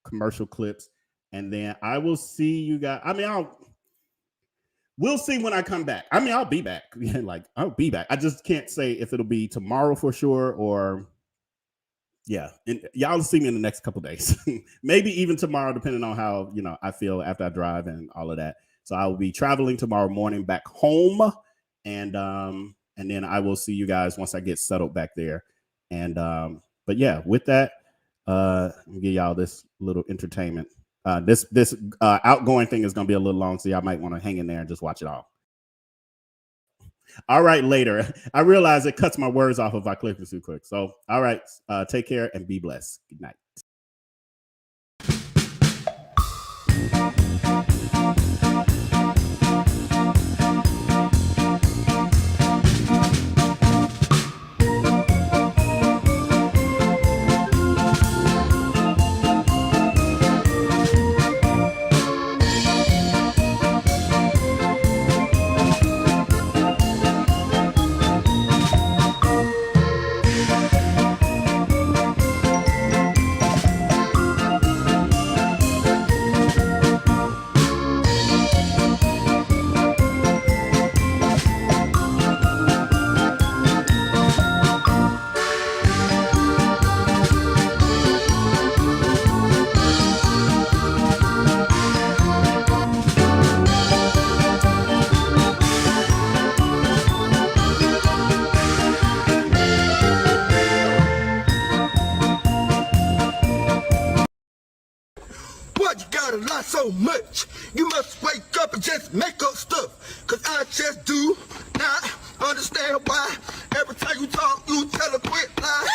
commercial clips, and then I will see you guys. We'll see when I come back. I'll be back. I'll be back. I just can't say if it'll be tomorrow for sure or and y'all see me in the next couple days. Maybe even tomorrow, depending on how, I feel after I drive and all of that. So I will be traveling tomorrow morning back home, and then I will see you guys once I get settled back there. And but yeah, with that, let me give y'all this little entertainment. This outgoing thing is going to be a little long, so y'all might want to hang in there and just watch it all. All right, later. I realize it cuts my words off if I click this too quick. So, all right, take care and be blessed. Good night. So much, you must wake up and just make up stuff, cause I just do not understand why every time you talk, you tell a quick lie.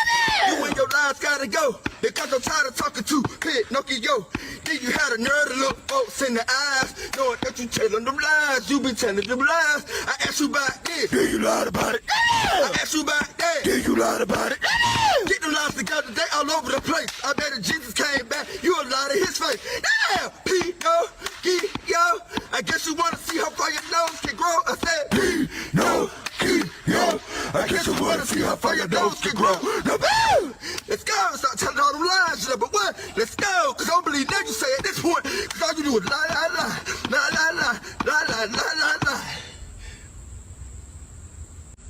You and your lies gotta go, because I'm tired of talking to Pinocchio. Then you had a nerve to look folks in the eyes, knowing that you telling them lies, you be telling them lies. I asked you about this, yeah, you lied about it. I asked you about that, yeah, you lied about it. Get them lies together, they all over the place. I bet if Jesus came back, you a lie to his face. Damn, Pinocchio, I guess you wanna see how far your nose can grow. I said, Pinocchio, I guess you wanna see how far your nose can grow. Now, boo! Let's go, start telling all them lies, number one. Let's go, cause I don't believe that you say at this point, cause all you do is lie, lie.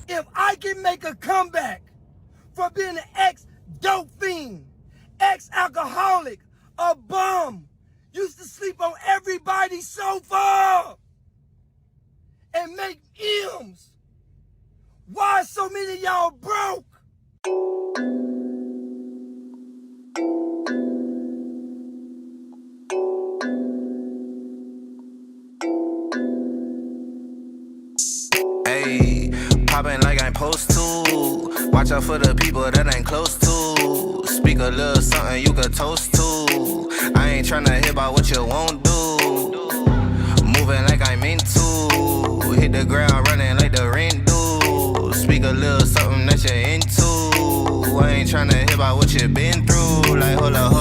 If I can make a comeback from being an ex-dope fiend, ex-alcoholic, a bum, used to sleep on everybody's sofa, and make M's, why so many of y'all broke? Ayy, poppin' like I'm supposed to. Watch out for the people that ain't close to. Speak a little something you could toast to. I ain't tryna hear about what you won't do. Moving like I'm into. Hit the ground running like the rent do. Speak a little something that you're into. I ain't tryna hear about what you been through. Like hold up.